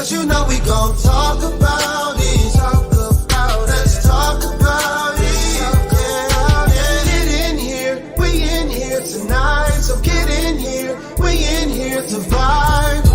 'cause you know we gon' talk about it. Talk about it. Let's talk about it. Yeah. Get in here, we in here tonight. So get in here, we in here to vibe.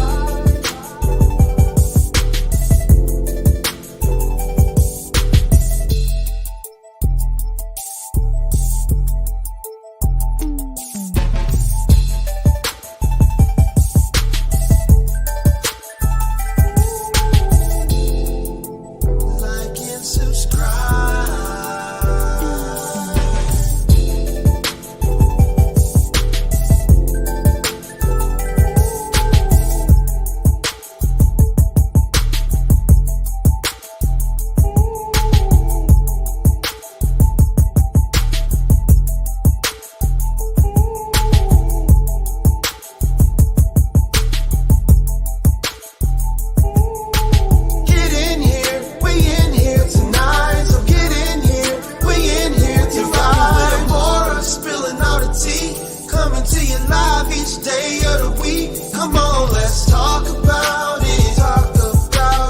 Coming to you live each day of the week. Come on, let's talk about it.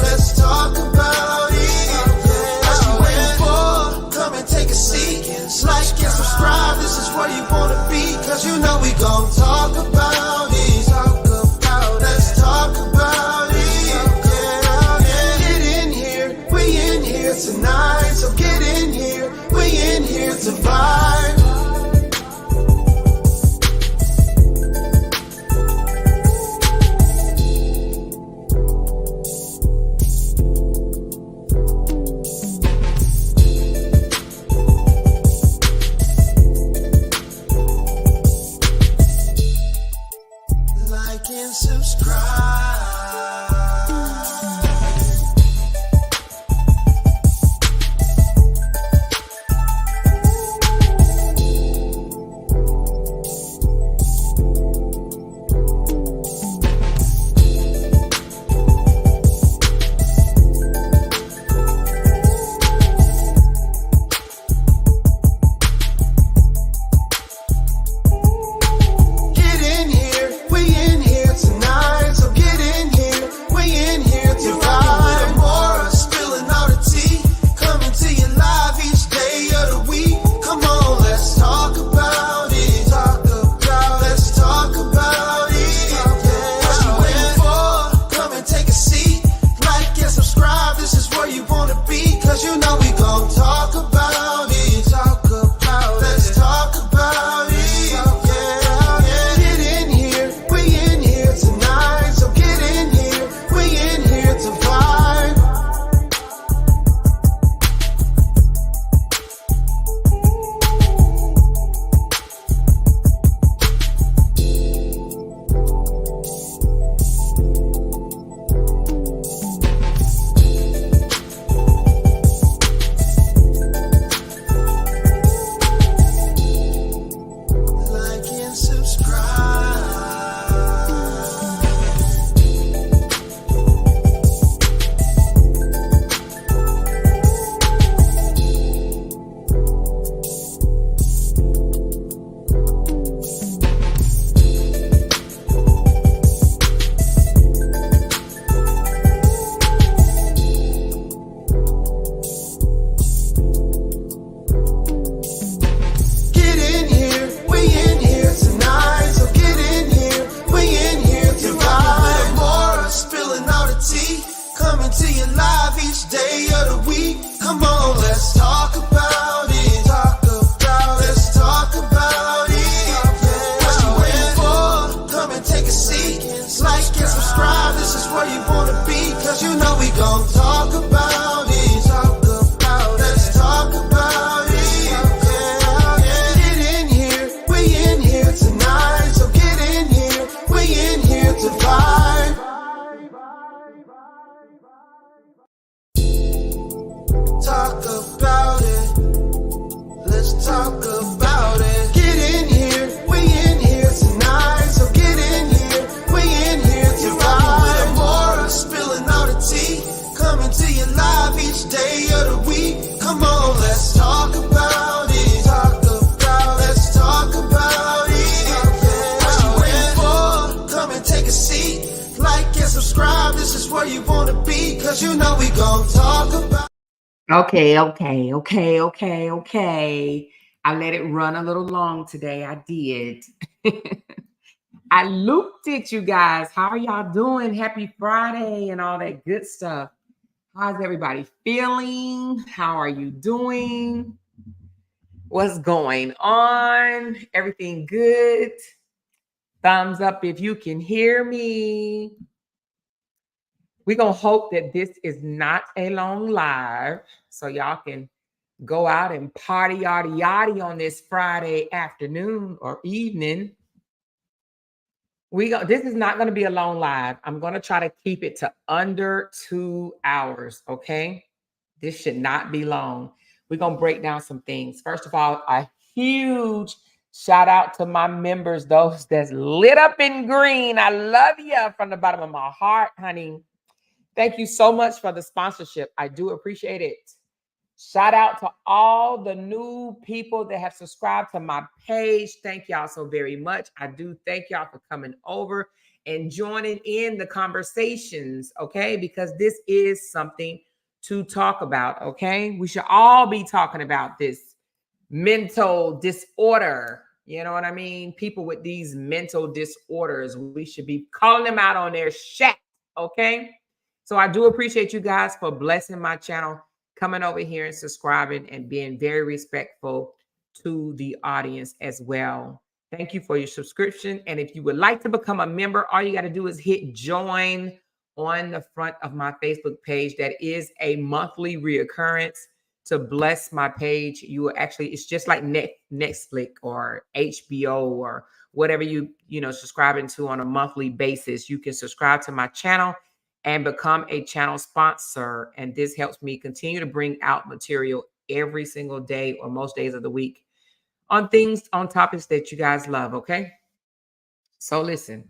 Let's talk about it. What you waiting for? Come and take a seat. Like and subscribe, this is where you wanna be. 'Cause you know we gon' talk about it. Let's talk about it. Yeah. Get in here, we in here tonight. So get in here, we in here to vibe. Like and subscribe. Get in here, we in here tonight. So get in Cause you know we gon' talk about. Okay. I let it run a little long today. I did. I looped it, you guys. How are y'all doing? Happy Friday and all that good stuff. How's everybody feeling? How are you doing? What's going on? Everything good? Thumbs up if you can hear me. We're going to hope that this is not a long live so y'all can go out and party yada on this Friday afternoon or evening. This is not going to be a long live. I'm going to try to keep it to under 2 hours, okay? This should not be long. We're going to break down some things. First of all, a huge shout out to my members, those that's lit up in green. I love you from the bottom of my heart, honey. Thank you so much for the sponsorship. I do appreciate it. Shout out to all the new people that have subscribed to my page. Thank y'all so very much. I do thank y'all for coming over and joining in the conversations, okay? Because this is something to talk about, okay? We should all be talking about this mental disorder. You know what I mean? People with these mental disorders, we should be calling them out on their shit, okay? So I do appreciate you guys for blessing my channel, coming over here and subscribing and being very respectful to the audience as well. Thank you for your subscription. And if you would like to become a member, all you got to do is hit join on the front of my Facebook page. That is a monthly reoccurrence to bless my page. You will actually, it's just like Netflix or HBO or whatever you subscribing to on a monthly basis. You can subscribe to my channel and become a channel sponsor. And this helps me continue to bring out material every single day or most days of the week on topics that you guys love, okay? So listen,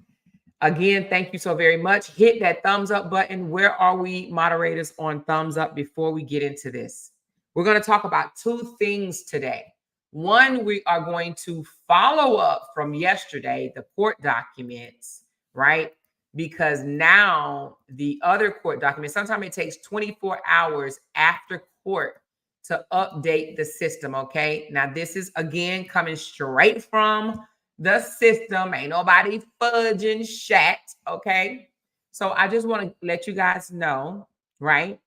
again, thank you so very much. Hit that thumbs up button. Where are we, moderators, on thumbs up before we get into this? We're going to talk about two things today. One, we are going to follow up from yesterday, the court documents, right? Because now the other court documents, sometimes it takes 24 hours after court to update the system, okay? Now, this is, again, coming straight from the system. Ain't nobody fudging shit, okay? So I just want to let you guys know, right?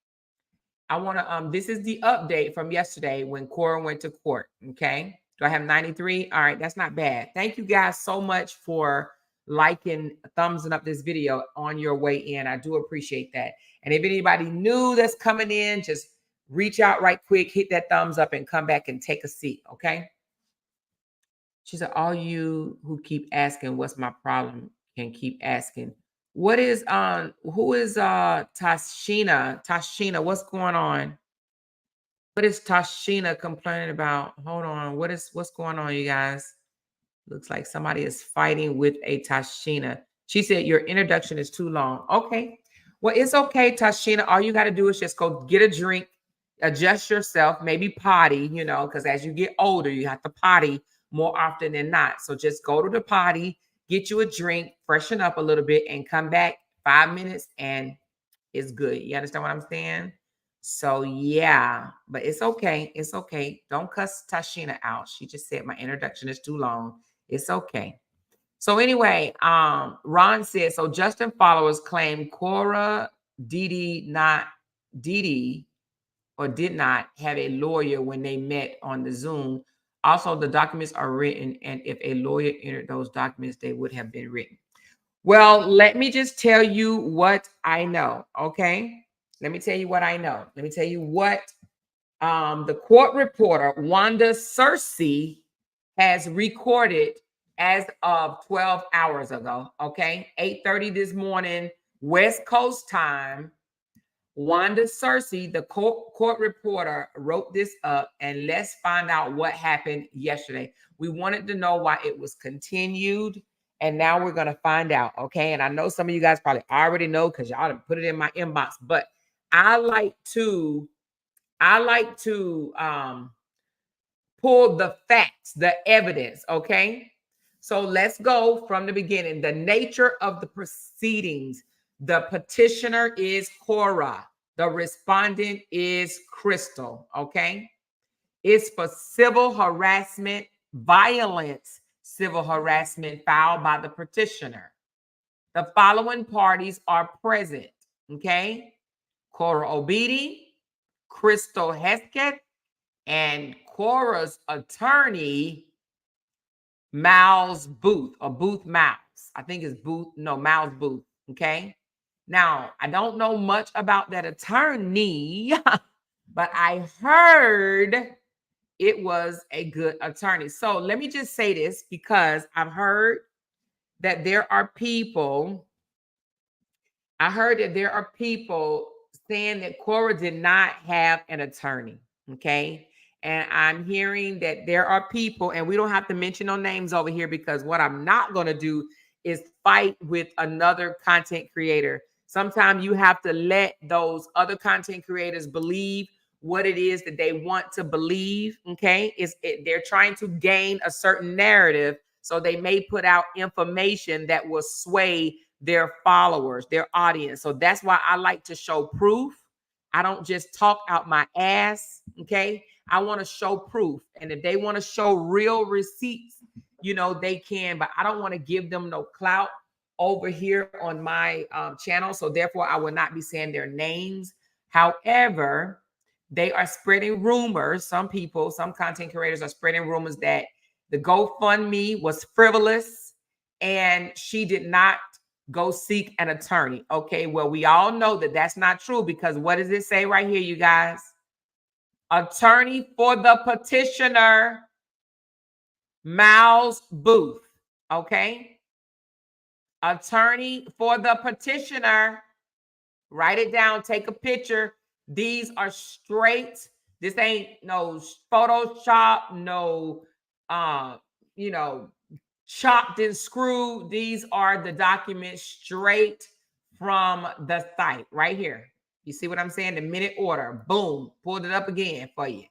I want to, this is the update from yesterday when Korra went to court, okay? Do I have 93? All right, that's not bad. Thank you guys so much for liking, thumbsing up this video on your way in. I do appreciate that. And if anybody new that's coming in, just reach out right quick, hit that thumbs up and come back and take a seat, okay? She said, all you who keep asking what's my problem can keep asking. What is who is Tashina? Tashina, what's going on? What is Tashina complaining about? Hold on. What's going on, you guys? Looks like somebody is fighting with a Tashina. She said your introduction is too long. Okay. Well, it's okay, Tashina. All you got to do is just go get a drink, adjust yourself, maybe potty, because as you get older, you have to potty more often than not. So just go to the potty, get you a drink, freshen up a little bit, and come back 5 minutes, and it's good. You understand what I'm saying? So yeah, but it's okay. It's okay. Don't cuss Tashina out. She just said my introduction is too long. It's okay. So anyway, Ron said, so Justin followers claim Korra did not have a lawyer when they met on the Zoom. Also, the documents are written, and if a lawyer entered those documents, they would have been written. Well, let me just tell you what I know, okay? Let me tell you what I know. Let me tell you what the court reporter, Wanda Cersei, has recorded as of 12 hours ago, okay? 8:30 this morning, West Coast time. Wanda Cersei, the court reporter, wrote this up, and let's find out what happened yesterday. We wanted to know why it was continued, and now we're going to find out, okay? And I know some of you guys probably already know because y'all done put it in my inbox, but I like to pull the facts, the evidence, okay? So let's go from the beginning. The nature of the proceedings. The petitioner is Korra. The respondent is Crystal, okay? It's for civil harassment, violence, civil harassment filed by the petitioner. The following parties are present, okay? Korra Obidi, Crystal Hesketh, and Korra's attorney, Miles Booth, or Booth Miles. I think it's Miles Booth, okay? Now, I don't know much about that attorney, but I heard it was a good attorney. So let me just say this, because I've heard that there are people, saying that Korra did not have an attorney, okay? And I'm hearing that there are people, and we don't have to mention no names over here, because what I'm not going to do is fight with another content creator. Sometimes you have to let those other content creators believe what it is that they want to believe, okay? They're trying to gain a certain narrative, so they may put out information that will sway their followers, their audience. So that's why I like to show proof. I don't just talk out my ass, okay? I want to show proof. And if they want to show real receipts, they can, but I don't want to give them no clout over here on my channel. So therefore, I will not be saying their names. However, they are spreading rumors. Some content creators are spreading rumors that the GoFundMe was frivolous and she did not go seek an attorney. Okay, well, we all know that that's not true, because what does it say right here, you guys? Attorney for the petitioner, Miles Booth. Okay, attorney for the petitioner. Write it down, take a picture. These are straight. This ain't no Photoshop, no chopped and screwed. These are the documents straight from the site right here. You see what I'm saying? The minute order. Boom. Pulled it up again for you.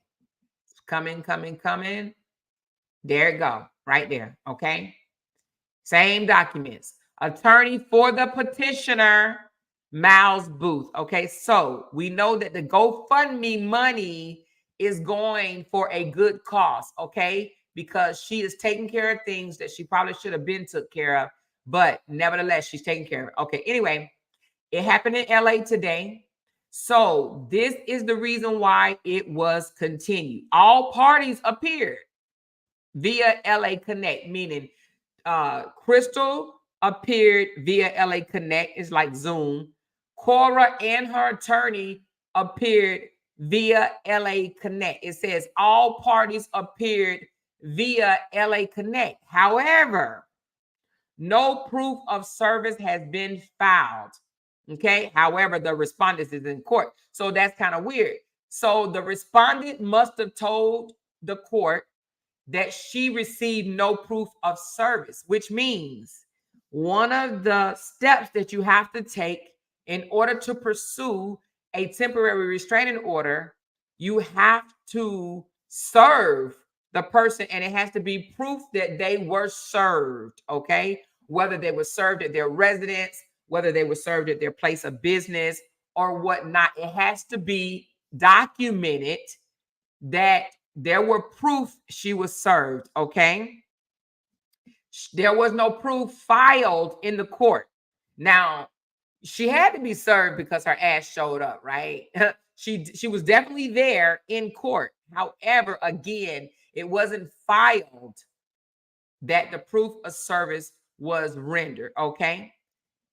It's coming. There it go. Right there. Okay. Same documents. Attorney for the petitioner, Miles Booth. Okay. So we know that the GoFundMe money is going for a good cause. Okay. Because she is taking care of things that she probably should have been took care of, but nevertheless, she's taking care of it. Okay, anyway, it happened in LA today. So this is the reason why it was continued. All parties appeared via LA Connect, meaning Crystal appeared via LA Connect. It's like Zoom. Korra and her attorney appeared via LA Connect. It says all parties appeared via LA Connect. However, no proof of service has been filed. Okay. However, the respondent is in court. So that's kind of weird. So the respondent must have told the court that she received no proof of service, which means one of the steps that you have to take in order to pursue a temporary restraining order, you have to serve the person, and it has to be proof that they were served, okay? Whether they were served at their residence, whether they were served at their place of business or whatnot. It has to be documented that there were proof she was served, okay? There was no proof filed in the court. Now, she had to be served because her ass showed up, right? She was definitely there in court. However, again, it wasn't filed that the proof of service was rendered, okay?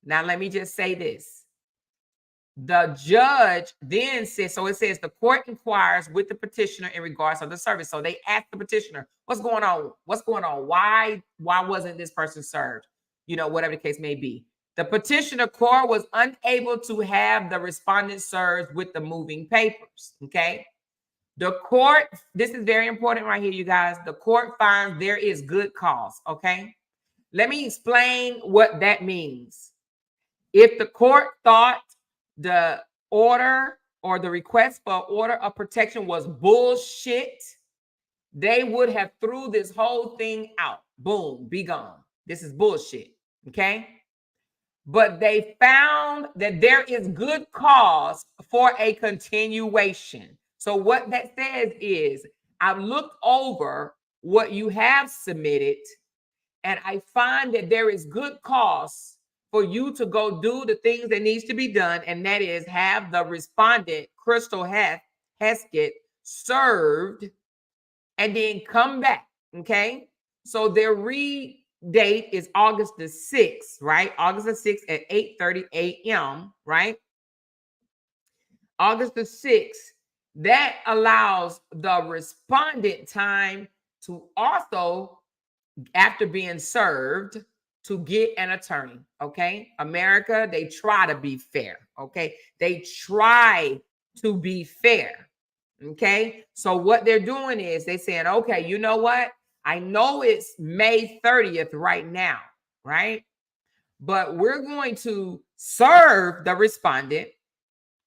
Now, let me just say this. The judge then says, so it says the court inquires with the petitioner in regards to the service. So they asked the petitioner, what's going on? What's going on? Why wasn't this person served? Whatever the case may be. The petitioner, Korra, was unable to have the respondent served with the moving papers, okay? The court, this is very important right here, you guys. The court finds there is good cause, okay? Let me explain what that means. If the court thought the order or the request for order of protection was bullshit, they would have threw this whole thing out. Boom, be gone. This is bullshit, okay? but they found that there is good cause for a continuation. So what that says is, I've looked over what you have submitted, and I find that there is good cause for you to go do the things that needs to be done, and that is have the respondent, Crystal Heskett, served, and then come back, okay? So their date is August the 6th, right? August the 6th at 8:30 a.m., right? August the 6th. That allows the respondent time to also, after being served, to get an attorney, okay? America, they try to be fair, okay? They try to be fair, okay? So what they're doing is they saying, okay, you know what? I know it's May 30th right now, right? But we're going to serve the respondent.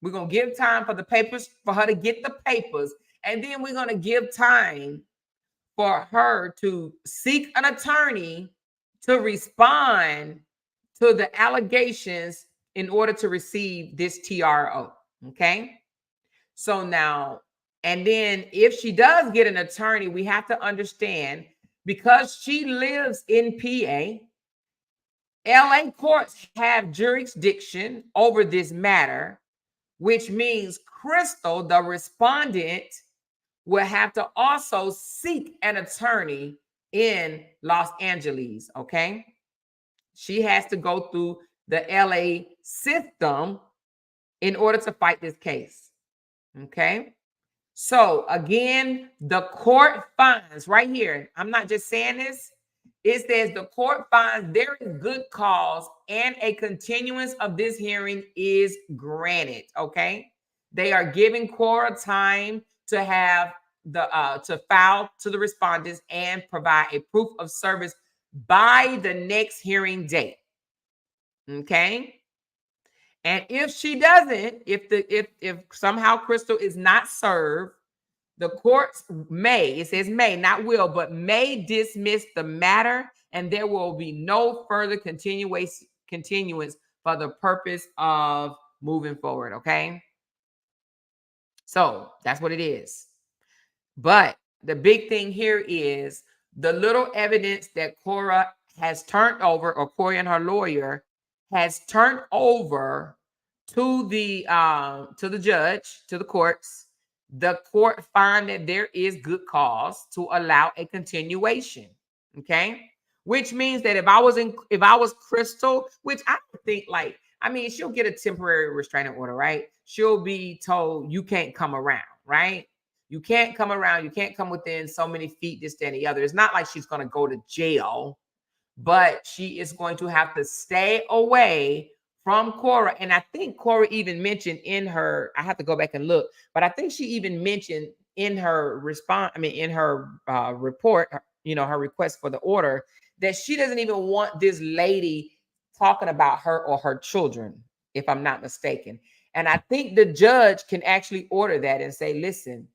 We're going to give time for the papers, for her to get the papers. And then we're going to give time for her to seek an attorney to respond to the allegations in order to receive this TRO. Okay. So now, and then if she does get an attorney, we have to understand, because she lives in PA, LA courts have jurisdiction over this matter, which means Crystal, the respondent, will have to also seek an attorney in Los Angeles, okay? She has to go through the LA system in order to fight this case, okay? So again, the court finds right here, I'm not just saying this, it says the court finds there is good cause and a continuance of this hearing is granted, okay? They are giving Korra time to have the to file to the respondents and provide a proof of service by the next hearing date. Okay. And if she doesn't, if somehow Crystal is not served, the courts may, it says may, not will, but may dismiss the matter, and there will be no further continuance for the purpose of moving forward. Okay. So that's what it is. But the big thing here is the little evidence that Korra has turned over, or Korra and her lawyer has turned over to the judge, to the courts. The court find that there is good cause to allow a continuation. Okay, which means that if I was Crystal, which I don't think, like, I mean, she'll get a temporary restraining order, right? She'll be told you can't come around, right? You can't come around. You can't come within so many feet, this, that, and the other. It's not like she's going to go to jail, but she is going to have to stay away from Korra. And I think Korra even mentioned in her, I have to go back and look, but I think she even mentioned in her response, I mean, in her report, you know, her request for the order, that she doesn't even want this lady talking about her or her children, if I'm not mistaken. And I think the judge can actually order that and say, listen,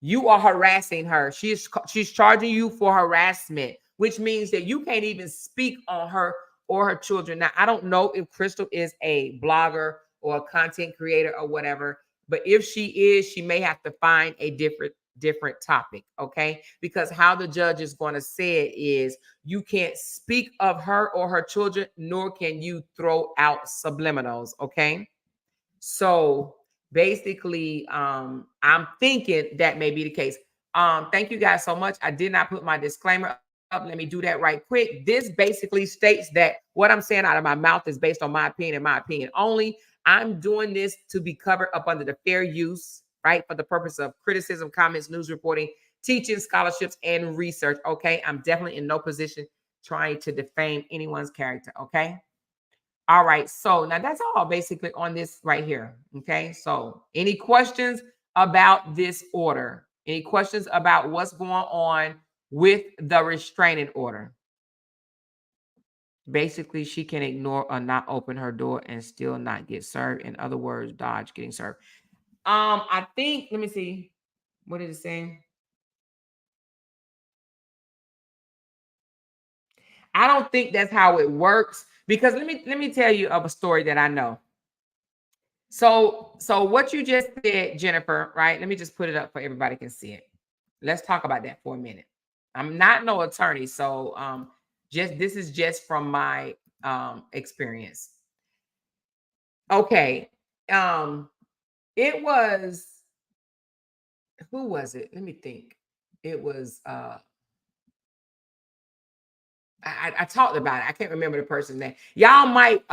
you are harassing her. She's charging you for harassment, which means that you can't even speak on her or her children. Now, I don't know if Crystal is a blogger or a content creator or whatever, but if she is, she may have to find a different topic, okay? Because how the judge is going to say it is, you can't speak of her or her children, nor can you throw out subliminals, okay? So basically, I'm thinking that may be the case. Thank you guys so much. I did not put my disclaimer up. Let me do that right quick. This basically states that what I'm saying out of my mouth is based on my opinion and my opinion only. I'm doing this to be covered up under the fair use, right? For the purpose of criticism, comments, news reporting, teaching, scholarships, and research. Okay. I'm definitely in no position trying to defame anyone's character. Okay. All right, so now that's all basically on this right here, okay? So any questions about this order? Any questions about what's going on with the restraining order? Basically, she can ignore or not open her door and still not get served. In other words, dodge getting served. I think, let me see. What is it saying? I don't think that's how it works. Because let me tell you of a story that I know. So what you just said, Jennifer, right? Let me just put it up for everybody can see it. Let's talk about that for a minute. I'm not no attorney, so just this is just from my experience. Okay. It was, who was it? Let me think. It was I talked about it. I can't remember the person's name. Y'all might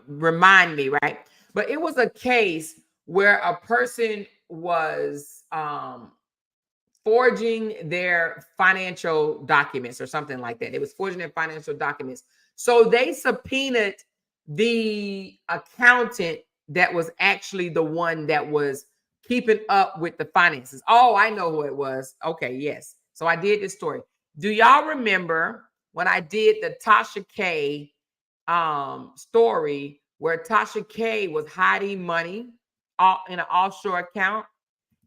remind me, right? But it was a case where a person was forging their financial documents or something like that. It was forging their financial documents. So they subpoenaed the accountant that was actually the one that was keeping up with the finances. Oh, I know who it was. Okay, yes. So I did this story. Do y'all remember when I did the Tasha K story where Tasha K was hiding money in an offshore account?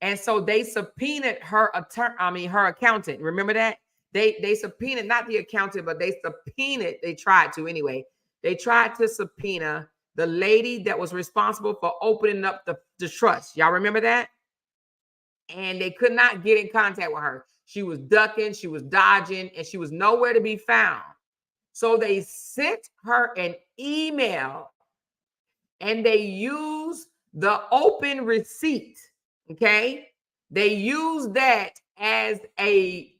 And so they subpoenaed her her accountant. Remember that? They subpoenaed not the accountant, but they subpoenaed, they tried to anyway. They tried to subpoena the lady that was responsible for opening up the trust. Y'all remember that? And they could not get in contact with her. She was ducking, she was dodging, and she was nowhere to be found. So they sent her an email and they used the open receipt. Okay. They used that as a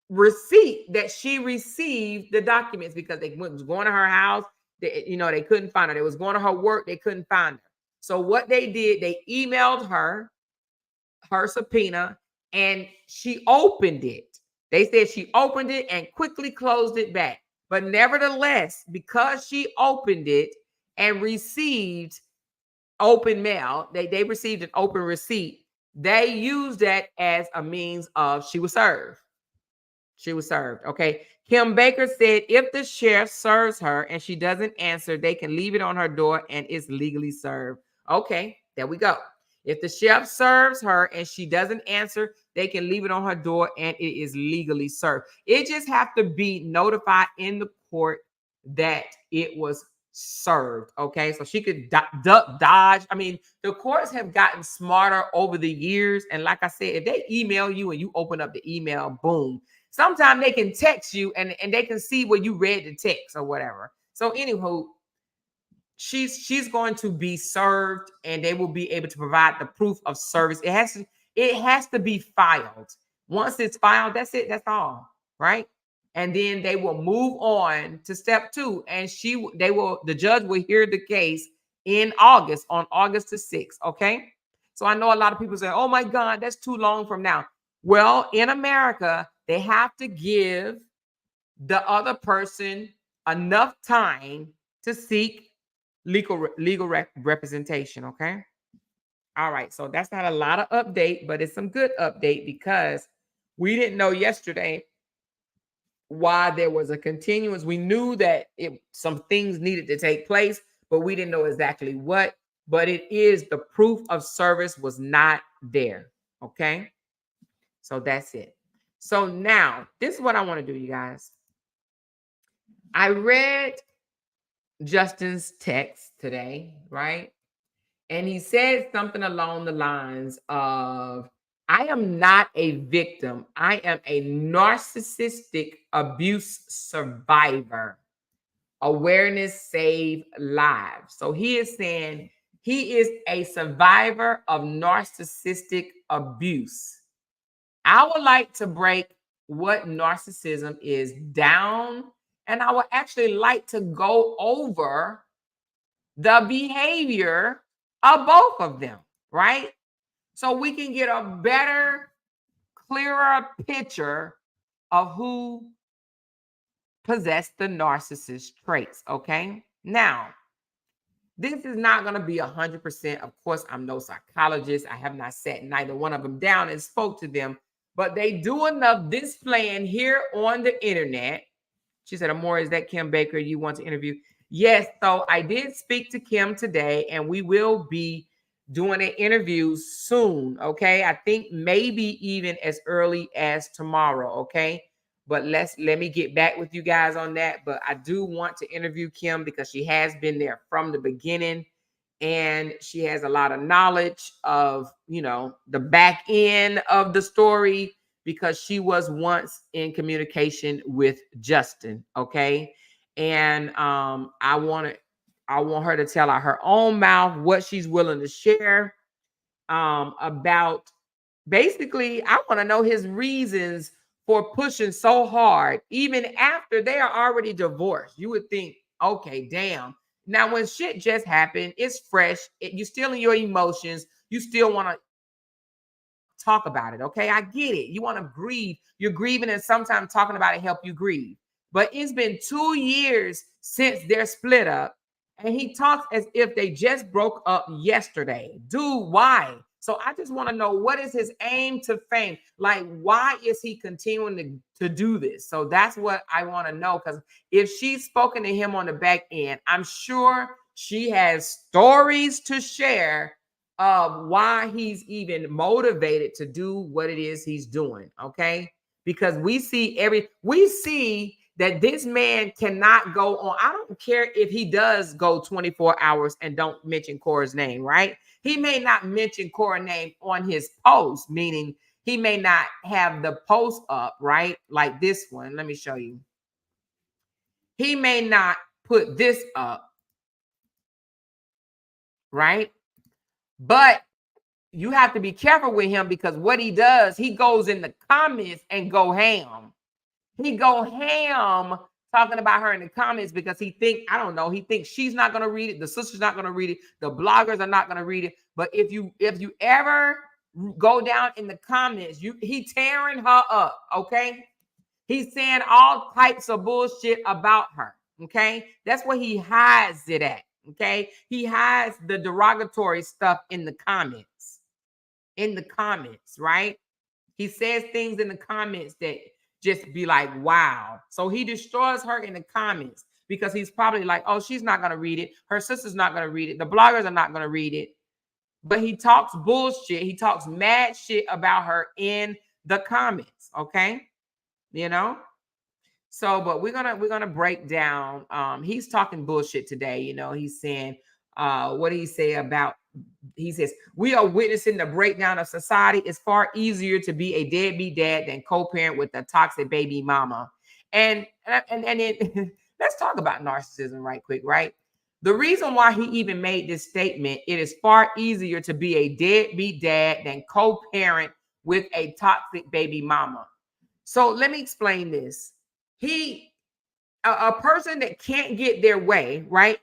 receipt that she received the documents because they was going to her house. They couldn't find her. They was going to her work. They couldn't find her. So what they did, they emailed her subpoena and she opened it. They said she opened it and quickly closed it back. But nevertheless, because she opened it and received open mail, they received an open receipt. They used that as a means of she was served. She was served. Okay. Kim Baker said if the sheriff serves her and she doesn't answer, they can leave it on her door and it's legally served. Okay, there we go. If the sheriff serves her and she doesn't answer, they can leave it on her door and it is legally served. It just have to be notified in the court that it was served. Okay, so she could duck, dodge. I mean, the courts have gotten smarter over the years. And like I said, if they email you and you open up the email, boom. Sometimes they can text you and they can see where you read the text or whatever. So anywho, she's going to be served and they will be able to provide the proof of service. It has to be filed. Once it's filed, that's it. That's all, right? And then they will move on to step 2. And the judge will hear the case in August, on August the 6th. Okay. So I know a lot of people say, oh my God, that's too long from now. Well, in America, they have to give the other person enough time to seek legal representation. Okay. All right. So that's not a lot of update, but it's some good update because we didn't know yesterday why there was a continuance. We knew that some things needed to take place, but we didn't know exactly what. But it is the proof of service was not there. Okay. So that's it. So now this is what I want to do, you guys. I read Justin's text today, right? And he said something along the lines of, I am not a victim. I am a narcissistic abuse survivor. Awareness save lives. So he is saying he is a survivor of narcissistic abuse. I would like to break what narcissism is down, and I would actually like to go over the behavior of both of them, right? So we can get a better, clearer picture of who possessed the narcissist traits, okay? Now, this is not going to be 100%. Of course, I'm no psychologist. I have not sat neither one of them down and spoke to them, but they do enough displaying here on the internet. She said, Amore, is that Kim Baker you want to interview? Yes. So I did speak to Kim today, and we will be doing an interview soon. Okay. I think maybe even as early as tomorrow. Okay. But let me get back with you guys on that. But I do want to interview Kim because she has been there from the beginning, and she has a lot of knowledge of, you know, the back end of the story, because she was once in communication with Justin. Okay. And I want her to tell out her own mouth what she's willing to share about. Basically, I want to know his reasons for pushing so hard, even after they are already divorced. You would think, okay, damn. Now, when shit just happened, it's fresh. You still in your emotions. You still want to talk about it. Okay, I get it. You want to grieve. You're grieving, and sometimes talking about it help you grieve. But it's been 2 years since they're split up, and he talks as if they just broke up yesterday. Dude, why? So I just want to know, what is his aim to fame? Like, why is he continuing to do this? So that's what I want to know, because if she's spoken to him on the back end, I'm sure she has stories to share of why he's even motivated to do what it is he's doing. Okay, because we see that this man cannot go on. I don't care if he does go 24 hours and don't mention Korra's name, right? He may not mention Korra's name on his post, meaning he may not have the post up, right? Like this one. Let me show you. He may not put this up, right? But you have to be careful with him, because what he does, he goes in the comments and go ham. He go ham talking about her in the comments, because he thinks she's not going to read it. The sister's not going to read it. The bloggers are not going to read it. But if you ever go down in the comments, he tearing her up, okay? He's saying all types of bullshit about her, okay? That's where he hides it at, okay? He hides the derogatory stuff in the comments. In the comments, right? He says things in the comments that just be like, wow. So he destroys her in the comments, because he's probably like, oh, she's not going to read it. Her sister's not going to read it. The bloggers are not going to read it. But he talks bullshit. He talks mad shit about her in the comments. Okay. You know? So, but we're gonna break down. He's talking bullshit today. You know, he's saying, what did he say about? He says, we are witnessing the breakdown of society. It's far easier to be a deadbeat dad than co-parent with a toxic baby mama. And then let's talk about narcissism right quick, right? The reason why he even made this statement, it is far easier to be a deadbeat dad than co-parent with a toxic baby mama. So let me explain this. A person that can't get their way, right?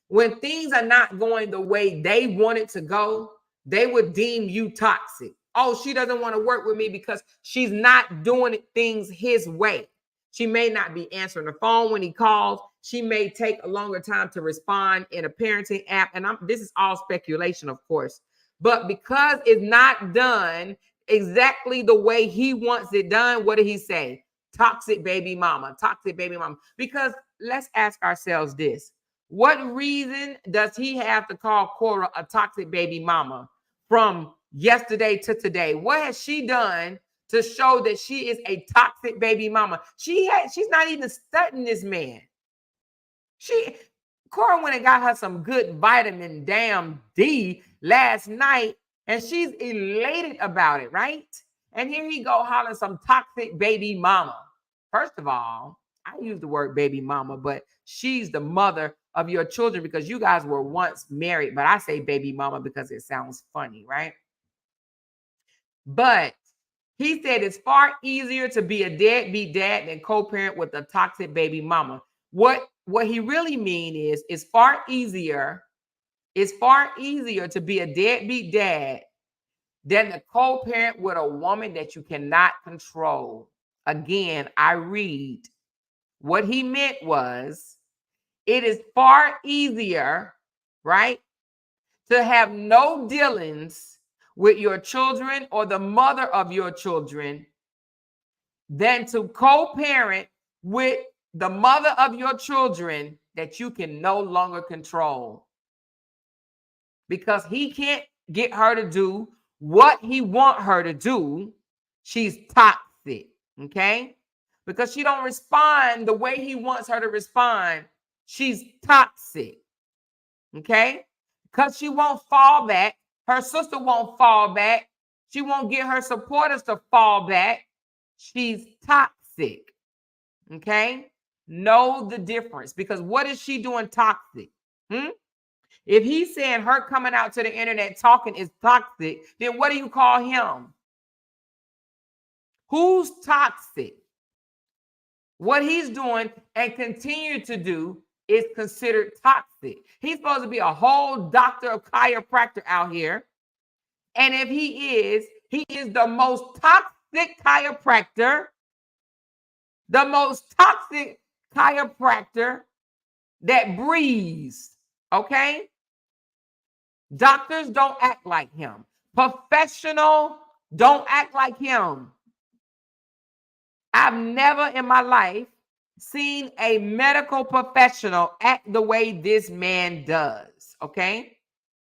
When things are not going the way they want it to go, they would deem you toxic. Oh, she doesn't want to work with me because she's not doing things his way. She may not be answering the phone when he calls. She may take a longer time to respond in a parenting app. And this is all speculation, of course. But because it's not done exactly the way he wants it done, what did he say? Toxic baby mama, toxic baby mama. Because let's ask ourselves this. What reason does he have to call Korra a toxic baby mama from yesterday to today? What has she done to show that she is a toxic baby mama? She's not even studying this man. Korra went and got her some good vitamin damn D last night, and she's elated about it, right? And here he go hollering some toxic baby mama. First of all, I use the word baby mama, but she's the mother of your children, because you guys were once married. But I say baby mama because it sounds funny, right? But he said it's far easier to be a deadbeat dad than co-parent with a toxic baby mama. What he really mean is it's far easier to be a deadbeat dad than to co-parent with a woman that you cannot control. Again, I read. What he meant was, it is far easier, right, to have no dealings with your children or the mother of your children than to co-parent with the mother of your children that you can no longer control. Because he can't get her to do what he want her to do. She's toxic, okay? because she don't respond the way he wants her to respond, she's toxic. Okay? Because she won't fall back. Her sister won't fall back. She won't get her supporters to fall back. She's toxic. Okay? Know the difference, because what is she doing toxic? If he's saying her coming out to the internet talking is toxic, then what do you call him? Who's toxic? What he's doing and continue to do is considered toxic. He's supposed to be a whole doctor of chiropractor out here. And if he is the most toxic chiropractor, the most toxic chiropractor that breathes. Okay? Doctors don't act like him. Professional don't act like him. I've never in my life seen a medical professional act the way this man does, okay?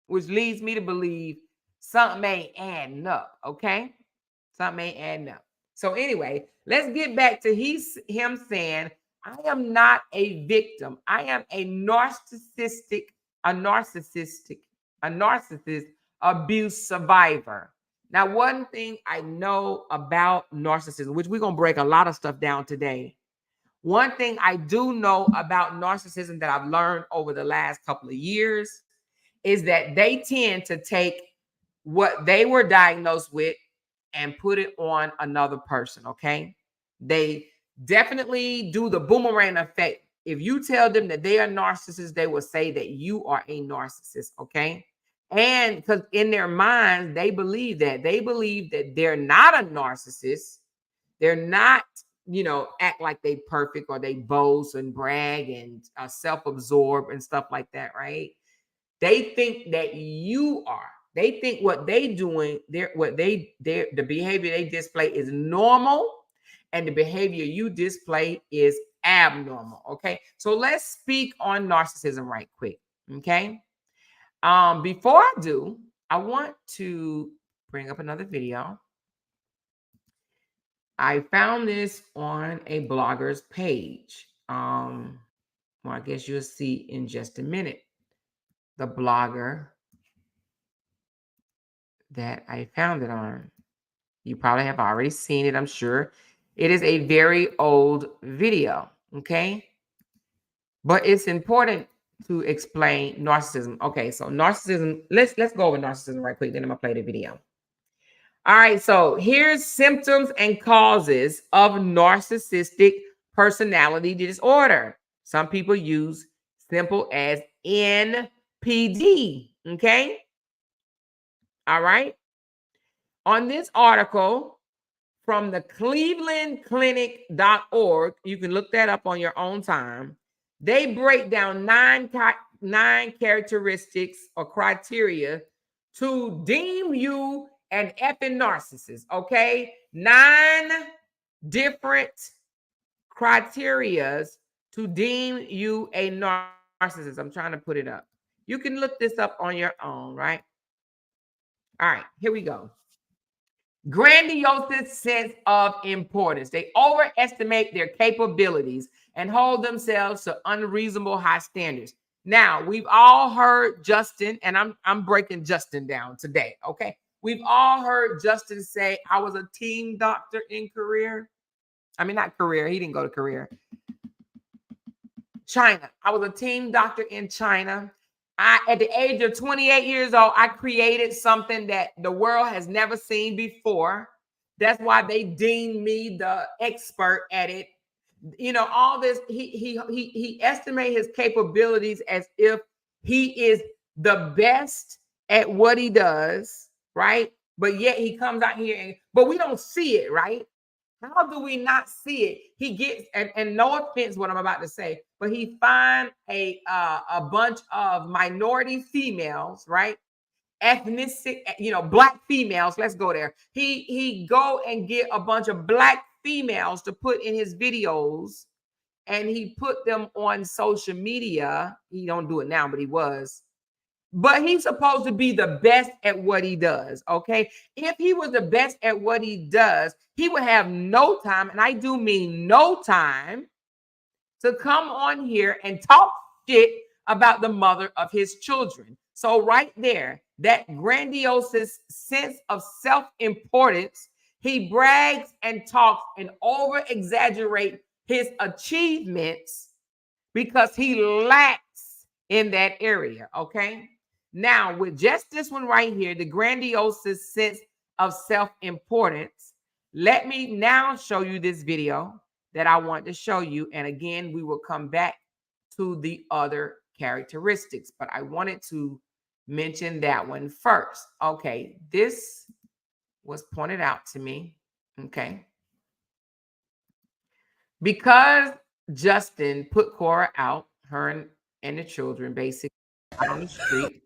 Which leads me to believe something ain't adding up, okay? Something ain't adding up. So anyway, let's get back to him saying, I am not a victim. I am a narcissist abuse survivor. Now, one thing I know about narcissism, which we're going to break a lot of stuff down today. One thing I do know about narcissism that I've learned over the last couple of years is that they tend to take what they were diagnosed with and put it on another person, okay? They definitely do the boomerang effect. If you tell them that they are narcissists, they will say that you are a narcissist, okay? And because in their minds, they believe that they're not a narcissist. They're not, act like they perfect, or they boast and brag and self-absorbed and stuff like that, right? They think that you are. They think what they doing, the behavior they display is normal, and the behavior you display is abnormal. Okay, so let's speak on narcissism right quick. Okay. Before I do, I want to bring up another video. I found this on a blogger's page. Well, I guess you'll see in just a minute. The blogger that I found it on. You probably have already seen it, I'm sure. It is a very old video, okay? But it's important to explain narcissism. Okay, so narcissism, let's go over narcissism right quick, then I'm gonna play the video. All right, so here's symptoms and causes of narcissistic personality disorder. Some people use simple as NPD, okay? All right. On this article from the clevelandclinic.org, you can look that up on your own time. They break down nine characteristics or criteria to deem you an effing narcissist, okay? 9 different criterias to deem you a narcissist. I'm trying to put it up. You can look this up on your own, right? All right, here we go. Grandiose sense of importance. They overestimate their capabilities and hold themselves to unreasonable high standards. Now, we've all heard Justin, and I'm breaking Justin down today, okay? We've all heard Justin say, I was a team doctor in career. I mean, not career. He didn't go to career. China. I was a team doctor in China. At the age of 28 years old, I created something that the world has never seen before. That's why they deemed me the expert at it. All this, he estimates his capabilities as if he is the best at what he does, right? But yet he comes out here, but we don't see it, right? How do we not see it? He gets, and no offense what I'm about to say, but he find a bunch of minority females, right? Ethnic, black females. Let's go there. He go and get a bunch of black females to put in his videos, and he put them on social media. He don't do it now, but he was. but he's supposed to be the best at what he does. Okay. If he was the best at what he does, he would have no time, and I do mean no time, to come on here and talk shit about the mother of his children. So right there, that grandiose sense of self-importance, he brags and talks and over-exaggerate his achievements because he lacks in that area, okay? Now, with just this one right here, the grandiose sense of self-importance, let me now show you this video that I want to show you. And again, we will come back to the other characteristics, but I wanted to mention that one first. Okay, this was pointed out to me, okay? Because Justin put Korra out, her and the children basically on the street,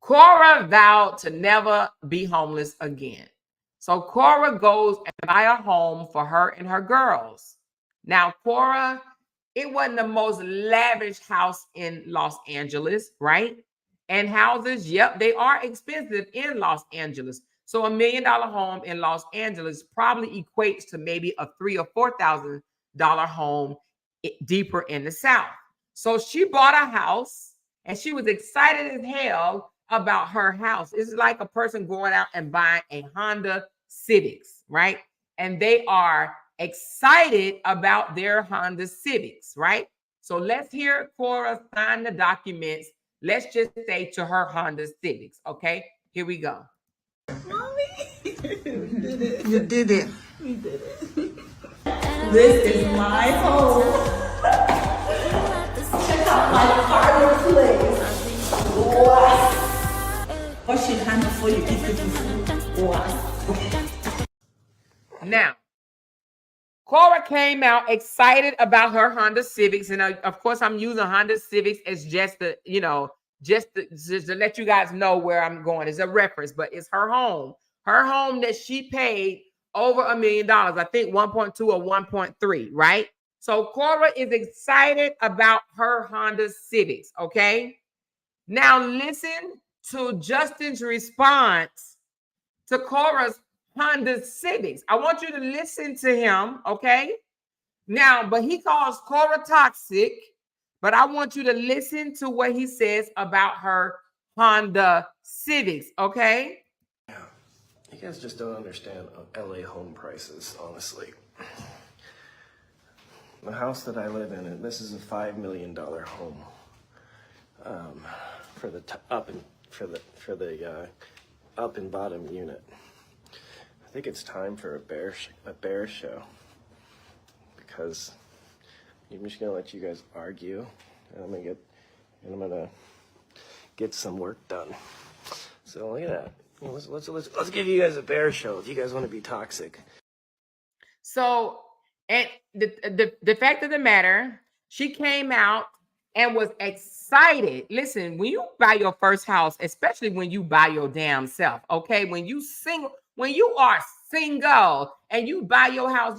Korra vowed to never be homeless again. So Korra goes and buy a home for her and her girls. Now, Korra, it wasn't the most lavish house in Los Angeles, right? And houses, yep, they are expensive in Los Angeles. So $1 million home in Los Angeles probably equates to maybe a $3,000 or $4,000 home deeper in the South. So she bought a house and she was excited as hell about her house. It's like a person going out and buying a Honda Civics, right? And they are excited about their Honda Civics, right? So let's hear Korra sign the documents. Let's just say to her Honda Civics, okay? Here we go. Mommy, we did it. You did it. We did it. This is my home. Check out my fireplace. Wow. Wash your hands before you eat people's food. Wow. Now, Korra came out excited about her Honda Civics. And of course, I'm using Honda Civics as just the, just to let you guys know where I'm going. It's a reference, but it's her home. Her home that she paid over $1 million. I think 1.2 or 1.3, right? So Korra is excited about her Honda Civics, okay? Now listen to Justin's response to Korra's Honda Civics. I want you to listen to him, okay? Now, but he calls Korra toxic, but I want you to listen to what he says about her Honda Civics, okay? Yeah, you guys just don't understand LA home prices, honestly. The house that I live in, and this is a $5 million home for the up and bottom unit. I think it's time for a bear show, because I'm just gonna let you guys argue, and I'm gonna get some work done. So look at that. Let's give you guys a bear show if you guys want to be toxic. So, and the fact of the matter, she came out and was excited. Listen, when you buy your first house, especially when you buy your damn self, okay? When you are single and you buy your house,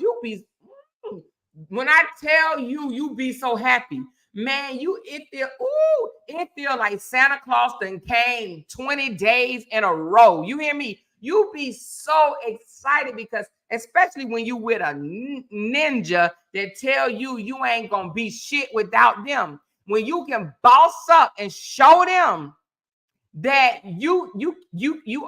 when I tell you, you be so happy, man. It feel like Santa Claus done came 20 days in a row. You hear me? You be so excited, because especially when you with a ninja that tell you ain't gonna be shit without them. When you can boss up and show them that you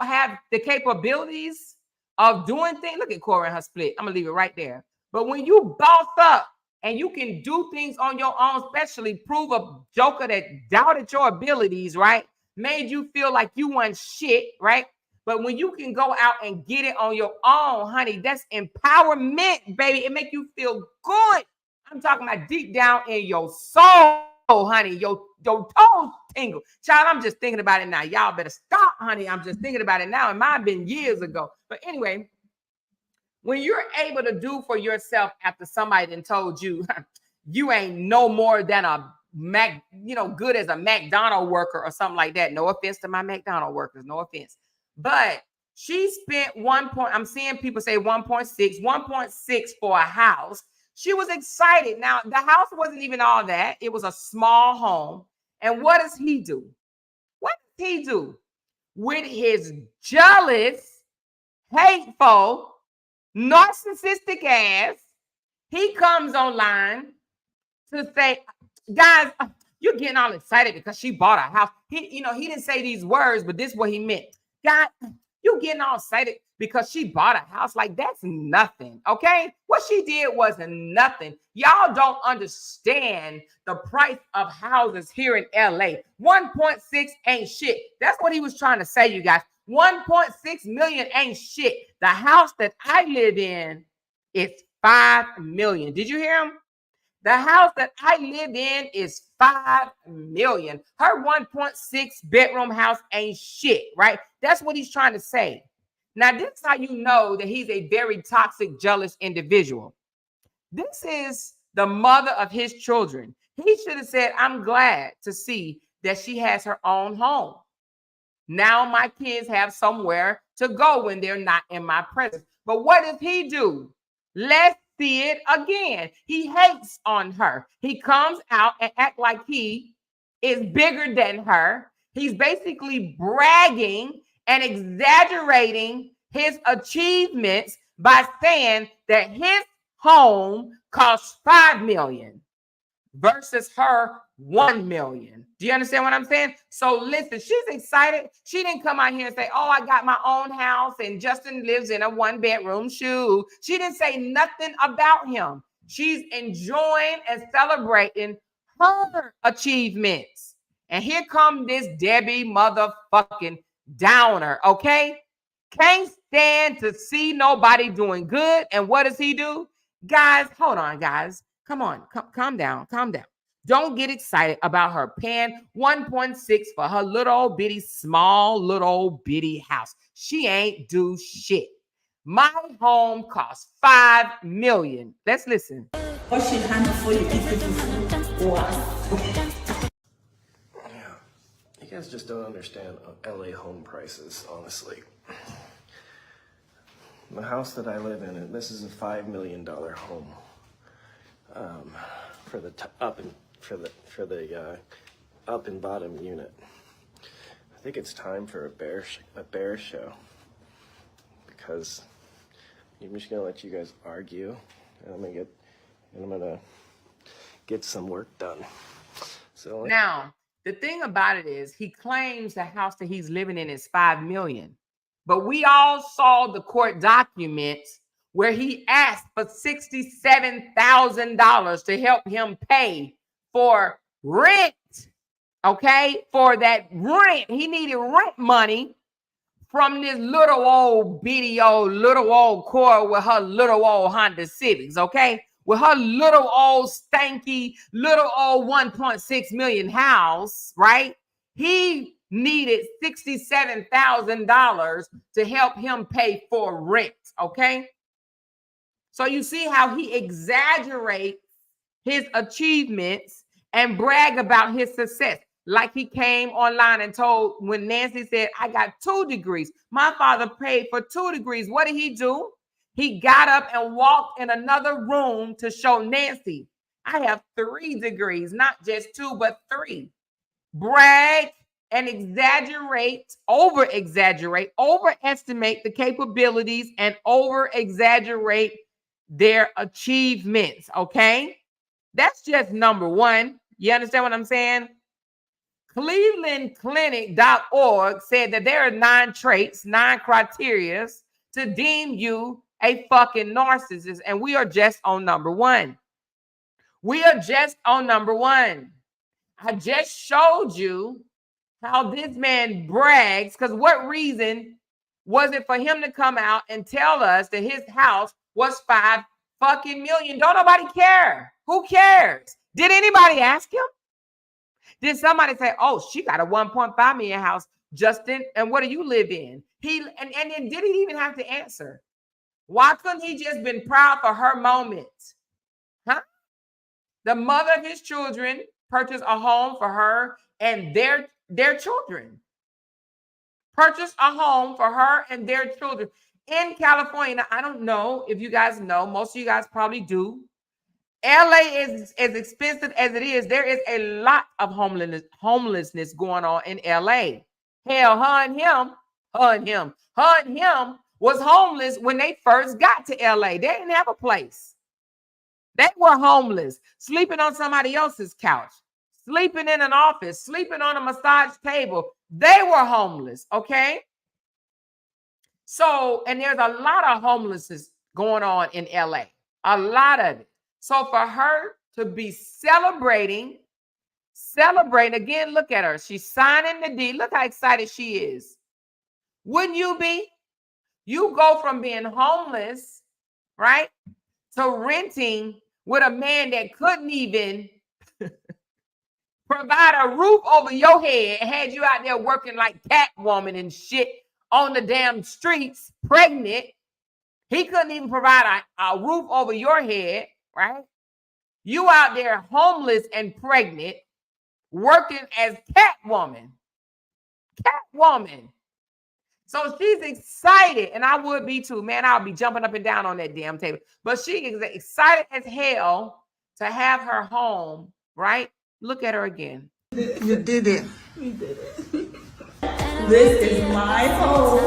have the capabilities of doing things. Look at Korra and her split. I'm gonna leave it right there. But when you boss up and you can do things on your own, especially prove a joker that doubted your abilities, right? Made you feel like you weren't shit, right? But when you can go out and get it on your own, honey, that's empowerment, baby. It make you feel good. I'm talking about deep down in your soul, honey. Your toes tingle. Child, I'm just thinking about it now. Y'all better stop, honey. I'm just thinking about it now. It might have been years ago. But anyway, when you're able to do for yourself after somebody done told you you ain't no more than a good as a McDonald's worker or something like that. No offense to my McDonald's workers, no offense. But she spent I'm seeing people say 1.6 for a house. She was excited. Now, the house wasn't even all that. It was a small home. And what does he do? What he do? With his jealous, hateful, narcissistic ass, he comes online to say, guys, you're getting all excited because she bought a house. He didn't say these words, but this is what he meant. God, you getting all excited because she bought a house. Like, that's nothing, okay? What she did was nothing. Y'all don't understand the price of houses here in LA. 1.6 ain't shit. That's what he was trying to say, you guys. 1.6 million ain't shit. The house that I live in is 5 million. Did you hear him? The house that I live in is 5 million. Her 1.6 bedroom house ain't shit, right? That's what he's trying to say. Now, this is how you know that he's a very toxic, jealous individual. This is the mother of his children. He should have said, I'm glad to see that she has her own home. Now my kids have somewhere to go when they're not in my presence. But what does he do? Let's see it again. He hates on her. He comes out and act like he is bigger than her. He's basically bragging and exaggerating his achievements by saying that his home costs 5 million versus her 1 million. Do you understand what I'm saying? So listen, she's excited. She didn't come out here and say, oh, I got my own house and Justin lives in a 1-bedroom shoe. She didn't say nothing about him. She's enjoying and celebrating her achievements. And here comes this Debbie motherfucking Downer, okay? Can't stand to see nobody doing good. And what does he do? Guys, hold on, guys. Come on, calm down, calm down. Don't get excited about her paying 1.6 for her little old bitty, small little old bitty house. She ain't do shit. My home costs 5 million. Let's listen. Wash your hands before you give people food. Yeah, you guys just don't understand LA home prices, honestly. The house that I live in, this is a $5 million home. For the up and bottom unit. I think it's time for a bear show, because I'm just gonna let you guys argue, and I'm gonna get some work done. So now the thing about it is, he claims the house that he's living in is 5 million, but we all saw the court documents where he asked for $67,000 to help him pay for rent, okay? For that rent. He needed rent money from this little old bitty old little old Korra with her little old Honda Civics, okay? With her little old stanky little old 1.6 million house, right? He needed $67,000 to help him pay for rent, okay? So you see how he exaggerates his achievements and brag about his success. Like he came online and told, when Nancy said, I got 2 degrees. My father paid for 2 degrees. What did he do? He got up and walked in another room to show Nancy, I have 3 degrees, not just 2, but 3. Brag and exaggerate, overestimate the capabilities and over-exaggerate their achievements, okay? That's just number one. You understand what I'm saying? ClevelandClinic.org said that there are 9 traits, 9 criteria to deem you a fucking narcissist, and we are just on number 1. We are just on number 1. I just showed you how this man brags, because what reason was it for him to come out and tell us that his house was 5 fucking million? Don't nobody care. Who cares? Did anybody ask him? Did somebody say, oh, she got a 1.5 million house, Justin, and what do you live in? And then did he even have to answer? Why couldn't he just been proud for her moment? Huh? The mother of his children purchased a home for her and their children. Purchased a home for her and their children in California. Now, I don't know if you guys know. Most of you guys probably do. LA is as expensive as it is. There is a lot of homelessness going on in LA. Hell, her and him was homeless when they first got to LA. They didn't have a place. They were homeless, sleeping on somebody else's couch, sleeping in an office, sleeping on a massage table. They were homeless, okay? So, and there's a lot of homelessness going on in LA, a lot of it. So for her to be celebrating, again, look at her. She's signing the deed. Look how excited she is. Wouldn't you be? You go from being homeless, right, to renting with a man that couldn't even provide a roof over your head, had you out there working like Catwoman and shit on the damn streets, pregnant. He couldn't even provide a roof over your head, right? You out there homeless and pregnant, working as Catwoman. So she's excited, and I would be too, man. I'll be jumping up and down on that damn table. But she is excited as hell to have her home, right? Look at her again. You did it. We did it. This is my home.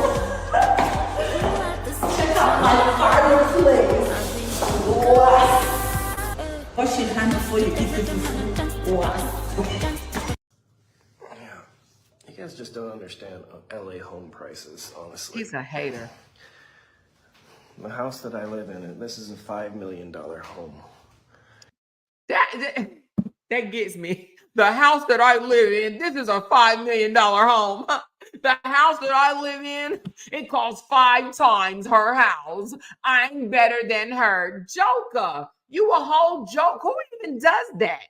Check out my fireplace. Wow. Wash your hands before you eat the food. Wow. You guys just don't understand LA home prices, honestly. He's a hater. The house that I live in, this is a $5 million home. That gets me. The house that I live in, this is a $5 million home. The house that I live in, it costs 5 times her house. I'm better than her. Joker, you a whole joke. Who even does that?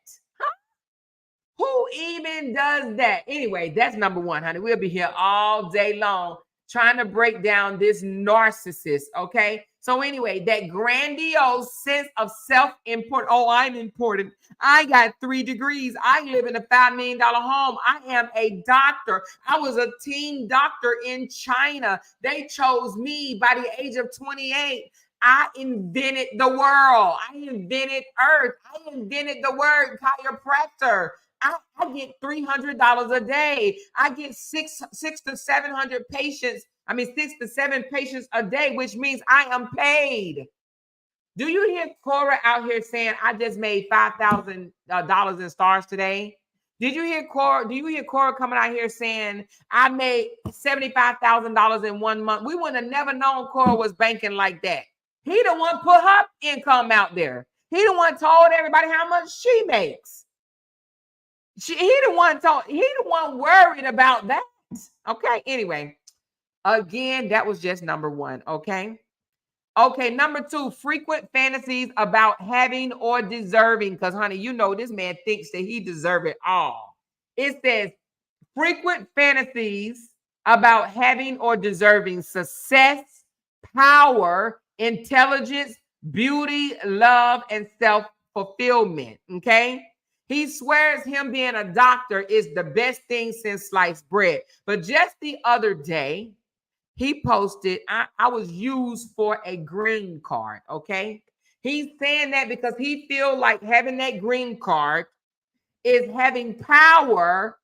Who even does that? Anyway, that's number one, honey. We'll be here all day long trying to break down this narcissist, okay? So anyway, that grandiose sense of self-importance. Oh, I'm important. I got 3 degrees. I live in a $5 million home. I am a doctor. I was a teen doctor in China. They chose me by the age of 28. I invented the world. I invented Earth. I invented the word chiropractor. I get $300 a day. I get 6 to 700 patients. 6 to 7 patients a day, which means I am paid. Do you hear Korra out here saying I just made $5,000 in stars today? Did you hear Korra? Do you hear Korra coming out here saying I made $75,000 in 1 month? We wouldn't have never known Korra was banking like that. He the one put her income out there. He the one told everybody how much she makes. He the one worried about that. Okay, anyway. Again, that was just number 1, okay? Okay, number 2, frequent fantasies about having or deserving, because, honey, you know this man thinks that he deserves it all. It says frequent fantasies about having or deserving success, power, intelligence, beauty, love, and self-fulfillment, okay? He swears him being a doctor is the best thing since sliced bread. But just the other day, he posted, I was used for a green card, okay? He's saying that because he feels like having that green card is having power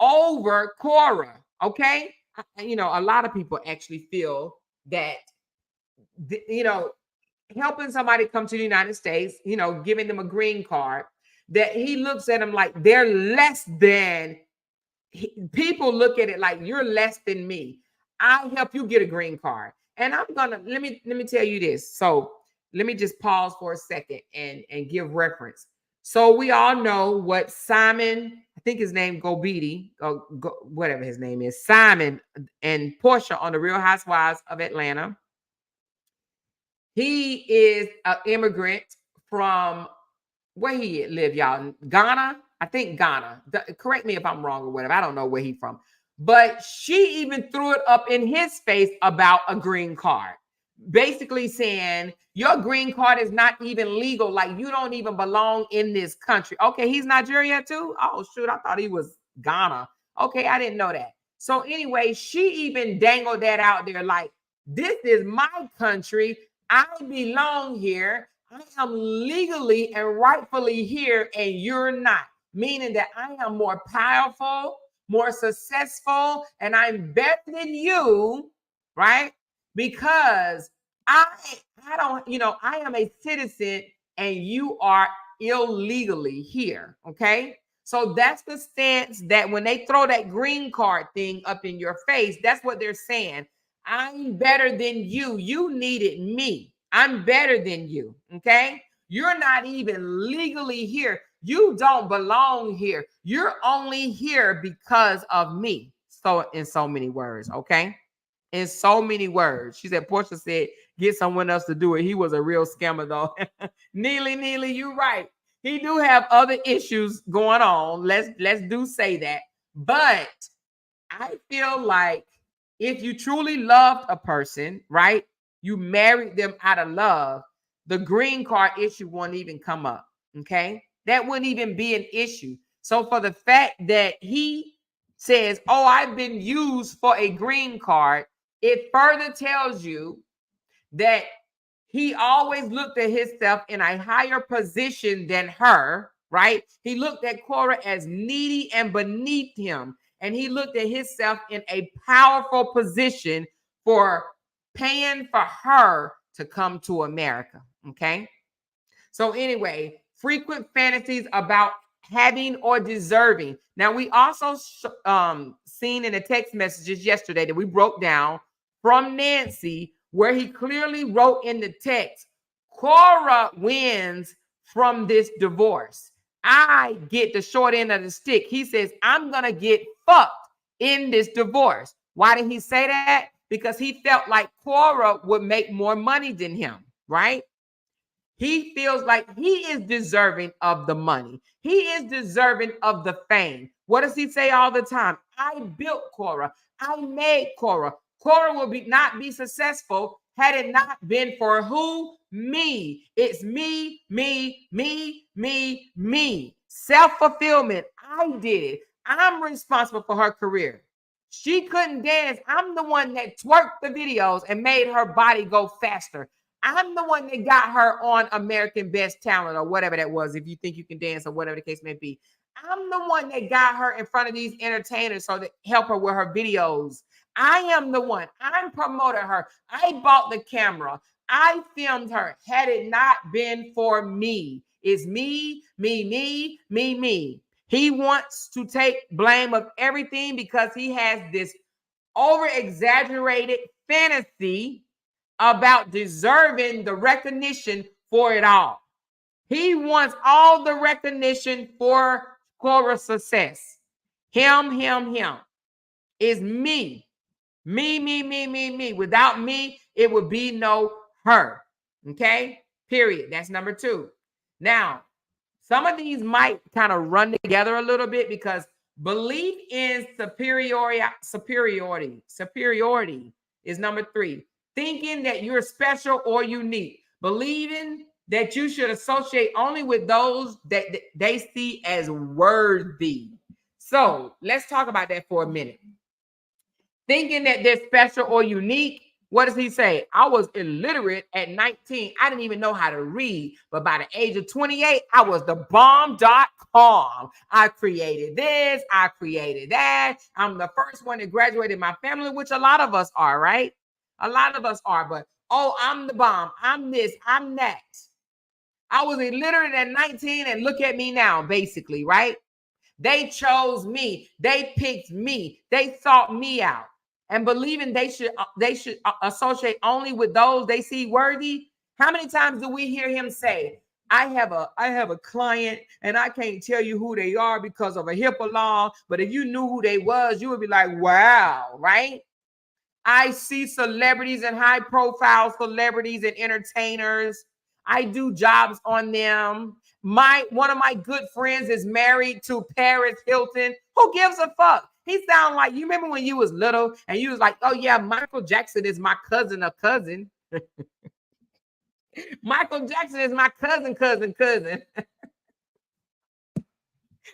over Korra, okay? You know, a lot of people actually feel that, you know, helping somebody come to the United States, you know, giving them a green card, that he looks at them like they're less than, people look at it like you're less than me. I'll help you get a green card. And I'm gonna let me tell you this. So let me just pause for a second and give reference. So we all know what Simon, I think his name whatever his name is, Simon and Portia on the Real Housewives of Atlanta. He is an immigrant from where he live, y'all? Ghana? I think Ghana. Correct me if I'm wrong or whatever. I don't know where he's from. But she even threw it up in his face about a green card. Basically saying, your green card is not even legal. Like, you don't even belong in this country. Okay, he's Nigeria too? Oh, shoot, I thought he was Ghana. Okay, I didn't know that. So anyway, she even dangled that out there like, this is my country. I belong here. I am legally and rightfully here, and you're not. Meaning that I am more powerful, more successful, and I'm better than you, right? Because I don't, I am a citizen and you are illegally here, okay? So that's the stance that when they throw that green card thing up in your face, that's what they're saying. I'm better than you. You needed me. I'm better than you, okay? You're not even legally here. You don't belong here. You're only here because of me. So in so many words, okay? In so many words. She said, Portia said, get someone else to do it. He was a real scammer though. Neely, you right. He do have other issues going on. Let's do say that. But I feel like if you truly loved a person, right? You married them out of love, the green card issue won't even come up. Okay. That wouldn't even be an issue. So for the fact that he says, oh, I've been used for a green card, it further tells you that he always looked at himself in a higher position than her, right? He looked at Korra as needy and beneath him. And he looked at himself in a powerful position for paying for her to come to America, okay? So anyway, frequent fantasies about having or deserving. Now, we also seen in the text messages yesterday that we broke down from Nancy, where he clearly wrote in the text, Korra wins from this divorce. I get the short end of the stick. He says, I'm going to get fucked in this divorce. Why did he say that? Because he felt like Korra would make more money than him, right? He feels like he is deserving of the money. He is deserving of the fame. What does he say all the time? I built Korra. I made Korra. Korra will not be successful had it not been for who? Me. It's me. Self-fulfillment. I did it. I'm responsible for her career. She couldn't dance. I'm the one that twerked the videos and made her body go faster. I'm the one that got her on American Best Talent or whatever that was, if you think you can dance or whatever the case may be. I'm the one that got her in front of these entertainers so that help her with her videos. I am the one. I promoted her. I bought the camera. I filmed her. Had it not been for me, it's me. He wants to take blame of everything because he has this over-exaggerated fantasy about deserving the recognition for it all. He wants all the recognition for Korra's success. Him. Is me. Me. Without me, it would be no her. Okay? Period. That's number 2. Now, some of these might kind of run together a little bit because belief in superiority is number 3. Thinking that you're special or unique. Believing that you should associate only with those that they see as worthy. So let's talk about that for a minute. Thinking that they're special or unique. What does he say? I was illiterate at 19. I didn't even know how to read. But by the age of 28, I was the bomb.com. I created this. I created that. I'm the first one that graduated my family, which a lot of us are, right? A lot of us are. But, oh, I'm the bomb. I'm this. I'm that. I was illiterate at 19 and look at me now, basically, right? They chose me. They picked me. They sought me out. And believing they should associate only with those they see worthy. How many times do we hear him say, I have a client and I can't tell you who they are because of a HIPAA law, but if you knew who they was, you would be like, wow, right? I see celebrities and high profile celebrities and entertainers. I do jobs on them. One of my good friends is married to Paris Hilton. Who gives a fuck? He sound like, you remember when you was little and you was like, oh yeah, Michael Jackson is my cousin. Michael Jackson is my cousin.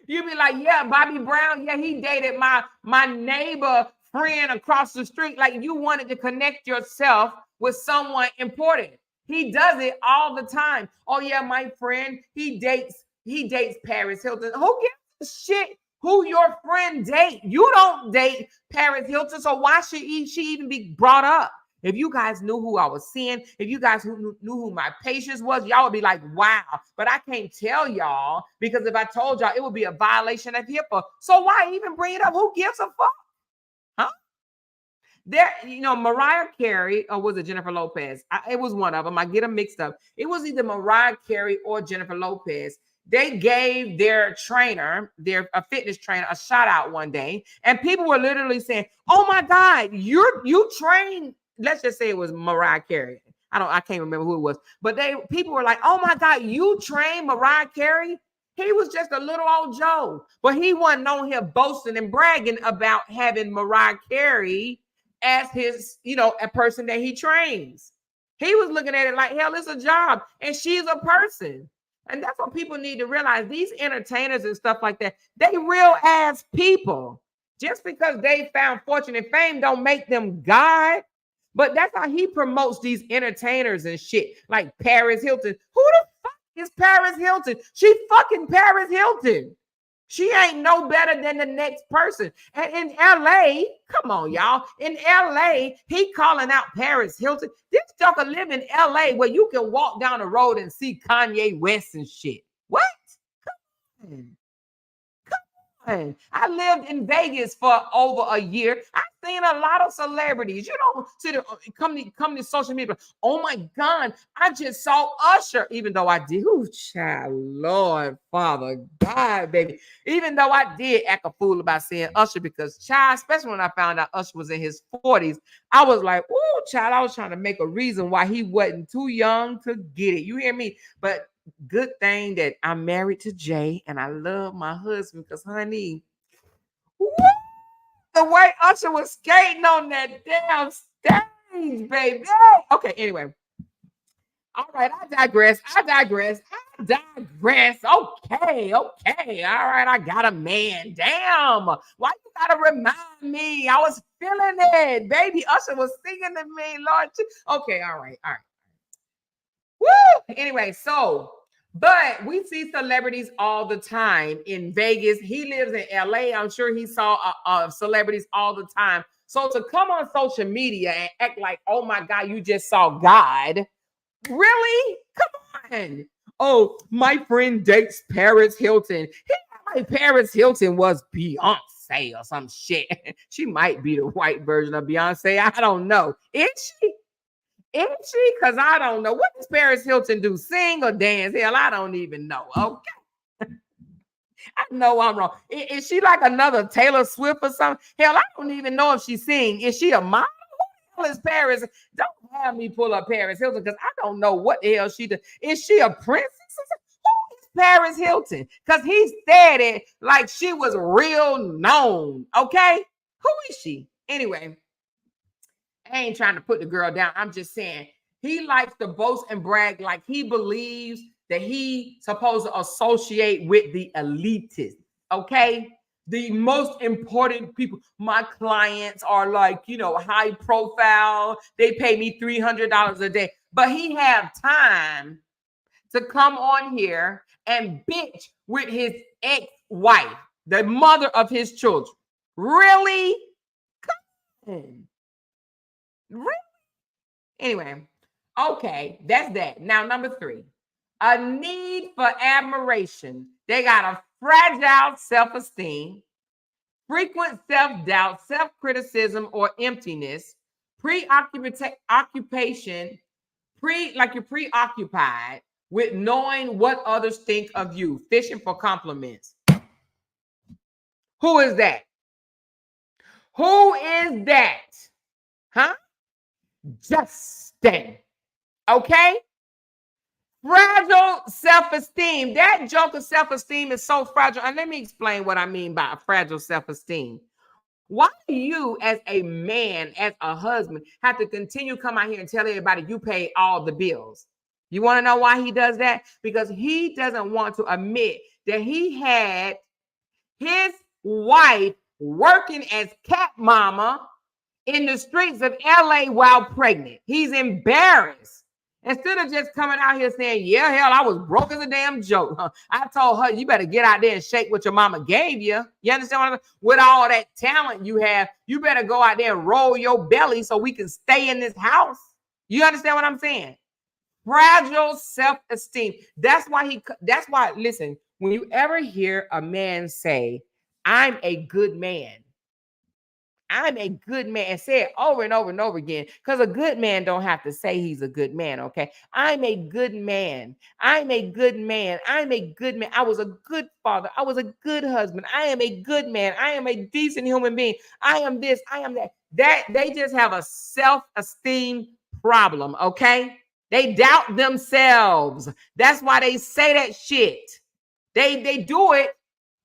You be like, yeah, Bobby Brown, yeah, he dated my neighbor friend across the street. Like you wanted to connect yourself with someone important. He does it all the time. Oh yeah, my friend, he dates Paris Hilton. Who gives a shit who your friend date. You don't date Paris Hilton, so why should she even be brought up? If you guys knew who I was seeing, if you guys knew who my patients was, y'all would be like, wow. But I can't tell y'all, because if I told y'all, it would be a violation of HIPAA. So why even bring it up? Who gives a fuck? Huh? There, Mariah Carey, or was it Jennifer Lopez? It was one of them. I get them mixed up. It was either Mariah Carey or Jennifer Lopez. They gave their trainer, a fitness trainer, a shout out one day, and people were literally saying, "Oh my God, you train." Let's just say it was Mariah Carey. I can't remember who it was, but people were like, "Oh my God, you trained Mariah Carey?" He was just a little old Joe, but he wasn't on here boasting and bragging about having Mariah Carey as his, a person that he trains. He was looking at it like, hell, it's a job, and she's a person. And that's what people need to realize. These entertainers and stuff like that, they real ass people. Just because they found fortune and fame don't make them God. But that's how he promotes these entertainers and shit, like Paris Hilton. Who the fuck is Paris Hilton? She fucking Paris Hilton. She ain't no better than the next person. And in LA, come on, y'all. In LA, he calling out Paris Hilton. This joker live in LA where you can walk down the road and see Kanye West and shit. What? Come on. I lived in Vegas for over a year. I've seen a lot of celebrities. You don't see come to social media. Oh my God, I just saw Usher, even though I did. Oh, child, Lord, Father, God, baby. Even though I did act a fool about saying Usher, because, child, especially when I found out Usher was in his 40s, I was like, oh, child, I was trying to make a reason why he wasn't too young to get it. You hear me? But good thing that I'm married to Jay and I love my husband, because, honey, woo, the way Usher was skating on that damn stage, baby. Okay, anyway. All right, I digress. Okay. All right, I got a man. Damn. Why you gotta remind me? I was feeling it. Baby Usher was singing to me, Lord. Okay, all right. Woo! Anyway, but we see celebrities all the time in Vegas. He lives in LA. I'm sure he saw celebrities all the time. So to come on social media and act like, oh my God, you just saw God. Really? Come on. Oh, my friend dates Paris Hilton. He like Paris Hilton was Beyonce or some shit. She might be the white version of Beyonce. I don't know. Is she? Because I don't know. What does Paris Hilton do? Sing or dance? Hell, I don't even know. Okay. I know I'm wrong. Is she like another Taylor Swift or something? Hell, I don't even know if she sings. Is she a model? Who the hell is Paris? Don't have me pull up Paris Hilton, because I don't know what the hell she does. Is she a princess? Who is Paris Hilton? Because he said it like she was real known. Okay? Who is she? Anyway. I ain't trying to put the girl down. I'm just saying he likes to boast and brag like he believes that he's supposed to associate with the elitists. Okay? The most important people. My clients are like, high profile. They pay me $300 a day. But he have time to come on here and bitch with his ex-wife, the mother of his children. Really? Come on. Really? Anyway, okay, that's that. Now, number 3, a need for admiration. They got a fragile self-esteem, frequent self-doubt, self-criticism, or emptiness, preoccupation, like you're preoccupied with knowing what others think of you, fishing for compliments. Who is that? Who is that? Huh? Justin. Okay? Fragile self-esteem. That joker self-esteem is so fragile. And let me explain what I mean by a fragile self-esteem. Why do you, as a man, as a husband, have to continue to come out here and tell everybody you pay all the bills? You want to know why he does that? Because he doesn't want to admit that he had his wife working as cat mama in the streets of LA while pregnant. He's embarrassed. Instead of just coming out here saying, yeah, hell, I was broke as a damn joke. Huh? I told her, you better get out there and shake what your mama gave you. You understand what I mean? With all that talent you have, you better go out there and roll your belly so we can stay in this house. You understand what I'm saying? Fragile self-esteem. That's why, listen, when you ever hear a man say, I'm a good man, I'm a good man, and say it over and over and over again, because a good man don't have to say he's a good man, okay? I'm a good man. I'm a good man. I'm a good man. I was a good father. I was a good husband. I am a good man. I am a decent human being. I am this. I am that. That they just have a self-esteem problem, okay? They doubt themselves. That's why they say that shit. They do it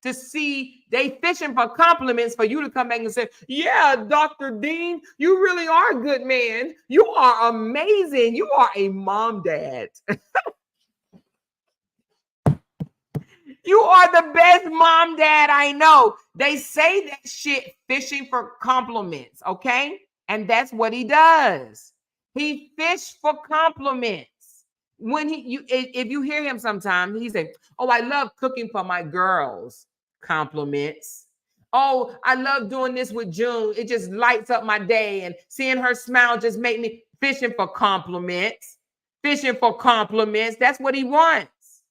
to see, they fishing for compliments for you to come back and say, yeah, Dr. Dean, you really are a good man. You are amazing. You are a mom dad. You are the best mom dad I know. They say that shit fishing for compliments, okay? And that's what he does. He fished for compliments. When if you hear him sometimes, he say, oh, I love cooking for my girls. Compliments. Oh, I love doing this with June. It just lights up my day, and seeing her smile just make me fishing for compliments. Fishing for compliments. That's what he wants.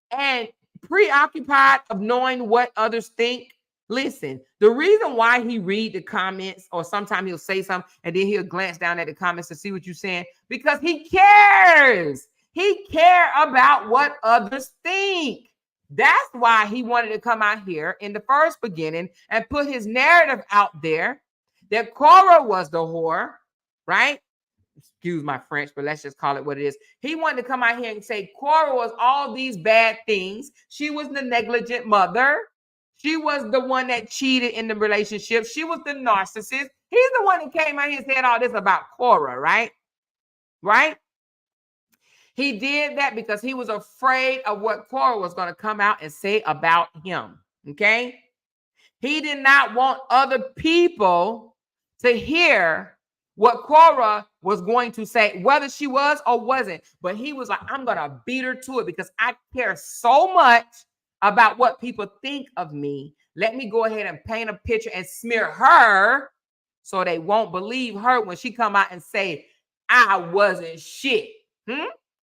And preoccupied of knowing what others think. Listen, the reason why he read the comments, or sometimes he'll say something and then he'll glance down at the comments to see what you're saying, because he cares. He cares about what others think. That's why he wanted to come out here in the first beginning and put his narrative out there that Korra was the whore, right? Excuse my French, but let's just call it what it is. He wanted to come out here and say Korra was all these bad things. She was the negligent mother. She was the one that cheated in the relationship. She was the narcissist. He's the one that came out here and said all this about Korra, right? Right? He did that because he was afraid of what Korra was going to come out and say about him, okay? He did not want other people to hear what Korra was going to say, whether she was or wasn't. But he was like, I'm going to beat her to it because I care so much about what people think of me. Let me go ahead and paint a picture and smear her so they won't believe her when she come out and say, I wasn't shit.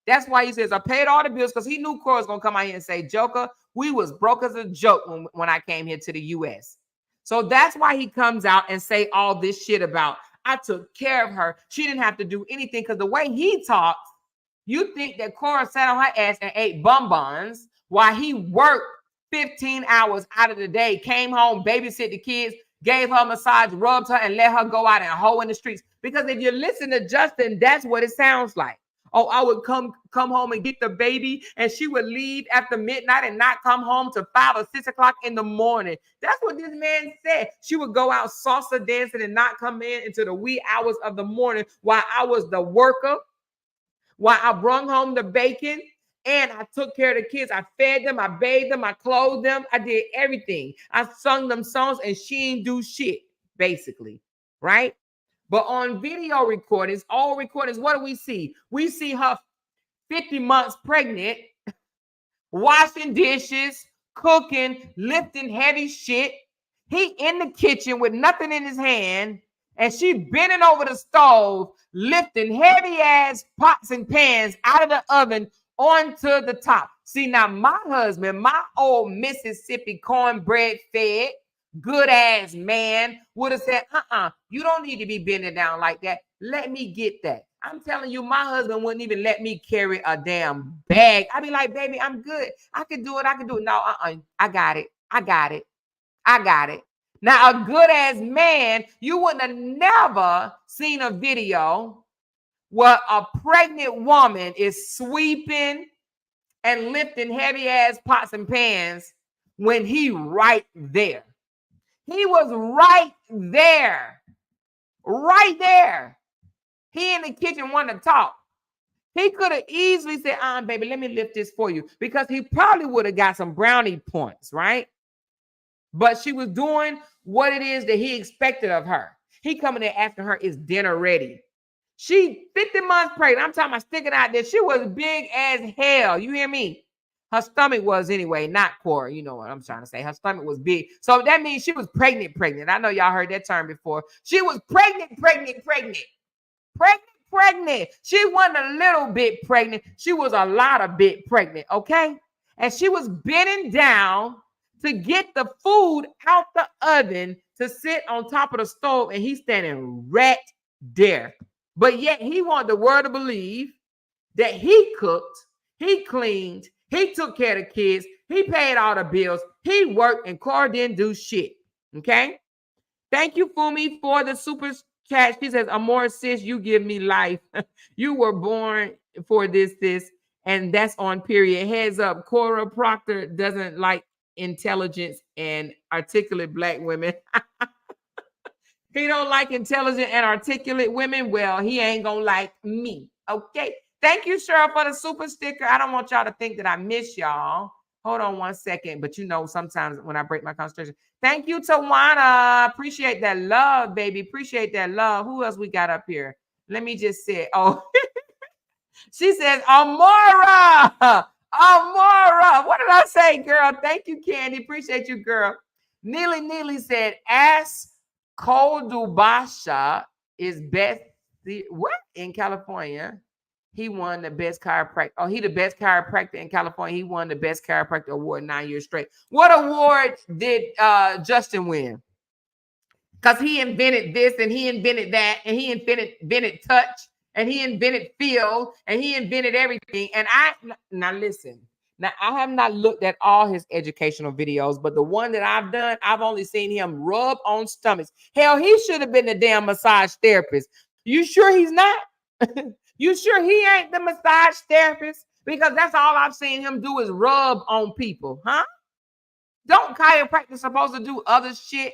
That's why he says, I paid all the bills, because he knew Korra was going to come out here and say, Joker, we was broke as a joke when I came here to the U.S. So that's why he comes out and say all this shit about, I took care of her. She didn't have to do anything, because the way he talks, you think that Korra sat on her ass and ate bonbons while he worked 15 hours out of the day, came home, babysit the kids, gave her a massage, rubbed her, and let her go out and hoe in the streets. Because if you listen to Justin, that's what it sounds like. Oh, I would come home and get the baby, and she would leave after midnight and not come home till 5 or 6 o'clock in the morning. That's what this man said. She would go out salsa dancing and not come in until the wee hours of the morning while I was the worker, while I brung home the bacon, and I took care of the kids. I fed them, I bathed them, I clothed them, I did everything. I sung them songs, and she didn't do shit, basically, right? But on video recordings, all recordings, what do we see? We see her 50 months pregnant, washing dishes, cooking, lifting heavy shit. He in the kitchen with nothing in his hand, and she bending over the stove, lifting heavy ass pots and pans out of the oven onto the top. See, now my husband, my old Mississippi cornbread fed, good ass man, would have said, you don't need to be bending down like that. Let me get that. I'm telling you, my husband wouldn't even let me carry a damn bag. I'd be like, baby, I'm good. I can do it. I can do it. No, I got it. I got it. I got it. Now, a good ass man, you wouldn't have never seen a video where a pregnant woman is sweeping and lifting heavy ass pots and pans when he right there. He was right there. Right there. He in the kitchen wanted to talk. He could have easily said, baby, let me lift this for you, because he probably would have got some brownie points, right? But she was doing what it is that he expected of her. He coming there asking her, is dinner ready? She 50 months pregnant. I'm talking about sticking out there. She was big as hell. You hear me? Her stomach was anyway, not Korra. You know what I'm trying to say. Her stomach was big. So that means she was pregnant. I know y'all heard that term before. She was pregnant. She wasn't a little bit pregnant. She was a lot of bit pregnant, okay? And she was bending down to get the food out the oven to sit on top of the stove, and he's standing right there. But yet he wanted the world to believe that he cooked, he cleaned, he took care of the kids, he paid all the bills, he worked, and Korra didn't do shit. Okay? Thank you, Fumi, for the super chat. She says, Amor, sis, you give me life. You were born for this, and that's on period. Heads up, Korra Proctor doesn't like intelligence and articulate Black women. He don't like intelligent and articulate women. Well, he ain't gonna like me. Okay. Thank you, Cheryl, for the super sticker. I don't want y'all to think that I miss y'all. Hold on one second. But you know, sometimes when I break my concentration. Thank you, Tawana. Appreciate that love, baby. Appreciate that love. Who else we got up here? Let me just say, oh, she says, Amora. Amora. What did I say, girl? Thank you, Candy. Appreciate you, girl. Neely said, ask Koldubasha is best. What? In California? He won the best chiropractor. Oh, he the best chiropractor in California. He won the best chiropractor award 9 years straight. What award did Justin win? Because he invented this and he invented that and he invented touch and he invented feel and he invented everything. And now listen. Now, I have not looked at all his educational videos, but the one that I've done, I've only seen him rub on stomachs. Hell, he should have been a damn massage therapist. You sure he's not? You sure he ain't the massage therapist? Because that's all I've seen him do is rub on people, huh? Don't chiropractors supposed to do other shit?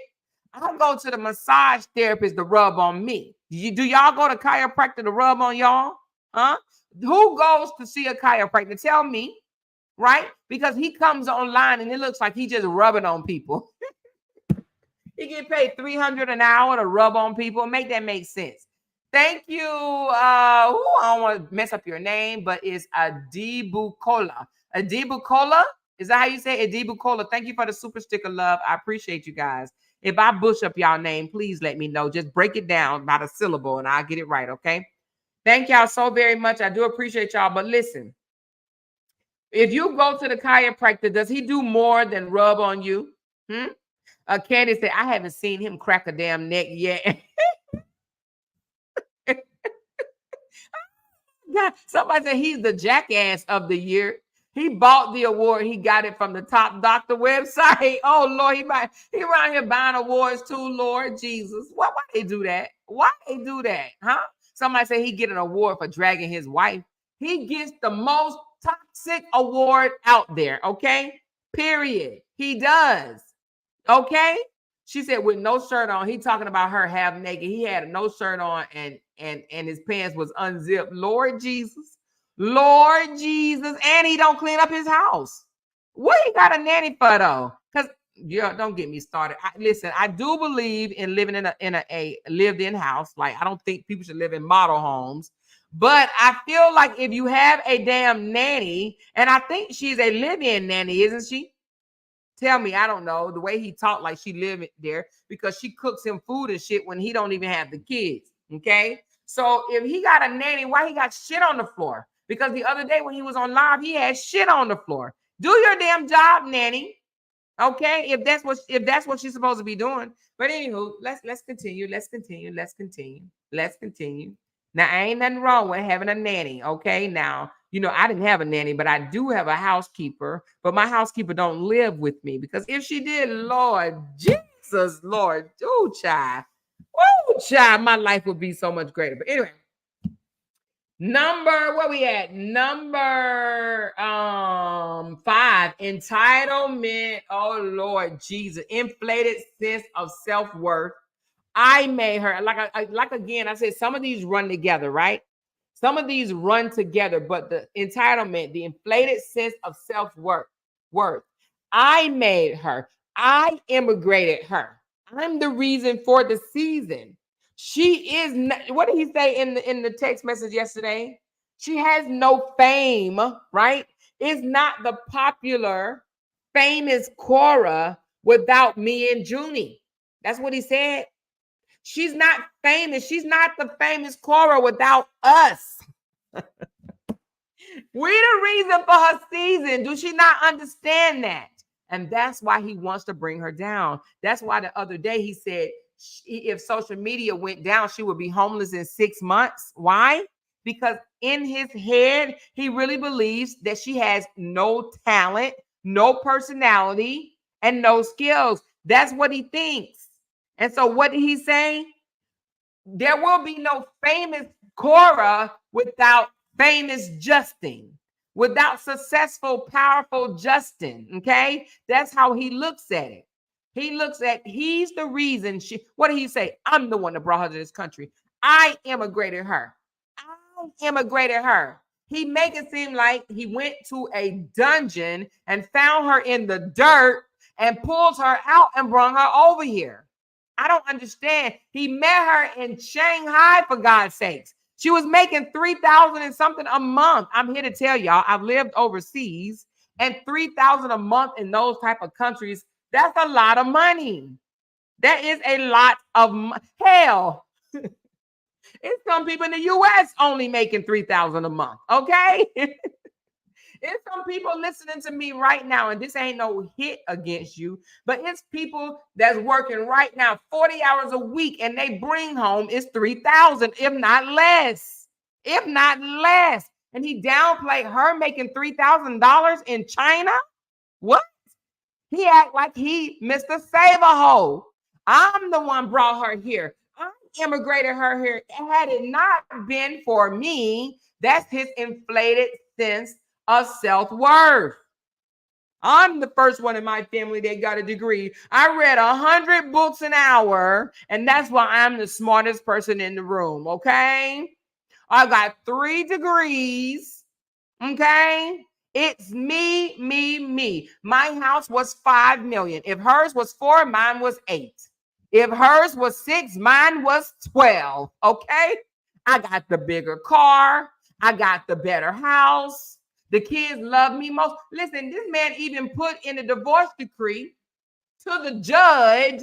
I go to the massage therapist to rub on me. Do y'all go to chiropractor to rub on y'all? Huh? Who goes to see a chiropractor? Tell me. Right? Because he comes online and it looks like he just rubbing on people. He get paid $300 an hour to rub on people. Make that make sense. Thank you. I don't want to mess up your name, but it's Adibukola. Adibukola? Is that how you say it? Adibukola. Thank you for the super sticker, love. I appreciate you guys. If I bush up y'all name, please let me know. Just break it down by the syllable and I'll get it right, okay? Thank y'all so very much. I do appreciate y'all. But listen. If you go to the chiropractor, does he do more than rub on you? Candy said, I haven't seen him crack a damn neck yet. God, somebody said he's the jackass of the year. He bought the award. He got it from the Top Doctor website. Oh, Lord, he around here buying awards too, Lord Jesus. Why they do that? Why they do that? Huh? Somebody said he get an award for dragging his wife. He gets the most toxic award out there, okay? Period. He does. Okay? She said with no shirt on. He talking about her half naked. He had no shirt on and his pants was unzipped. Lord Jesus. Lord Jesus. And he don't clean up his house. What he got a nanny for though? Because don't get me started. Listen, I do believe in living in a lived-in house. Like I don't think people should live in model homes. But I feel like if you have a damn nanny, and I think she's a live-in nanny, isn't she? Tell me, I don't know. The way he talked like she lived there because she cooks him food and shit when he don't even have the kids, okay? So if he got a nanny, why he got shit on the floor? Because the other day when he was on live, he had shit on the floor. Do your damn job, nanny, okay? If that's what she's supposed to be doing. But anywho, let's continue. Now, ain't nothing wrong with having a nanny, okay? Now, you know, I didn't have a nanny, but I do have a housekeeper, but my housekeeper don't live with me because if she did, Lord Jesus, Lord, oh, child, my life would be so much greater. But anyway, where we at? Number 5, entitlement. Oh, Lord Jesus, inflated sense of self-worth. I made her, like again, I said, some of these run together, right? Some of these run together, but the entitlement, the inflated sense of self-worth. I made her. I immigrated her. I'm the reason for the season. She is not, what did he say in the text message yesterday? She has no fame, right? Is not the popular, famous Korra without me and Junie. That's what he said. She's not famous. She's not the famous Korra without us. We the reason for her season. Do she not understand that? And that's why he wants to bring her down. That's why the other day he said if social media went down, she would be homeless in 6 months. Why? Because in his head, he really believes that she has no talent, no personality, and no skills. That's what he thinks. And so what did he say? There will be no famous Korra without famous Justin, without successful, powerful Justin. Okay, that's how he looks at it. He looks at, he's the reason she, what did he say? I'm the one that brought her to this country. I immigrated her. I immigrated her. He make it seem like he went to a dungeon and found her in the dirt and pulled her out and brought her over here. I don't understand. He met her in Shanghai, for God's sakes. She was making $3,000 and something a month. I'm here to tell y'all, I've lived overseas, and $3,000 a month in those type of countries, that's a lot of money. That is a lot of hell. It's some people in the U.S. only making $3,000 a month. Okay. It's some people listening to me right now, and this ain't no hit against you, but it's people that's working right now 40 hours a week, and they bring home is $3,000, if not less, if not less. And he downplayed her making $3,000 in China. What? He act like he Mr. Save-A-Ho. I'm the one brought her here. I immigrated her here. Had it not been for me, that's his inflated sense of self-worth. I'm the first one in my family that got a degree. I read 100 books an hour, and that's why I'm the smartest person in the room, okay? I got 3 degrees, okay? It's me, me, me. My house was 5 million. If hers was 4, mine was 8. If hers was 6, mine was 12, okay? I got the bigger car. I got the better house. The kids love me most. Listen, this man even put in the divorce decree to the judge.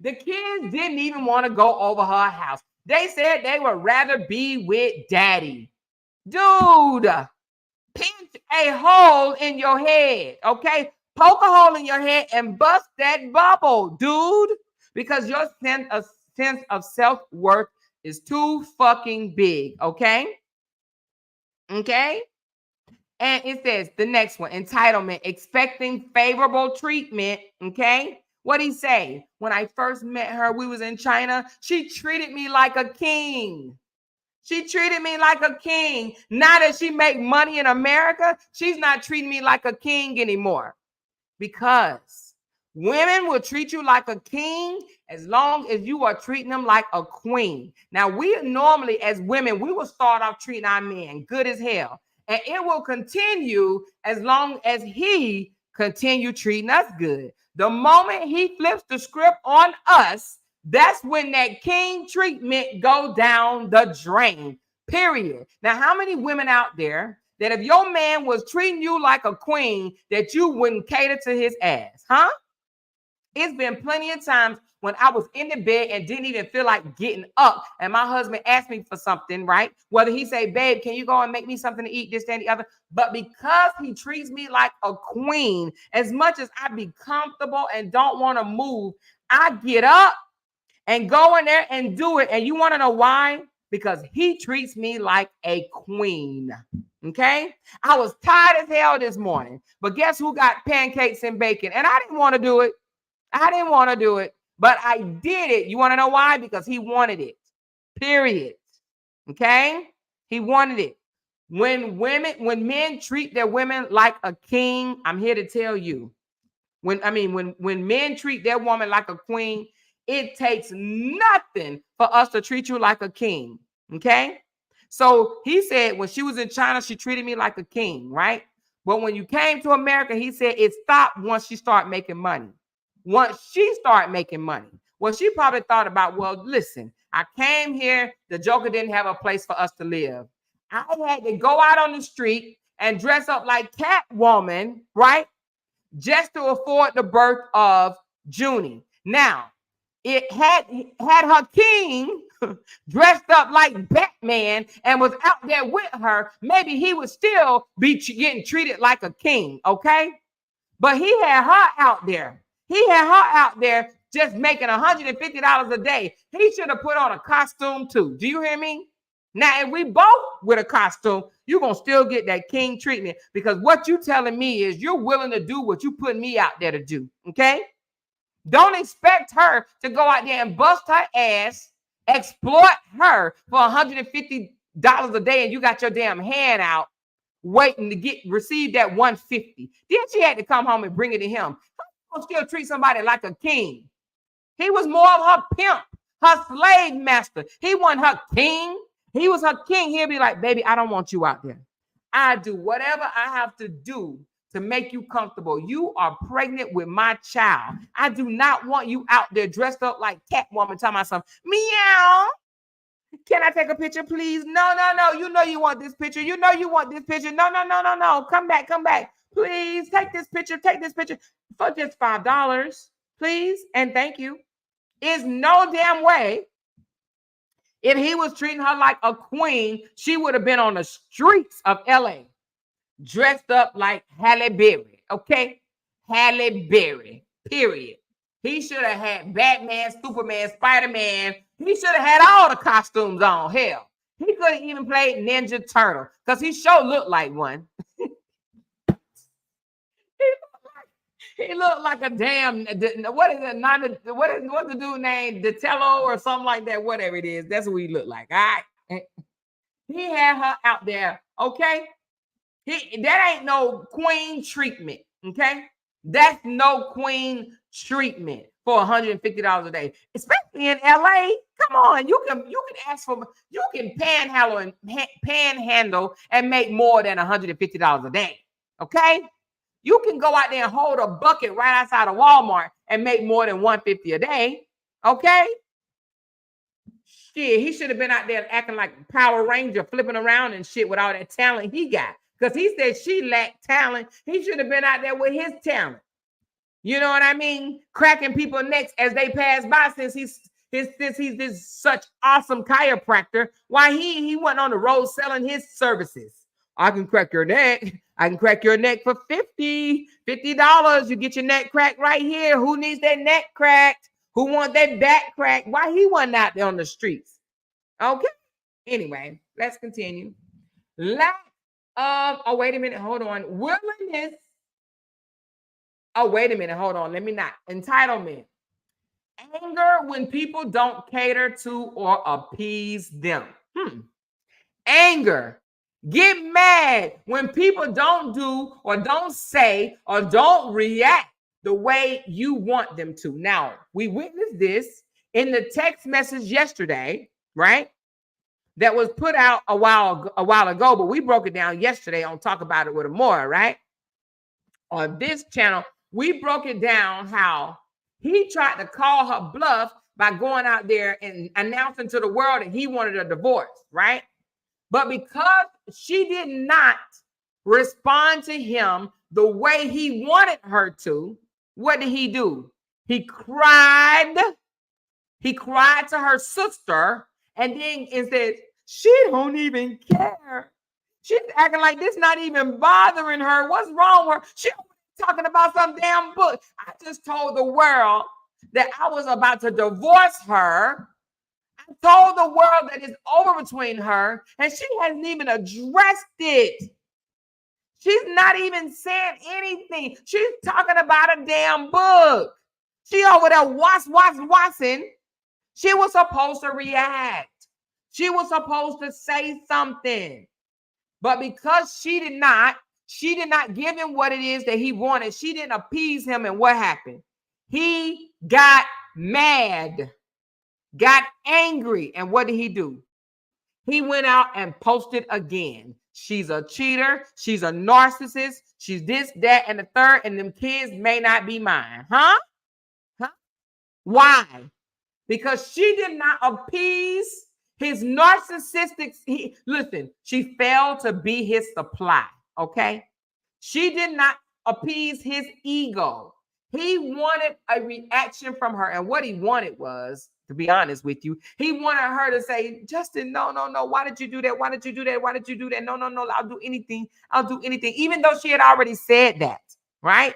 The kids didn't even want to go over her house. They said they would rather be with daddy. Dude, pinch a hole in your head, okay? Poke a hole in your head and bust that bubble, dude, because your sense of self-worth is too fucking big, okay? Okay? And it says the next one, entitlement, expecting favorable treatment. Okay. What he say? When I first met her, we was in China. She treated me like a king. She treated me like a king. Now that she make money in America, she's not treating me like a king anymore. Because women will treat you like a king as long as you are treating them like a queen. Now, we normally, as women, we will start off treating our men good as hell. And it will continue as long as he continue treating us good. The moment he flips the script on us, that's when that king treatment go down the drain, period. Now, how many women out there that if your man was treating you like a queen, that you wouldn't cater to his ass, huh? It's been plenty of times when I was in the bed and didn't even feel like getting up, and my husband asked me for something, right? Whether he say, babe, can you go and make me something to eat, this, that, and the other? But because he treats me like a queen, as much as I be comfortable and don't want to move, I get up and go in there and do it. And you want to know why? Because he treats me like a queen. Okay? I was tired as hell this morning, but guess who got pancakes and bacon? And I didn't want to do it. I didn't want to do it, but I did it. You want to know why? Because he wanted it, period. Okay? He wanted it. When men treat their women like a king, I'm here to tell you, when men treat their woman like a queen, it takes nothing for us to treat you like a king. Okay? So he said when she was in China, she treated me like a king, right? But when you came to America, he said it stopped once she started making money. Once she started making money, Well, she probably thought about, well, listen, I came here. The Joker didn't have a place for us to live. I had to go out on the street and dress up like Catwoman, right? Just to afford the birth of Junie. Now, it had her king dressed up like Batman and was out there with her, maybe he would still be getting treated like a king, okay? But he had her out there. He had her out there just making $150 a day. He should have put on a costume too. Do you hear me? Now, if we both with a costume, you're going to still get that king treatment, because what you telling me is you're willing to do what you put me out there to do, okay? Don't expect her to go out there and bust her ass, exploit her for $150 a day, and you got your damn hand out waiting to receive that $150. Then she had to come home and bring it to him. How you still treat somebody like a king? He was more of her pimp, her slave master. He wasn't her king. He was her king. He'll be like, baby, I don't want you out there. I do whatever I have to do to make you comfortable. You are pregnant with my child. I do not want you out there dressed up like Catwoman talking about something. Meow. Can I take a picture, please? No, no, no. You know you want this picture. You know you want this picture. No, no, no, no, no. Come back, come back. Please take this picture. Take this picture for just $5. Please and thank you. Is no damn way. If he was treating her like a queen, she would have been on the streets of LA dressed up like Halle Berry, okay? Halle Berry, period. He should have had Batman, Superman, Spider-Man. He should have had all the costumes on. Hell, he could have even played Ninja Turtle because he sure looked like one. He looked like a damn, what is it? What's the dude named Detello or something like that? Whatever it is, that's what he looked like. All right. He had her out there, okay? That ain't no queen treatment, okay? That's no queen treatment for $150 a day, especially in LA. Come on, you can ask for, you can panhandle and make more than $150 a day, okay? You can go out there and hold a bucket right outside of Walmart and make more than $150 a day, okay? Shit, he should have been out there acting like Power Ranger, flipping around and shit with all that talent he got. Because he said she lacked talent. He should have been out there with his talent. You know what I mean? Cracking people's necks as they pass by, since he's this such awesome chiropractor. Why he went on the road selling his services. I can crack your neck. I can crack your neck for $50. You get your neck cracked right here. Who needs that neck cracked? Who wants that back cracked? Why he wasn't out there on the streets? Okay. Anyway, let's continue. Lack of, oh, wait a minute. Hold on. Willingness. Oh, wait a minute. Hold on. Let me not. Entitlement. Anger when people don't cater to or appease them. Anger. Get mad when people don't do or don't say or don't react the way you want them to. Now, we witnessed this in the text message yesterday, right? That was put out a while ago, but we broke it down yesterday on Talk About It with Amora, right? On this channel, we broke it down how he tried to call her bluff by going out there and announcing to the world that he wanted a divorce, right? But because she did not respond to him the way he wanted her to, what did he do? He cried. He cried to her sister, and then said, she don't even care. She's acting like this not even bothering her. What's wrong with her? She talking about some damn book. I just told the world that I was about to divorce her. I told the world that it's over between her, and she hasn't even addressed it. She's not even saying anything. She's talking about a damn book. She over there watching. She was supposed to react. She was supposed to say something. But because she did not give him what it is that he wanted. She didn't appease him, and what happened? He got mad. Got angry, and what did he do? He went out and posted again. She's a cheater. She's a narcissist. She's this, that, and the third, and them kids may not be mine. Huh? Why? because she did not appease his narcissistic. Listen, she failed to be his supply. Okay. She did not appease his ego. He wanted a reaction from her. And what he wanted was, to be honest with you, he wanted her to say, Justin, no. Why did you do that? Why did you do that? Why did you do that? No. I'll do anything. I'll do anything. Even though she had already said that, right?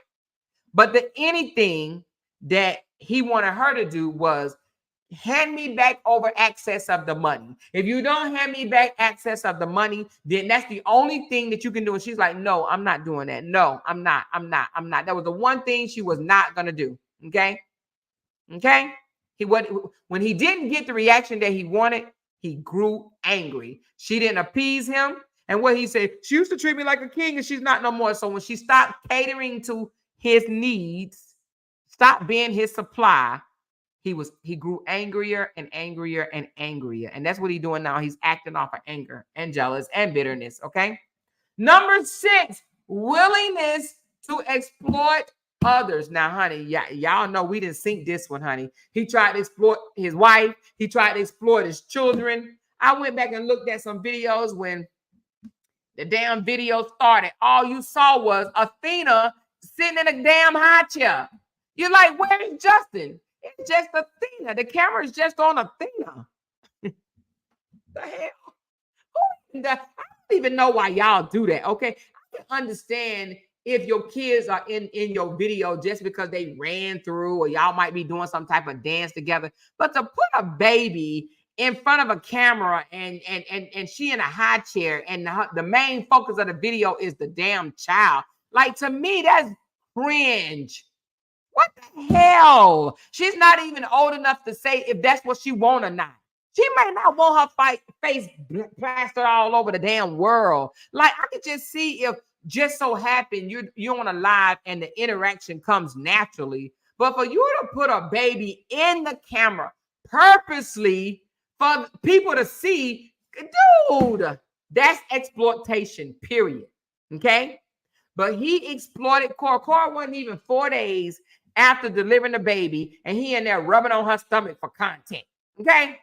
But the anything that he wanted her to do was hand me back over access of the money. If you don't hand me back access of the money, then that's the only thing that you can do. And she's like, no, I'm not doing that. No, I'm not. That was the one thing she was not going to do. Okay. When he didn't get the reaction that he wanted, he grew angry. She didn't appease him. And what he said, she used to treat me like a king and she's not no more. So when she stopped catering to his needs, stopped being his supply, he grew angrier and angrier and angrier. And that's what he's doing now. He's acting off of anger and jealous and bitterness. Okay. Number 6, willingness to exploit others. Now, honey, y'all know we didn't sink this one, honey. He tried to exploit his wife. He tried to exploit his children. I went back and looked at some videos when the damn video started. All you saw was Athena sitting in a damn high chair. You're like, where is Justin? It's just Athena. The camera is just on Athena. The hell? I don't even know why y'all do that. Okay. I can understand if your kids are in your video just because they ran through, or y'all might be doing some type of dance together. But to put a baby in front of a camera and she in a high chair and the main focus of the video is the damn child. Like, to me, that's cringe. What the hell? She's not even old enough to say if that's what she want or not. She might not want her face plastered all over the damn world. Like, I could just see if just so happen you're on a live and the interaction comes naturally. But for you to put a baby in the camera purposely for people to see, dude, that's exploitation, period. Okay? But he exploited Korra. Korra wasn't even 4 days after delivering the baby, and he in there rubbing on her stomach for content. Okay?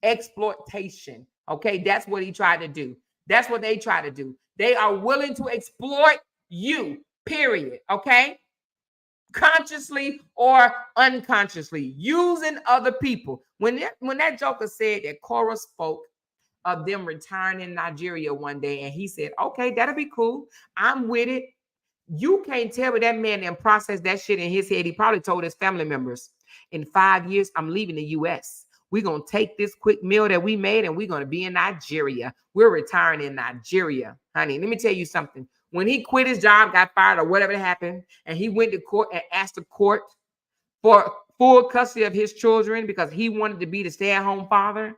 Exploitation. Okay? That's what he tried to do. That's what they try to do. They are willing to exploit you, period. Okay? Consciously or unconsciously, using other people. When that joker said that Korra spoke of them retiring in Nigeria one day, and he said, okay, that'll be cool. I'm with it. You can't tell me that man didn't process that shit in his head. He probably told his family members, in 5 years, I'm leaving the U.S. We're going to take this quick meal that we made and we're going to be in Nigeria. We're retiring in Nigeria. Honey, let me tell you something. When he quit his job, got fired or whatever happened, and he went to court and asked the court for full custody of his children because he wanted to be the stay-at-home father.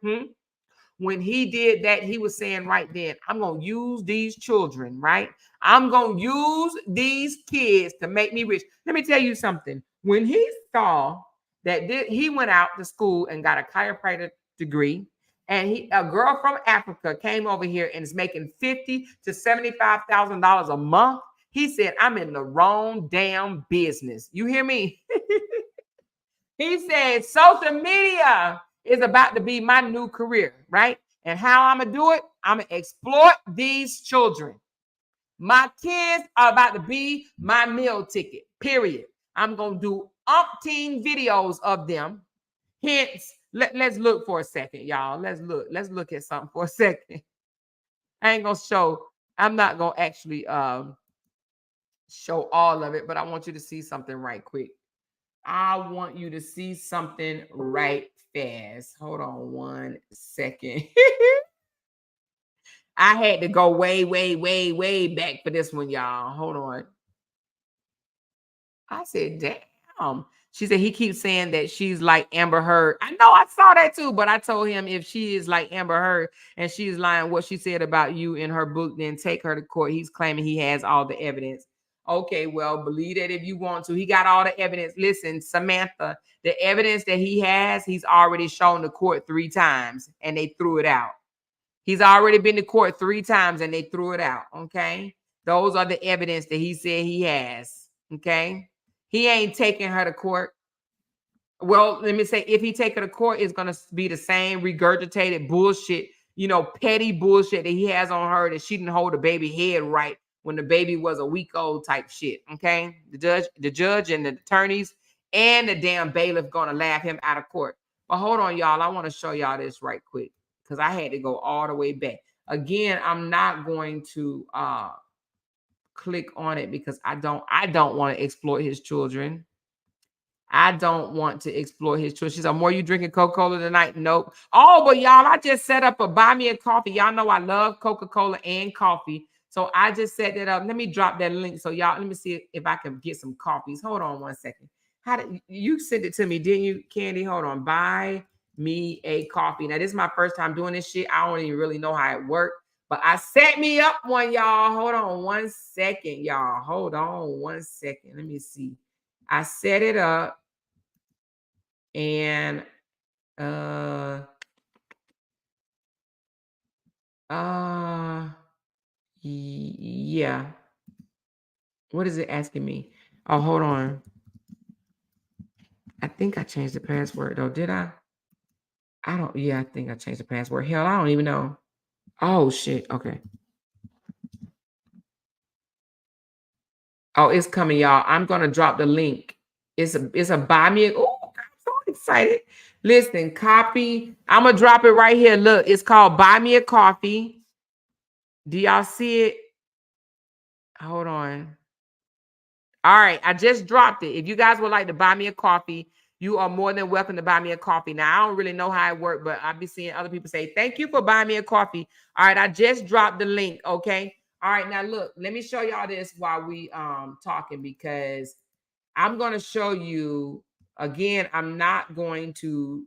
When he did that, he was saying right then, I'm going to use these children, right? I'm going to use these kids to make me rich. Let me tell you something. When he saw that he went out to school and got a chiropractic degree, and a girl from Africa came over here and is making $50,000 to $75,000 a month, he said, I'm in the wrong damn business. You hear me? He said, social media is about to be my new career, right? And how I'm going to do it? I'm going to exploit these children. My kids are about to be my meal ticket, period. I'm going to do umpteen videos of them. Hence, let's look for a second, y'all. Let's look at something for a second. I ain't going to show. I'm not going to actually show all of it, but I want you to see something right quick. I want you to see something right fast. Hold on one second. I had to go way back for this one, y'all. Hold on. I said, damn. She said he keeps saying that she's like Amber Heard. I know, I saw that too, but I told him if she is like Amber Heard and she's lying what she said about you in her book, then take her to court. He's claiming he has all the evidence. Okay, well, believe that if you want to. He got all the evidence. Listen, Samantha, the evidence that he has, he's already shown the court 3 times and they threw it out. He's already been to court 3 times and they threw it out. Okay, those are the evidence that he said he has. Okay, he ain't taking her to court. Well, let me say, if he take her to court, it's gonna be the same regurgitated bullshit, petty bullshit that he has on her, that she didn't hold the baby head right when the baby was a week old type shit. Okay, the judge, and the attorneys and the damn bailiff gonna laugh him out of court. But hold on, y'all. I want to show y'all this right quick because I had to go all the way back. Again, I'm not going to click on it because I don't want to exploit his children. I don't want to exploit his children. She's like, more you drinking Coca-Cola tonight? Nope. Oh, but y'all, I just set up a buy me a coffee. Y'all know I love Coca-Cola and coffee. So I just set that up. Let me drop that link. So y'all, let me see if I can get some coffees. Hold on one second. How did you send it to me? Didn't you, Candy? Hold on. Buy me a coffee. Now, this is my first time doing this shit. I don't even really know how it works. But I set me up one, y'all. Hold on one second, y'all. Hold on one second. Let me see. I set it up. And yeah. What is it asking me? Oh, hold on. I think I changed the password though. Did I? Yeah, I think I changed the password. Hell, I don't even know. Oh shit. Okay. Oh, it's coming, y'all. I'm gonna drop the link. It's a buy me. Oh, I'm so excited. Listen, copy. I'm gonna drop it right here. Look, it's called Buy Me a Coffee. Do y'all see it? Hold on. All right, I just dropped it. If you guys would like to buy me a coffee, you are more than welcome to buy me a coffee. Now, I don't really know how it works, but I'll be seeing other people say, thank you for buying me a coffee. All right, I just dropped the link, okay? All right, now look, let me show y'all this while we talking, because I'm going to show you, again, I'm not going to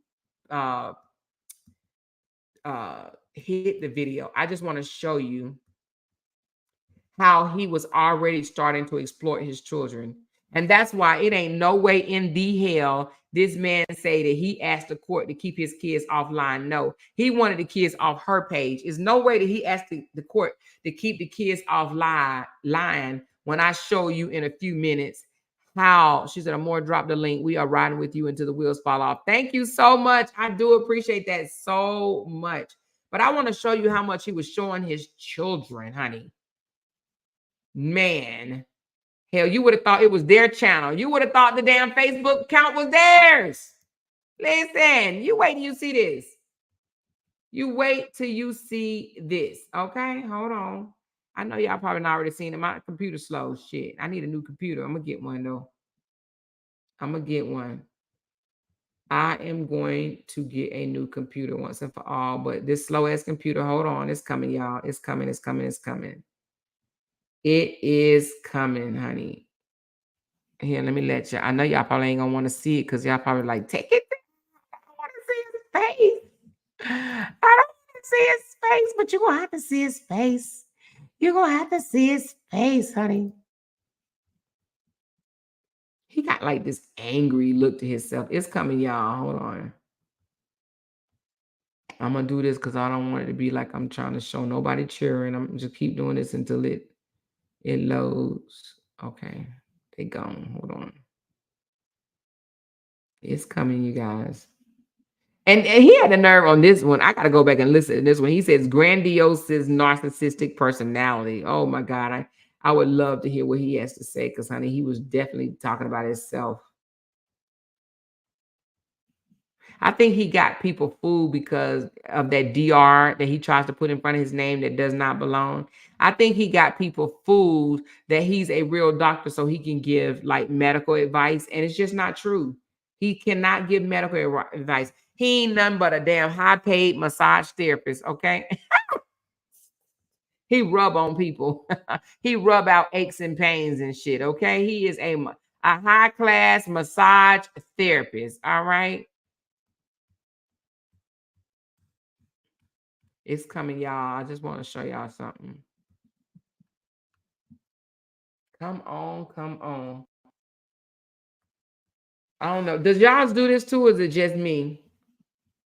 hit the video. I just want to show you how he was already starting to exploit his children. And that's why it ain't no way in the hell this man say that he asked the court to keep his kids offline. No, he wanted the kids off her page. There's no way that he asked the court to keep the kids offline when I show you in a few minutes how. She said, Amor, drop the link. We are riding with you until the wheels fall off. Thank you so much. I do appreciate that so much. But I want to show you how much he was showing his children, honey. Man, hell, you would have thought it was their channel. You would have thought the damn Facebook account was theirs. Listen, you wait till you see this. You wait till you see this. Okay, hold on. I know y'all probably not already seen it. My computer's slow. Shit, I need a new computer. I'm gonna get one though. I'm gonna get one. I am going to get a new computer once and for all. But this slow ass computer, hold on, it's coming, y'all. It's coming. It's coming. It's coming. It is coming, honey. Here, let me let you. I know y'all probably ain't gonna want to see it because y'all probably like, take it. I don't want to see his face. I don't want to see his face, but you're gonna have to see his face. You're gonna have to see his face, honey. He got like this angry look to himself. It's coming, y'all. Hold on. I'm gonna do this because I don't want it to be like I'm trying to show nobody cheering. I'm just keep doing this until it loads. Okay, they gone. Hold on. It's coming, you guys. And he had the nerve on this one. I got to go back and listen to this one. He says, grandiose narcissistic personality. Oh, my God. I would love to hear what he has to say because, honey, he was definitely talking about himself. I think he got people fooled because of that DR that he tries to put in front of his name that does not belong. I think he got people fooled that he's a real doctor so he can give like medical advice. And it's just not true. He cannot give medical advice. He ain't nothing but a damn high-paid massage therapist, okay? He rub on people. He rub out aches and pains and shit, okay? He is a high-class massage therapist, all right? It's coming, y'all. I just want to show y'all something. Come on, come on. I don't know. Does y'all do this too, or is it just me?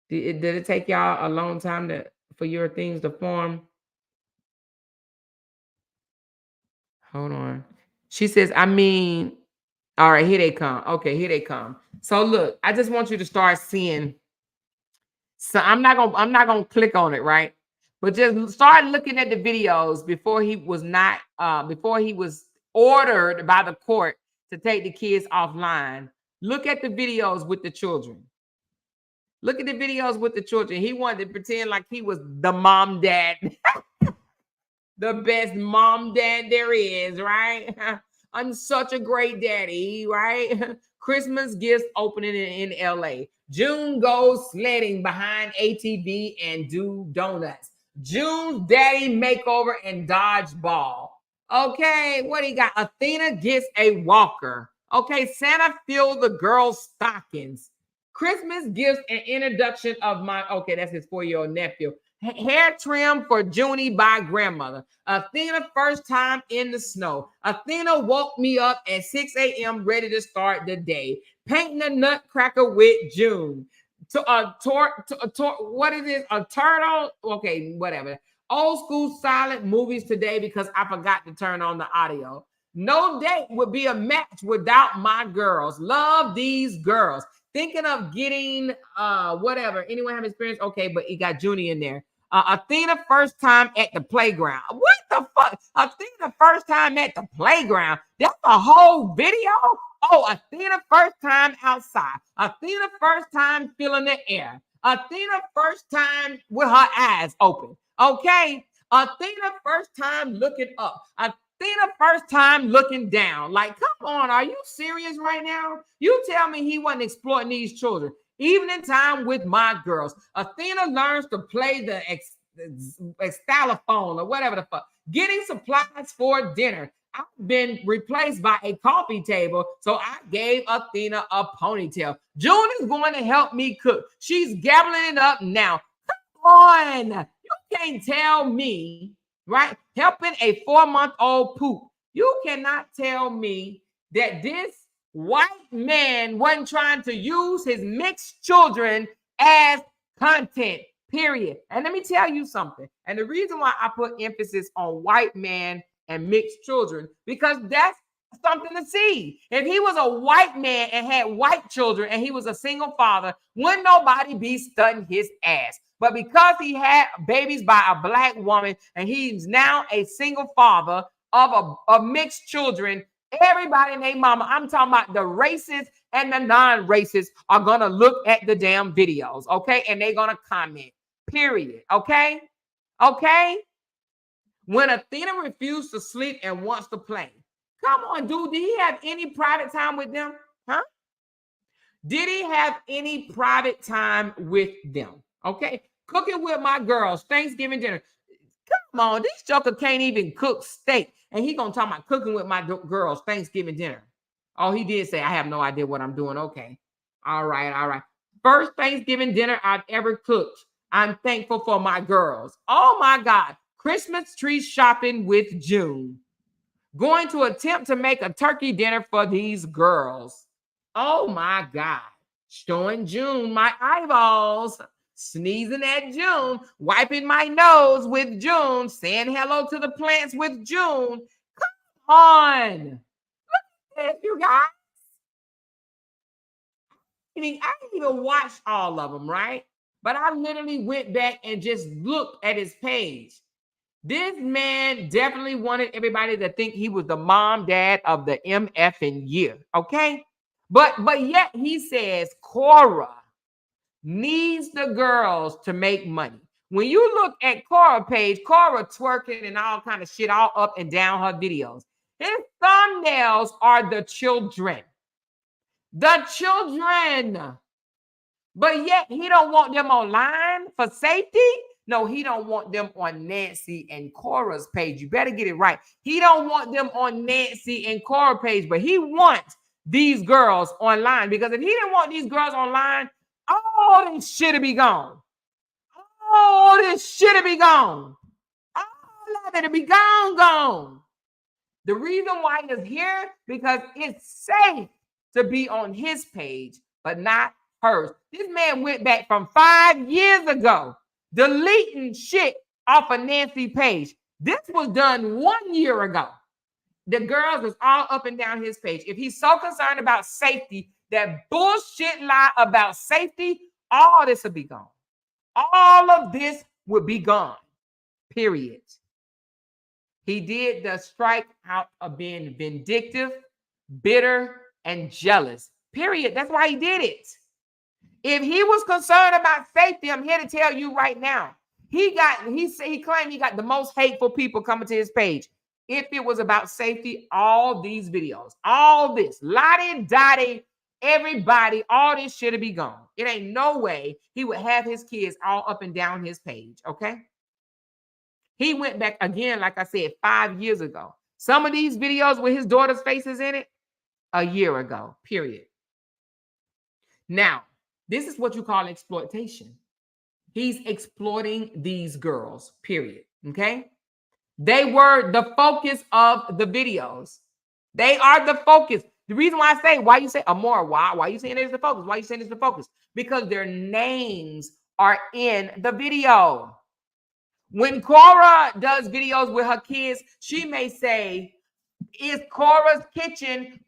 Did it take y'all a long time for your things to form? Hold on. She says, I mean, All right, here they come. Okay, here they come. So look, I just want you to start seeing. So I'm not gonna click on it, right? But just start looking at the videos before he was not before he was ordered by the court to take the kids offline. Look at the videos with the children. Look at the videos with the children. He wanted to pretend like he was the mom dad, the best mom dad there is, right? I'm such a great daddy, right? Christmas gifts opening in LA. June goes sledding behind ATV and do donuts. June's daddy makeover and dodgeball. Okay, what he got? Athena gets a walker. Okay, Santa filled the girls' stockings. Christmas gifts and introduction of my, okay, that's his 4-year-old nephew. Hair trim for Junie by grandmother. Athena first time in the snow. Athena woke me up at 6 a.m. ready to start the day. Painting a nutcracker with June. What is it? A turtle? Okay, whatever. Old school silent movies today because I forgot to turn on the audio. No date would be a match without my girls. Love these girls. Thinking of getting whatever. Anyone have experience? Okay, but he got Junie in there. Athena first time at the playground. What the fuck? Athena first time at the playground. That's a whole video. Oh, Athena first time outside. Athena first time feeling the air. Athena first time with her eyes open. Okay. Athena first time looking up. Athena first time looking down. Like, come on, are you serious right now? You tell me he wasn't exploiting these children. Evening time with my girls. Athena learns to play the xylophone or whatever the fuck. Getting supplies for dinner. I've been replaced by a coffee table, so I gave Athena a ponytail. June is going to help me cook. She's gabbling it up now. Come on. You can't tell me, right? Helping a 4-month-old poop. You cannot tell me that this white man wasn't trying to use his mixed children as content, period. And let me tell you something. And the reason why I put emphasis on white man and mixed children, because that's something to see. If he was a white man and had white children and he was a single father, wouldn't nobody be studying his ass. But because he had babies by a black woman and he's now a single father of a mixed children, everybody and their mama, I'm talking about the racists and the non-racists, are going to look at the damn videos, okay? And they're going to comment, period, okay? Okay? When Athena refused to sleep and wants to play. Come on, dude. Did he have any private time with them? Huh? Did he have any private time with them? Okay? Cooking with my girls, Thanksgiving dinner. Come on, this joker can't even cook steak. And he gonna talk about cooking with my girls, Thanksgiving dinner. Oh, he did say, I have no idea what I'm doing. Okay. All right, all right. First Thanksgiving dinner I've ever cooked. I'm thankful for my girls. Oh my God. Christmas tree shopping with June. Going to attempt to make a turkey dinner for these girls. Oh my God. Showing June my eyeballs. Sneezing at June, wiping my nose with June, saying hello to the plants with June. Come on. Look at this, you guys. I didn't even watch all of them, right? But I literally went back and just looked at his page. This man definitely wanted everybody to think he was the mom dad of the MFing year, okay? But yet he says Korra needs the girls to make money. When you look at Korra page, Korra twerking and all kind of shit all up and down her videos. His thumbnails are the children. The children. But yet he don't want them online for safety. No, he don't want them on Nancy and Korra's page. You better get it right. He don't want them on Nancy and Korra page, but he wants these girls online, because if he didn't want these girls online, all this shit'll be gone. All this shit'll be gone. All of it'll be gone. The reason why it's here, because it's safe to be on his page, but not hers. This man went back from 5 years ago, deleting shit off of Nancy's page. This was done 1 year ago. The girls was all up and down his page. If he's so concerned about safety, that bullshit lie about safety, all this would be gone. All of this would be gone. Period. He did the strike out of being vindictive, bitter, and jealous. Period. That's why he did it. If he was concerned about safety, I'm here to tell you right now, he claimed he got the most hateful people coming to his page. If it was about safety, all these videos, all this, lottie-dottie, everybody, all this should be gone. It ain't no way he would have his kids all up and down his page, okay? He went back again, like I said, 5 years ago. Some of these videos with his daughter's faces in it, a year ago, period. Now, this is what you call exploitation. He's exploiting these girls, period, okay? They were the focus of the videos. They are the focus. The reason why I say, why you say, Amora, why you saying it's the focus? Why you saying it's the focus? Because their names are in the video. When Korra does videos with her kids, she may say, is Korra's kitchen,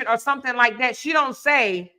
or something like that. She don't say,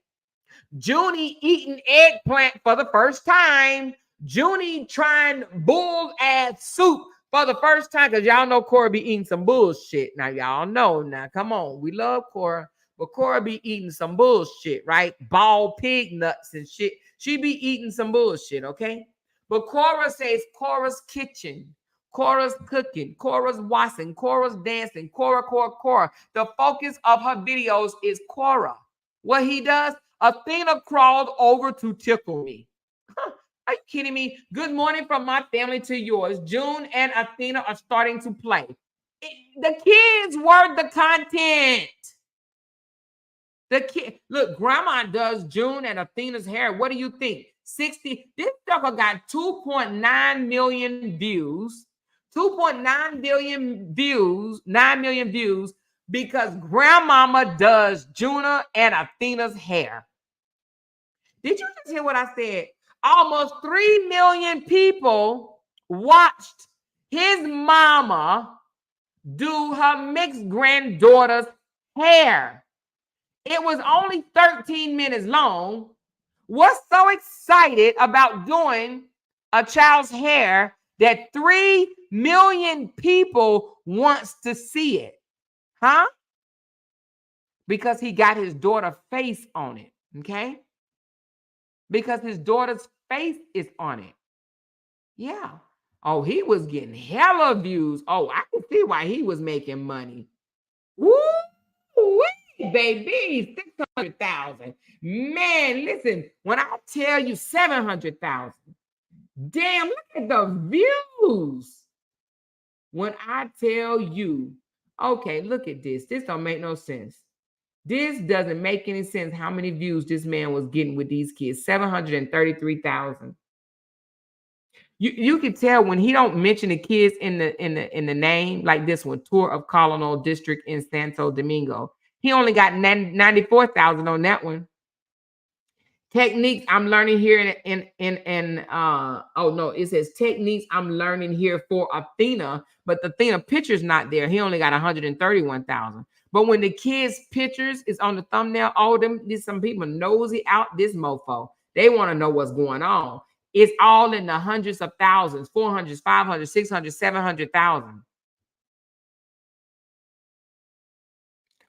Junie eating eggplant for the first time. Junie trying bull-ass soup for the first time, because y'all know Korra be eating some bullshit. Now, y'all know. Now, come on. We love Korra, but Korra be eating some bullshit, right? Ball pig nuts and shit. She be eating some bullshit, okay? But Korra says Korra's kitchen, Korra's cooking, Korra's washing, Korra's dancing, Korra. The focus of her videos is Korra. What he does, Athena crawled over to tickle me. Are you kidding me? Good morning from my family to yours. June and Athena are starting to play. The kids were the content. Look, grandma does June and Athena's hair. What do you think? 60. This sucker got 2.9 million views. 2.9 billion views, 9 million views, because grandmama does Juna and Athena's hair. Did you just hear what I said? Almost 3 million people watched his mama do her mixed granddaughter's hair. It was only 13 minutes long. What's so excited about doing a child's hair that 3 million people wants to see it? Huh? Because he got his daughter's face on it, okay? Because his daughter's face is on it. Yeah. Oh, he was getting hella views. Oh, I can see why he was making money. Woo! Baby, 600,000. Man, listen, when I tell you 700,000, damn, look at the views. When I tell you, okay, look at this. This don't make no sense. This doesn't make any sense how many views this man was getting with these kids. 733,000. You can tell when he don't mention the kids in the name, like this one, Tour of Colonel District in Santo Domingo. He only got 94,000 on that one. Techniques I'm learning here it says techniques I'm learning here for Athena, but the Athena picture's not there. He only got 131,000. But when the kids' pictures is on the thumbnail, some people nosy out this mofo. They want to know what's going on. It's all in the hundreds of thousands, 400, 500, 600, 700,000.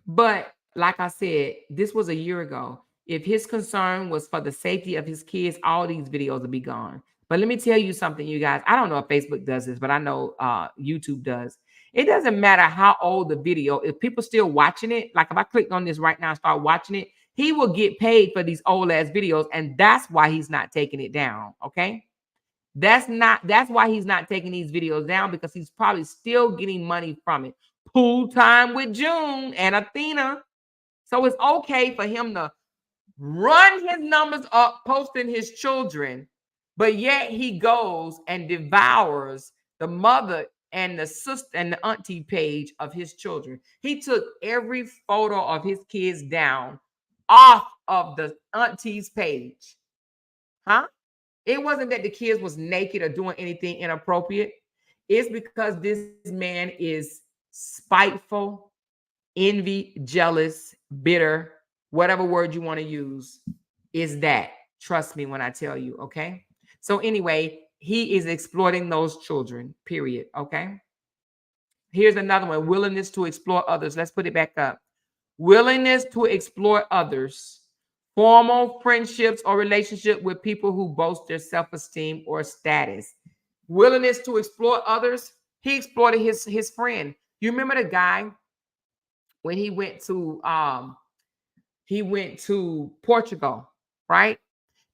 But like I said, this was a year ago. If his concern was for the safety of his kids, all these videos would be gone. But let me tell you something, you guys. I don't know if Facebook does this, but I know YouTube does. It doesn't matter how old the video, if people still watching it, like if I click on this right now and start watching it, he will get paid for these old ass videos. And that's why he's not taking it down. Okay. That's why he's not taking these videos down, because he's probably still getting money from it. Pool time with June and Athena. So it's okay for him to run his numbers up, posting his children, but yet he goes and devours the mother and the sister and the auntie page of his children. He took every photo of his kids down off of the auntie's page. Huh? It wasn't that the kids was naked or doing anything inappropriate. It's because this man is spiteful, envy, jealous, bitter, whatever word you want to use, is that. Trust me when I tell you, okay? So anyway, he is exploiting those children, period, okay? Here's another one, willingness to explore others. Let's put it back up. Willingness to explore others, formal friendships or relationship with people who boast their self-esteem or status. Willingness to explore others. He exploited his friend. You remember the guy when he went to Portugal, right?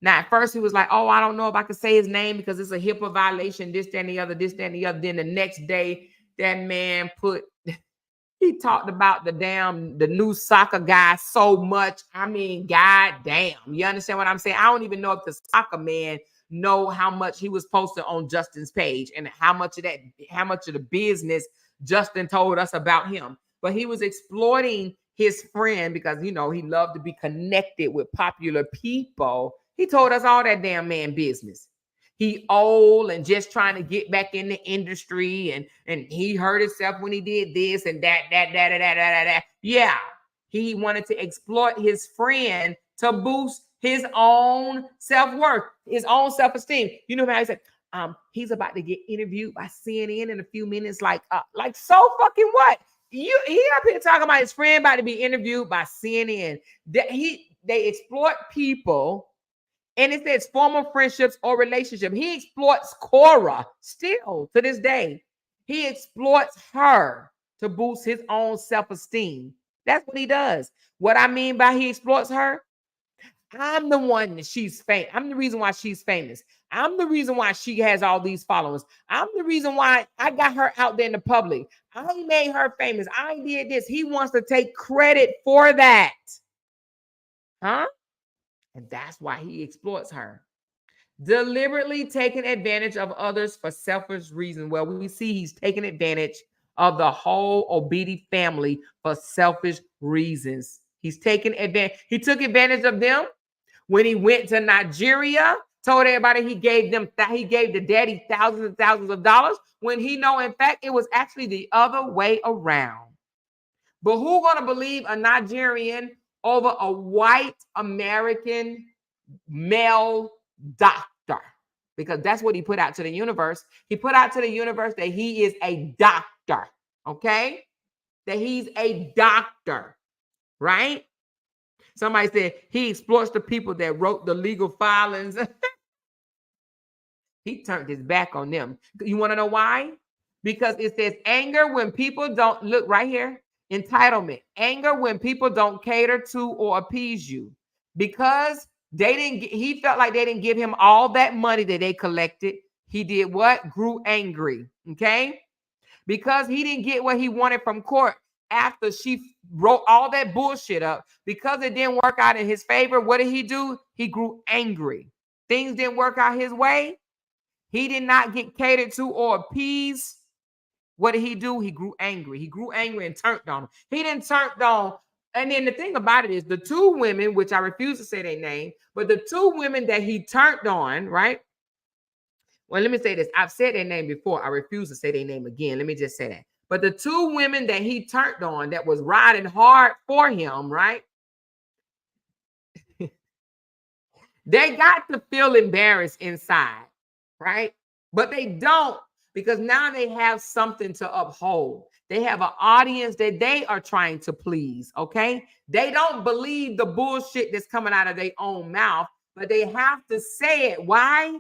Now, at first he was like, oh, I don't know if I can say his name because it's a HIPAA violation, this, that, and the other, this, that, and the other. Then the next day, that man he talked about the new soccer guy so much. I mean, god damn. You understand what I'm saying? I don't even know if the soccer man know how much he was posted on Justin's page and how much of the business Justin told us about him. But he was exploiting his friend because, he loved to be connected with popular people. He told us all that damn man business. He old and just trying to get back in the industry, and he hurt himself when he did this and that. Yeah, he wanted to exploit his friend to boost his own self-worth, his own self-esteem. You know how he said, he's about to get interviewed by CNN in a few minutes. Like so fucking what? He up here talking about his friend about to be interviewed by CNN. They exploit people. And it says formal friendships or relationship. He exploits Korra still to this day. He exploits her to boost his own self-esteem. That's what he does. What I mean by he exploits her, I'm the one that she's famous. I'm the reason why she's famous. I'm the reason why she has all these followers. I'm the reason why I got her out there in the public. I made her famous. I did this. He wants to take credit for that. Huh? And that's why he exploits her. Deliberately taking advantage of others for selfish reasons. Well, we see he's taking advantage of the whole Obidi family for selfish reasons. He's taking advantage. He took advantage of them when he went to Nigeria, told everybody he gave the daddy thousands and thousands of dollars, when he know, in fact, it was actually the other way around. But who gonna believe a Nigerian over a white American male doctor? Because that's what he put out to the universe. He put out to the universe that he is a doctor, okay? That he's a doctor, right? Somebody said he exploits the people that wrote the legal filings. He turned his back on them. You want to know why? Because it says anger when people don't, look right here, entitlement. Anger when people don't cater to or appease you. Because he felt like they didn't give him all that money that they collected. He did what? Grew angry, okay? Because he didn't get what he wanted from court after she wrote all that bullshit up. Because it didn't work out in his favor, what did he do? He grew angry. Things didn't work out his way. He did not get catered to or appeased. What did he do? He grew angry. He grew angry and turned on him. He didn't turn on. And then the thing about it is the two women, which I refuse to say their name, but the two women that he turned on, right? Well, let me say this. I've said their name before. I refuse to say their name again. Let me just say that. But the two women that he turned on that was riding hard for him, right? They got to feel embarrassed inside, right? But they don't, because now they have something to uphold. They have an audience that they are trying to please, okay? They don't believe the bullshit that's coming out of their own mouth, but they have to say it. Why?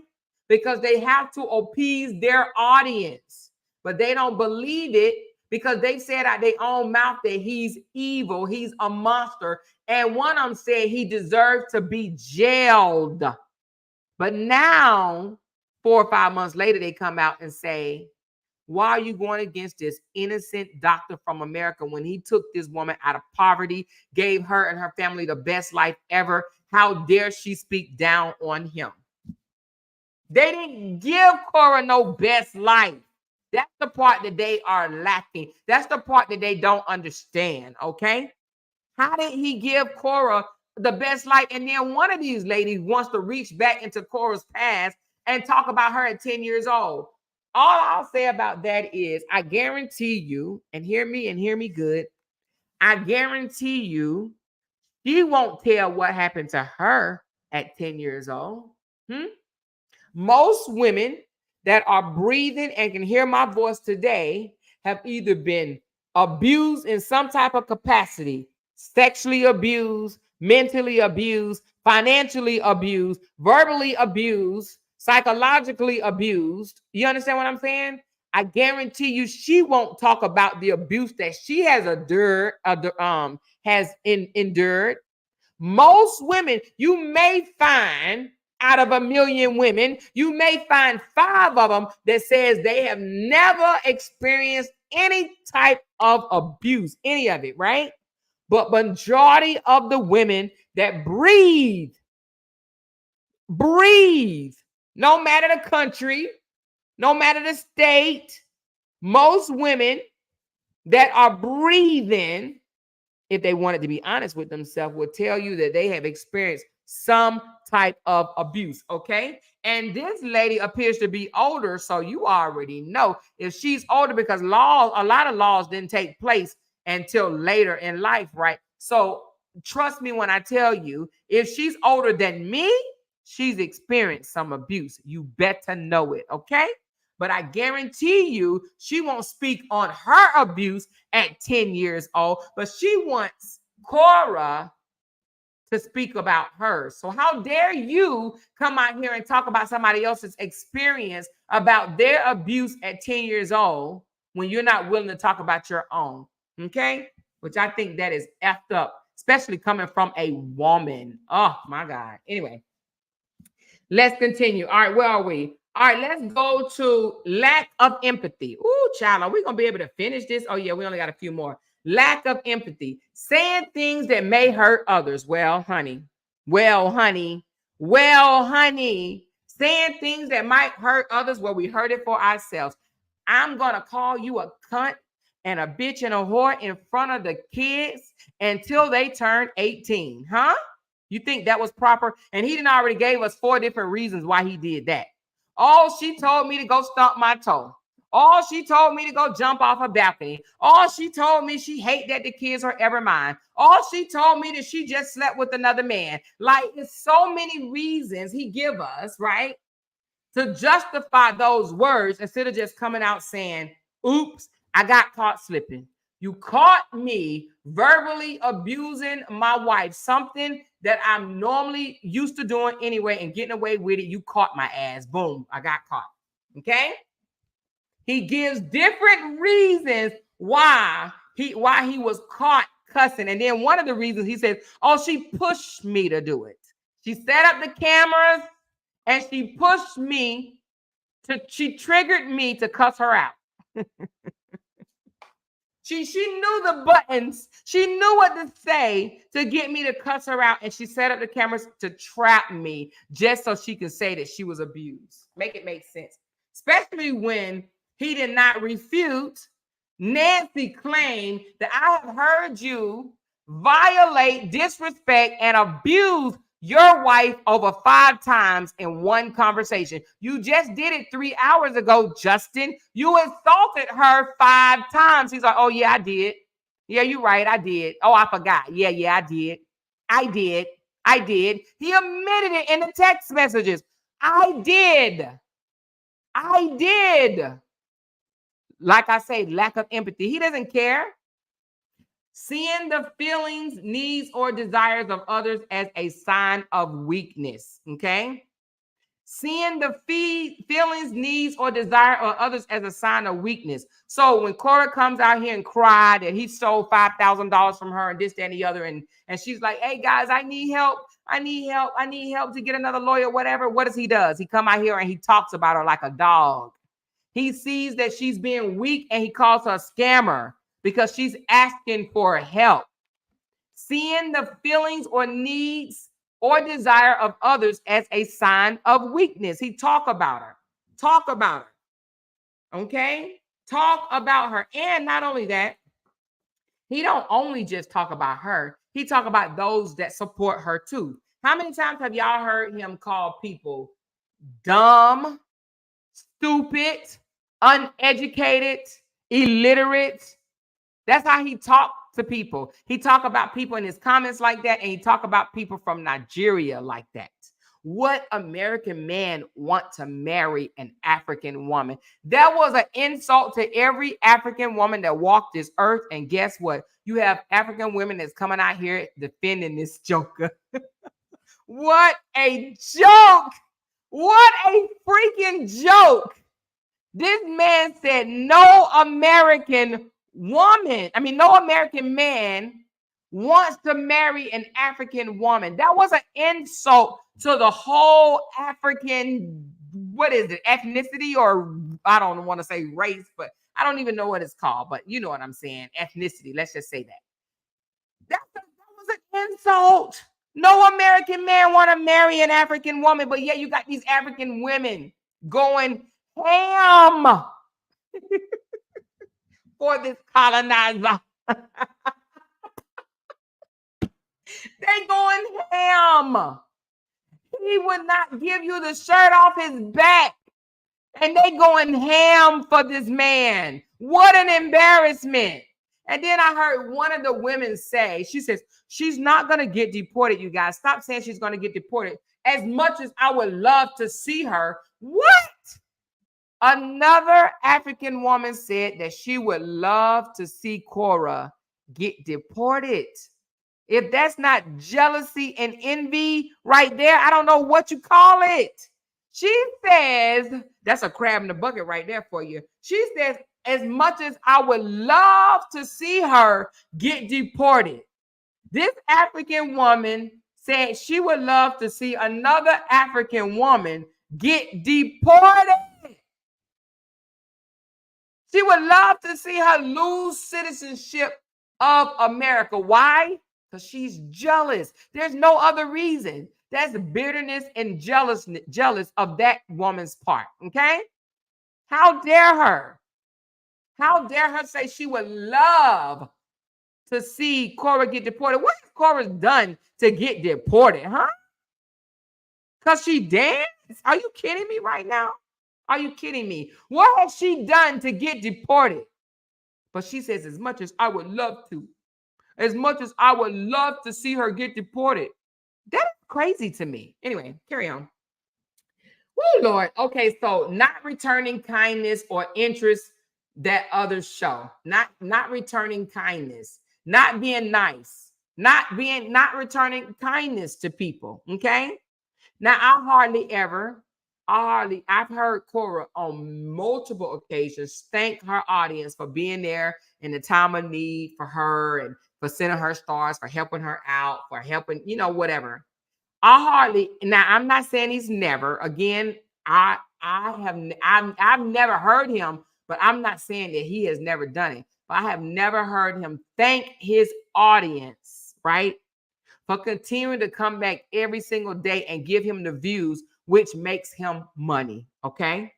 Because they have to appease their audience. But they don't believe it because they said out their own mouth that he's evil, he's a monster. And one of them said he deserved to be jailed. But now, 4 or 5 months later, they come out and say, why are you going against this innocent doctor from America when he took this woman out of poverty, gave her and her family the best life ever? How dare she speak down on him? They didn't give Korra no best life. That's the part that they are lacking. That's the part that they don't understand, okay? How did he give Korra the best life? And then one of these ladies wants to reach back into Korra's past and talk about her at 10 years old. All I'll say about that is I guarantee you, and hear me good, I guarantee you, she won't tell what happened to her at 10 years old. Most women that are breathing and can hear my voice today have either been abused in some type of capacity, sexually abused, mentally abused, financially abused, verbally abused, psychologically abused. You understand what I'm saying? I guarantee you she won't talk about the abuse that she has endured. Most women, you may find out of 1,000,000 women, you may find 5 of them that says they have never experienced any type of abuse, any of it, right? But majority of the women that breathe, no matter the country, no matter the state, most women that are breathing, if they wanted to be honest with themselves, will tell you that they have experienced some type of abuse, okay? And this lady appears to be older, so you already know if she's older, because a lot of laws didn't take place until later in life, right? So trust me when I tell you, if she's older than me, she's experienced some abuse. You better know it, okay? But I guarantee you, she won't speak on her abuse at 10 years old, but she wants Korra to speak about hers. So how dare you come out here and talk about somebody else's experience about their abuse at 10 years old when you're not willing to talk about your own, okay? Which I think that is effed up, especially coming from a woman. Oh, my God. Anyway, let's continue. All right, where are we? All right, let's go to lack of empathy. Ooh, child, are we going to be able to finish this? Oh, yeah, we only got a few more. Lack of empathy. Saying things that may hurt others. Well, honey. Saying things that might hurt others where we hurt it for ourselves. I'm going to call you a cunt and a bitch and a whore in front of the kids until they turn 18. Huh? You think that was proper? And he didn't already gave us 4 different reasons why he did that. Oh, she told me to go stump my toe. Oh, she told me to go jump off a balcony. Oh, she told me she hate that the kids are ever mine. Oh, she told me that she just slept with another man. Like, there's so many reasons he give us, right, to justify those words instead of just coming out saying, oops, I got caught slipping. You caught me verbally abusing my wife, something that I'm normally used to doing anyway and getting away with it. You caught my ass. Boom, I got caught. Okay? He gives different reasons why he was caught cussing. And then one of the reasons he says, oh, she pushed me to do it. She set up the cameras and she pushed me she triggered me to cuss her out. She knew the buttons. She knew what to say to get me to cuss her out. And she set up the cameras to trap me just so she could say that she was abused. Make it make sense. Especially when he did not refute. Nancy claimed that I have heard you violate, disrespect, and abuse your wife over 5 times in one conversation. You just did it 3 hours ago, Justin. You insulted her 5 times. He's like, oh, yeah, I did. Yeah, you're right. I did. Oh, I forgot. Yeah, I did. I did. He admitted it in the text messages. I did. Like I say, lack of empathy. He doesn't care. Seeing the feelings, needs, or desires of others as a sign of weakness, okay? Seeing the feelings, needs, or desire of others as a sign of weakness. So when Korra comes out here and cried that he stole $5,000 from her and this, that, and the other, and she's like, hey, guys, I need help to get another lawyer, whatever. What does he do? He come out here and he talks about her like a dog. He sees that she's being weak and he calls her a scammer because she's asking for help. Seeing the feelings or needs or desire of others as a sign of weakness. He talk about her. Okay? Talk about her. And not only that, he don't only just talk about her. He talk about those that support her too. How many times have y'all heard him call people dumb, stupid, uneducated, illiterate. That's how he talked to people. He talked about people in his comments like that, and he talked about people from Nigeria like that. What American man want to marry an African woman? That was an insult to every African woman that walked this earth. And guess what? You have African women that's coming out here defending this joker. What a joke! What a freaking joke! This man said no American woman, no American man wants to marry an African woman. That was an insult to the whole African, what is it, ethnicity, or I don't want to say race, but I don't even know what it's called, but you know what I'm saying, ethnicity. Let's just say that. That was an insult. No American man want to marry an African woman, but yet you got these African women going ham for this colonizer. They going ham. He would not give you the shirt off his back. And they going ham for this man. What an embarrassment. And then I heard one of the women say, she says, she's not going to get deported, you guys. Stop saying she's going to get deported. As much as I would love to see her. What? Another African woman said that she would love to see Korra get deported. If that's not jealousy and envy right there, I don't know what you call it. She says, that's a crab in the bucket right there for you. She says, as much as I would love to see her get deported, this African woman said she would love to see another African woman get deported. She would love to see her lose citizenship of America. Why? Because she's jealous. There's no other reason. That's bitterness and jealous of that woman's part. Okay? How dare her? How dare her say she would love to see Korra get deported? What has Korra done to get deported, huh? Because she danced? Are you kidding me right now? Are you kidding me? What has she done to get deported? But she says, as much as I would love to, as much as I would love to see her get deported. That's crazy to me. Anyway, carry on. Oh, Lord. Okay, so not returning kindness or interest that others show. Not returning kindness. Not being nice. Not returning kindness to people. Okay? Now, I've heard Korra on multiple occasions thank her audience for being there in the time of need for her and for sending her stars, for helping her out, for helping, whatever. Now I'm not saying he's never, again, I've never heard him, but I'm not saying that he has never done it. But I have never heard him thank his audience, right? For continuing to come back every single day and give him the views, which makes him money, okay?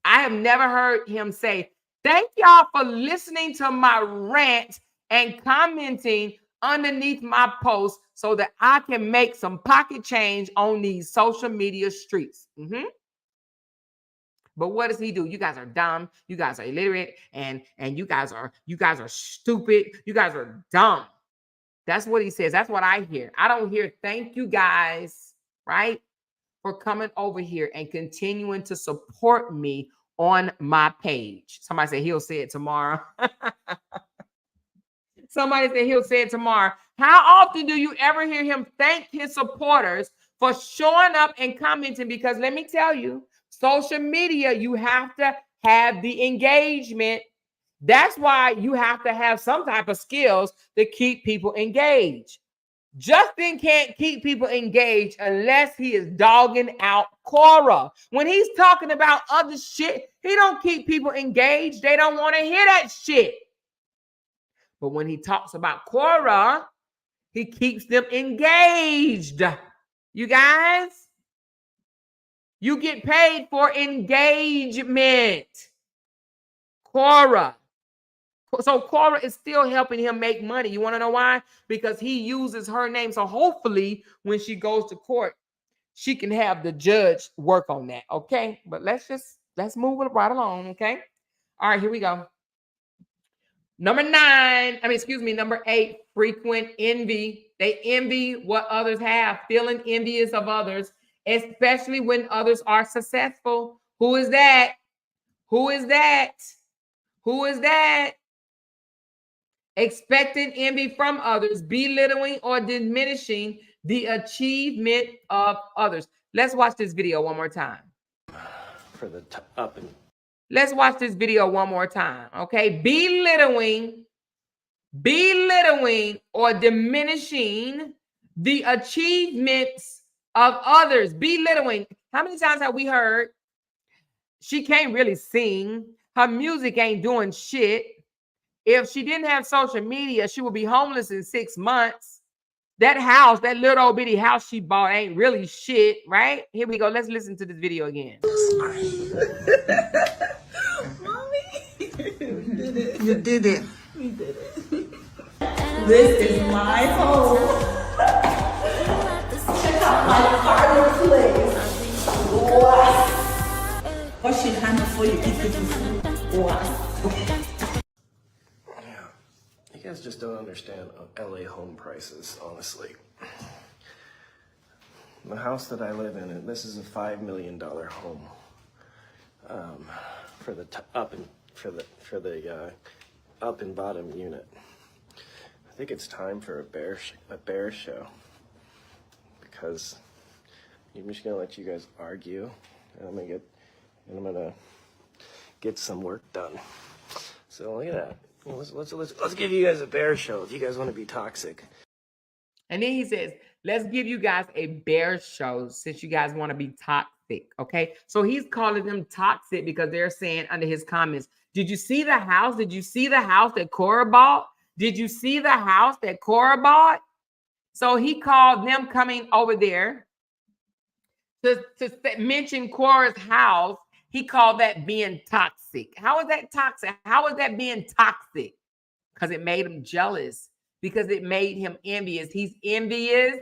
I have never heard him say, thank y'all for listening to my rant and commenting underneath my post so that I can make some pocket change on these social media streets. But what does he do? You guys are dumb. You guys are illiterate, and you guys are stupid. You guys are dumb. That's what he says. That's what I hear. I don't hear thank you guys, right, for coming over here and continuing to support me on my page. Somebody said he'll say it tomorrow. Somebody said he'll say it tomorrow. How often do you ever hear him thank his supporters for showing up and commenting? Because let me tell you, social media, you have to have the engagement. That's why you have to have some type of skills to keep people engaged. Justin can't keep people engaged unless he is dogging out Korra. When he's talking about other shit, he don't keep people engaged. They don't want to hear that shit. But when he talks about Korra, he keeps them engaged. You guys, you get paid for engagement. Korra. So Korra is still helping him make money. You want to know why? Because he uses her name. So hopefully when she goes to court, she can have the judge work on that. Okay. But let's move it right along. Okay. All right, here we go. Number 8, frequent envy. They envy what others have, feeling envious of others, especially when others are successful. Who is that? Who is that? Who is that? Expecting envy from others, belittling or diminishing the achievement of others. Let's watch this video one more time. For the up and Let's watch this video one more time, okay? Belittling or diminishing the achievements of others. Belittling. How many times have we heard she can't really sing? Her music ain't doing shit. If she didn't have social media, she would be homeless in 6 months. That house, that little old bitty house she bought ain't really shit, right? Here we go. Let's listen to this video again. Mommy, You did it. we did it. This is my home. Check out my fireplace. Wow. Wash your hands before you eat the food. Wow. you guys just don't understand LA home prices, honestly. The house that I live in, and this is a $5 million home. For the up and bottom unit. I think it's time for a bear show, because I'm just gonna let you guys argue, and I'm gonna get some work done. So look at that. Well, let's give you guys a bear show if you guys want to be toxic. And then he says, let's give you guys a bear show since you guys want to be toxic, okay? So he's calling them toxic because they're saying under his comments, did you see the house? Did you see the house that Korra bought? Did you see the house that Korra bought? So he called them coming over there to mention Korra's house. He called that being toxic. How is that toxic? How is that being toxic? Because it made him jealous. Because it made him envious. He's envious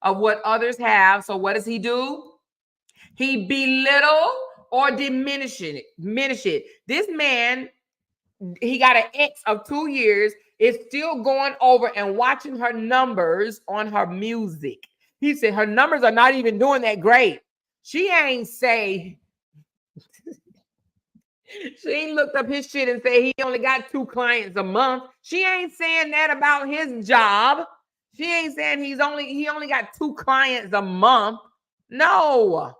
of what others have. So what does he do? He belittle or diminish it. This man, he got an ex of 2 years, is still going over and watching her numbers on her music. He said her numbers are not even doing that great. She ain't say, she ain't looked up his shit and say he only got 2 clients a month. She ain't saying that about his job. She ain't saying he only got 2 clients a month. No.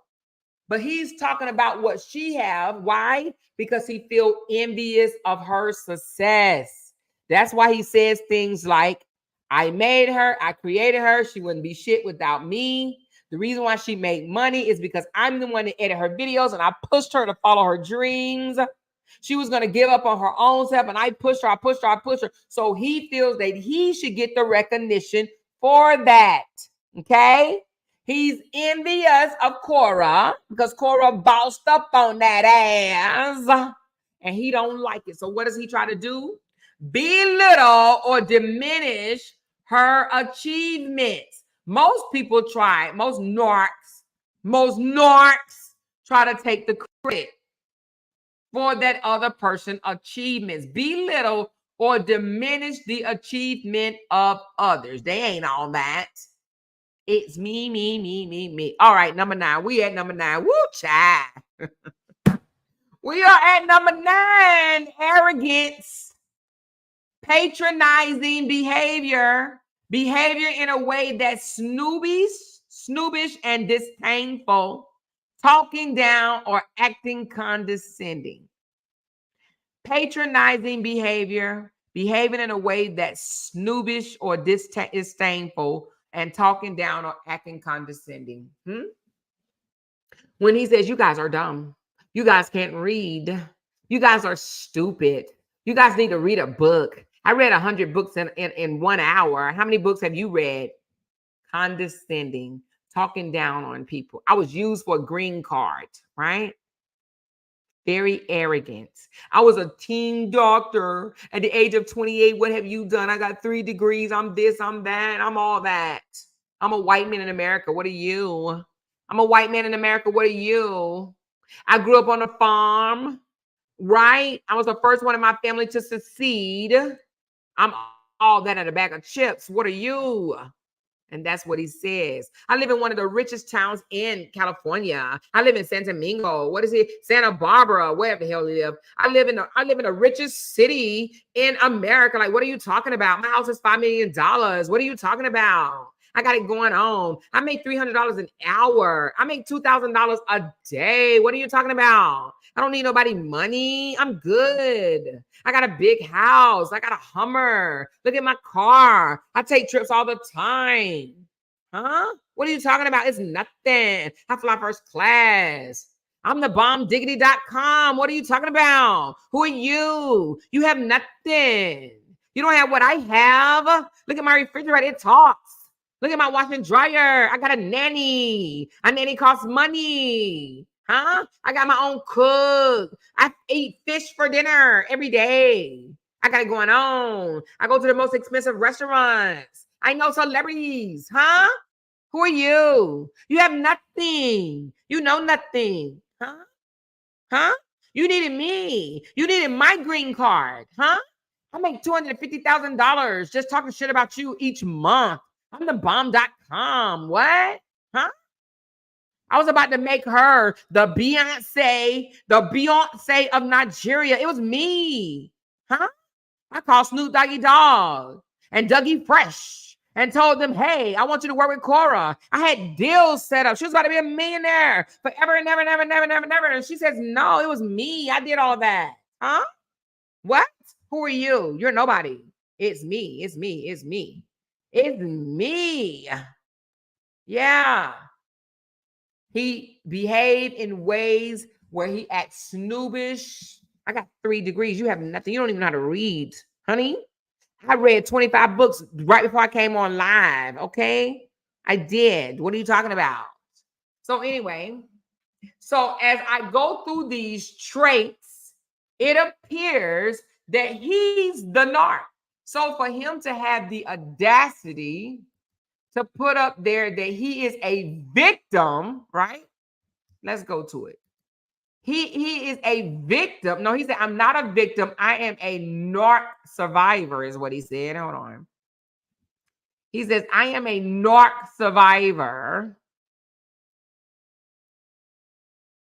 But he's talking about what she have. Why? Because he feel envious of her success. That's why he says things like, I made her, I created her, she wouldn't be shit without me. The reason why she made money is because I'm the one that edit her videos and I pushed her to follow her dreams. She was going to give up on her own self and I pushed her. So he feels that he should get the recognition for that. Okay? He's envious of Korra because Korra bossed up on that ass and he don't like it. So what does he try to do? Belittle or diminish her achievements. Most people try, most narcs try to take the credit for that other person's achievements. Belittle or diminish the achievement of others. They ain't all that. It's me. All right, number 9. We at number 9. Woo, child. We are at number 9. Arrogance. Patronizing behavior. Behavior in a way that's snoobish and disdainful. Talking down or acting condescending. Patronizing behavior. Behaving in a way that's snoobish or disdainful. And talking down or acting condescending. When he says, you guys are dumb. You guys can't read. You guys are stupid. You guys need to read a book. I read 100 books in 1 hour. How many books have you read? Condescending, talking down on people. I was used for a green card, right? Very arrogant. I was a teen doctor at the age of 28. What have you done? I got 3 degrees. I'm this, I'm that. I'm all that. I'm a white man in America. What are you? I'm a white man in America. What are you? I grew up on a farm. right? I was the first one in my family to succeed. I'm all that in a bag of chips. What are you? And that's what he says. I live in one of the richest towns in California. I live in San Domingo. What is it? Santa Barbara, wherever the hell you live. I live in the richest city in America. Like, what are you talking about? My house is $5 million. What are you talking about? I got it going on. I make $300 an hour. I make $2,000 a day. What are you talking about? I don't need nobody money. I'm good. I got a big house. I got a Hummer. Look at my car. I take trips all the time. Huh? What are you talking about? It's nothing. I fly first class. I'm the bombdiggity.com. What are you talking about? Who are you? You have nothing. You don't have what I have. Look at my refrigerator. It talks. Look at my washer and dryer. I got a nanny. A nanny costs money. Huh? I got my own cook. I eat fish for dinner every day. I got it going on. I go to the most expensive restaurants. I know celebrities. Huh? Who are you? You have nothing. You know nothing. Huh? Huh? You needed me. You needed my green card. Huh? I make $250,000 just talking shit about you each month. I'm the bomb.com. What? Huh? I was about to make her the Beyonce of Nigeria. It was me. Huh? I called Snoop Doggy Dogg and Dougie Fresh and told them, hey, I want you to work with Korra. I had deals set up. She was about to be a millionaire forever and never, never, never, never, never. And she says, no, it was me. I did all that. Huh? What? Who are you? You're nobody. It's me. It's me. It's me. It's me. Yeah. He behaved in ways where he acts snoobish. I got 3 degrees. You have nothing. You don't even know how to read, honey. I read 25 books right before I came on live. Okay. I did. What are you talking about? So, anyway, so as I go through these traits, it appears that he's the narc. So for him to have the audacity to put up there that he is a victim, right? Let's go to it. He is a victim. No, he said, I'm not a victim. I am a narc survivor, is what he said. Hold on. He says, I am a narc survivor.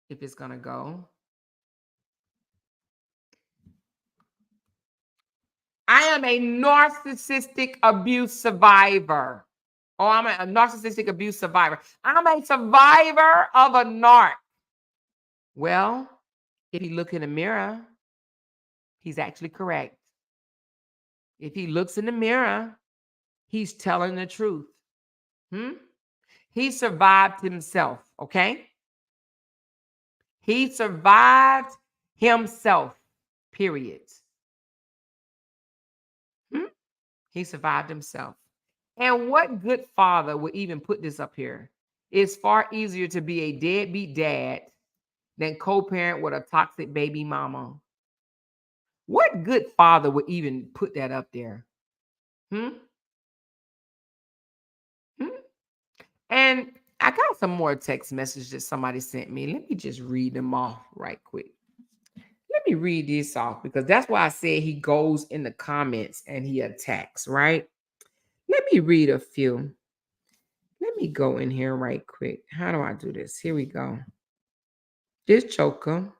If it's going to go. I am a narcissistic abuse survivor. Oh, I'm a narcissistic abuse survivor. I'm a survivor of a narc. Well, if he look in the mirror, he's actually correct. If he looks in the mirror, he's telling the truth. He survived himself, okay? He survived himself, period. He survived himself. And what good father would even put this up here? It's far easier to be a deadbeat dad than co-parent with a toxic baby mama. What good father would even put that up there? And I got some more text messages that somebody sent me. Let me just read them off right quick. Let me read this off because that's why I said he goes in the comments and he attacks, right? Let me read a few. Let me go in here right quick. How do I do this? Here we go. This joker.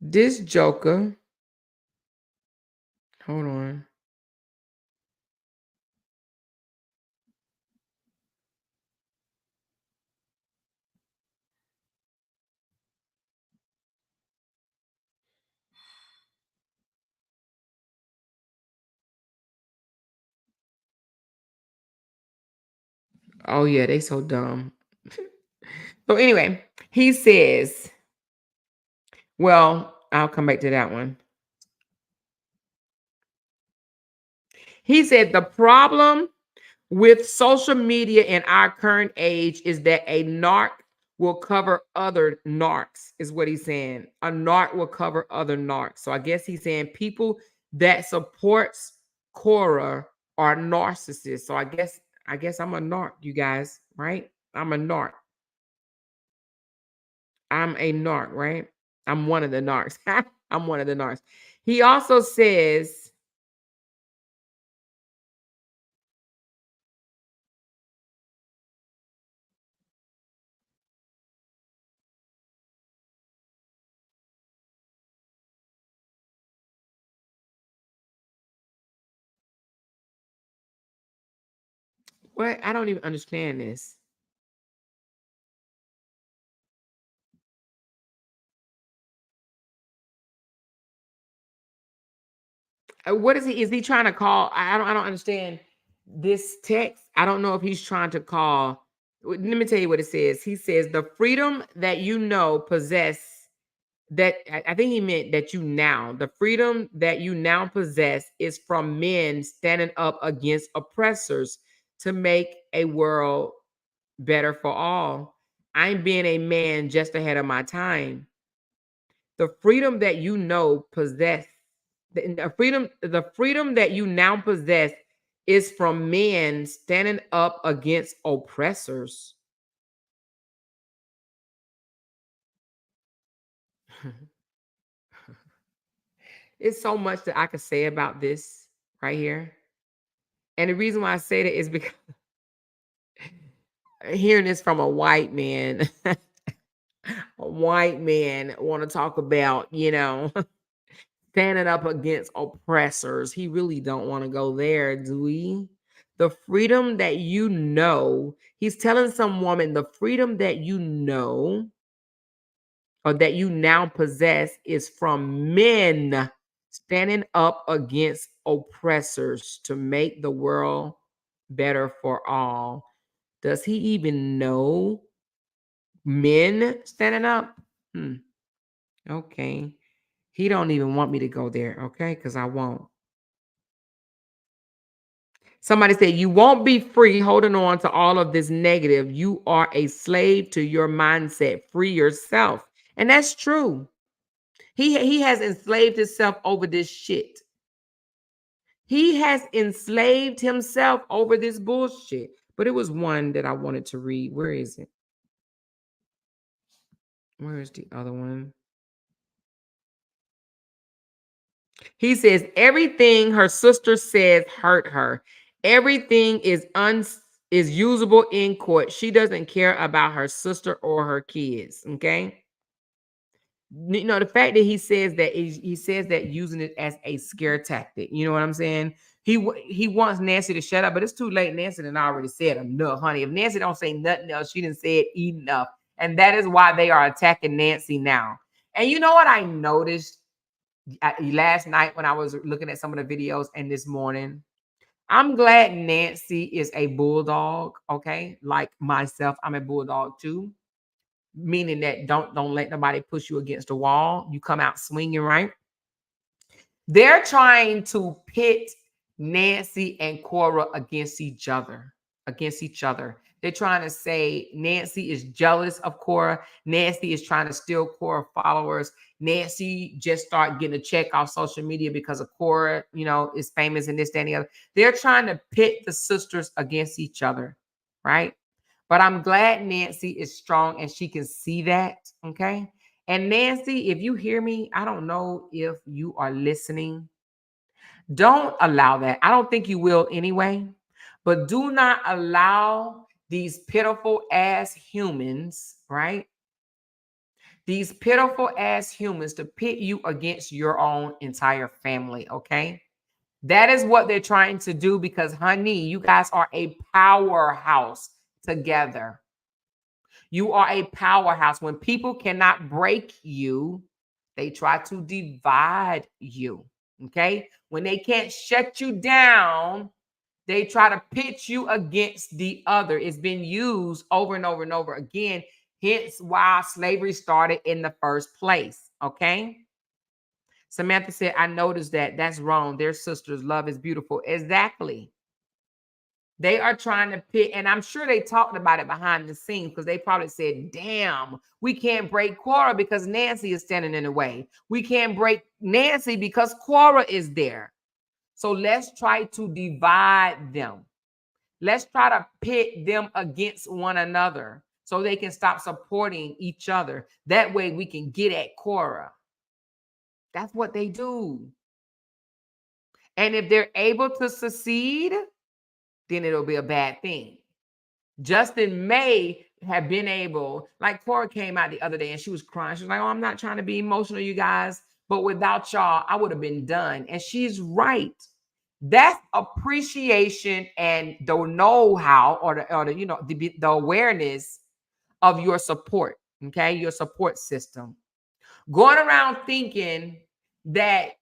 This joker. Hold on. Oh, yeah, they so dumb. So anyway, he says, well, I'll come back to that one. He said the problem with social media in our current age is that a narc will cover other narcs, is what he's saying. A narc will cover other narcs. So I guess he's saying people that supports Korra are narcissists. So I guess I'm a narc, you guys, right? I'm a narc. I'm a narc, right? I'm one of the narcs. I'm one of the narcs. He also says, what? I don't even understand this. What is he? Is he trying to call? I don't understand this text. I don't know if he's trying to call. Let me tell you what it says. He says the freedom that you know possess. That I think he meant that the freedom that you now possess is from men standing up against oppressors to make a world better for all. I'm being a man just ahead of my time. The freedom that you know possess, the freedom that you now possess is from men standing up against oppressors. It's so much that I could say about this right here. And the reason why I say that is because hearing this from a white man, a white man want to talk about, standing up against oppressors. He really don't want to go there, do we? The freedom that you know, he's telling some woman the freedom that you know or that you now possess is from men standing up against oppressors to make the world better for all. Does he even know men standing up? Okay. He don't even want me to go there, okay? Because I won't. Somebody said, you won't be free holding on to all of this negative. You are a slave to your mindset. Free yourself. And that's true. He has enslaved himself over this shit. He has enslaved himself over this bullshit. But it was one that I wanted to read. Where is it? Where is the other one? He says everything her sister says hurt her. Everything is usable in court. She doesn't care about her sister or her kids. Okay. The fact that he says that using it as a scare tactic. You know what I'm saying? He wants Nancy to shut up, but it's too late. Nancy done already said enough, honey. If Nancy don't say nothing else, she didn't say it enough. And that is why they are attacking Nancy now. And you know what I noticed last night when I was looking at some of the videos and this morning? I'm glad Nancy is a bulldog, okay? Like myself, I'm a bulldog too. Meaning that don't let nobody push you against the wall. You come out swinging, right? They're trying to pit Nancy and Korra against each other. They're trying to say Nancy is jealous of Korra. Nancy is trying to steal Korra followers. Nancy just started getting a check off social media because of Korra, is famous and this, that, and the other. They're trying to pit the sisters against each other, right? But I'm glad Nancy is strong and she can see that, okay? And Nancy, if you hear me, I don't know if you are listening. Don't allow that. I don't think you will anyway. But do not allow these pitiful ass humans, right? These pitiful ass humans to pit you against your own entire family, okay? That is what they're trying to do because, honey, you guys are a powerhouse together. You are a powerhouse. When people cannot break you, they try to divide you, okay? When they can't shut you down, they try to pit you against the other. It's been used over and over and over again. Hence why slavery started in the first place. Okay. Samantha said, I noticed that. That's wrong. Their sisters. Love is beautiful. Exactly. They are trying to pit, and I'm sure they talked about it behind the scenes because they probably said, damn, we can't break Korra because Nancy is standing in the way. We can't break Nancy because Korra is there. So let's try to divide them. Let's try to pit them against one another so they can stop supporting each other. That way we can get at Korra. That's what they do. And if they're able to succeed, then it'll be a bad thing. Justin may have been able, like Korra came out the other day and she was crying. She was like, oh, I'm not trying to be emotional, you guys, but without y'all, I would have been done. And she's right. That's appreciation and the know-how or the awareness of your support, okay? Your support system. Going around thinking that,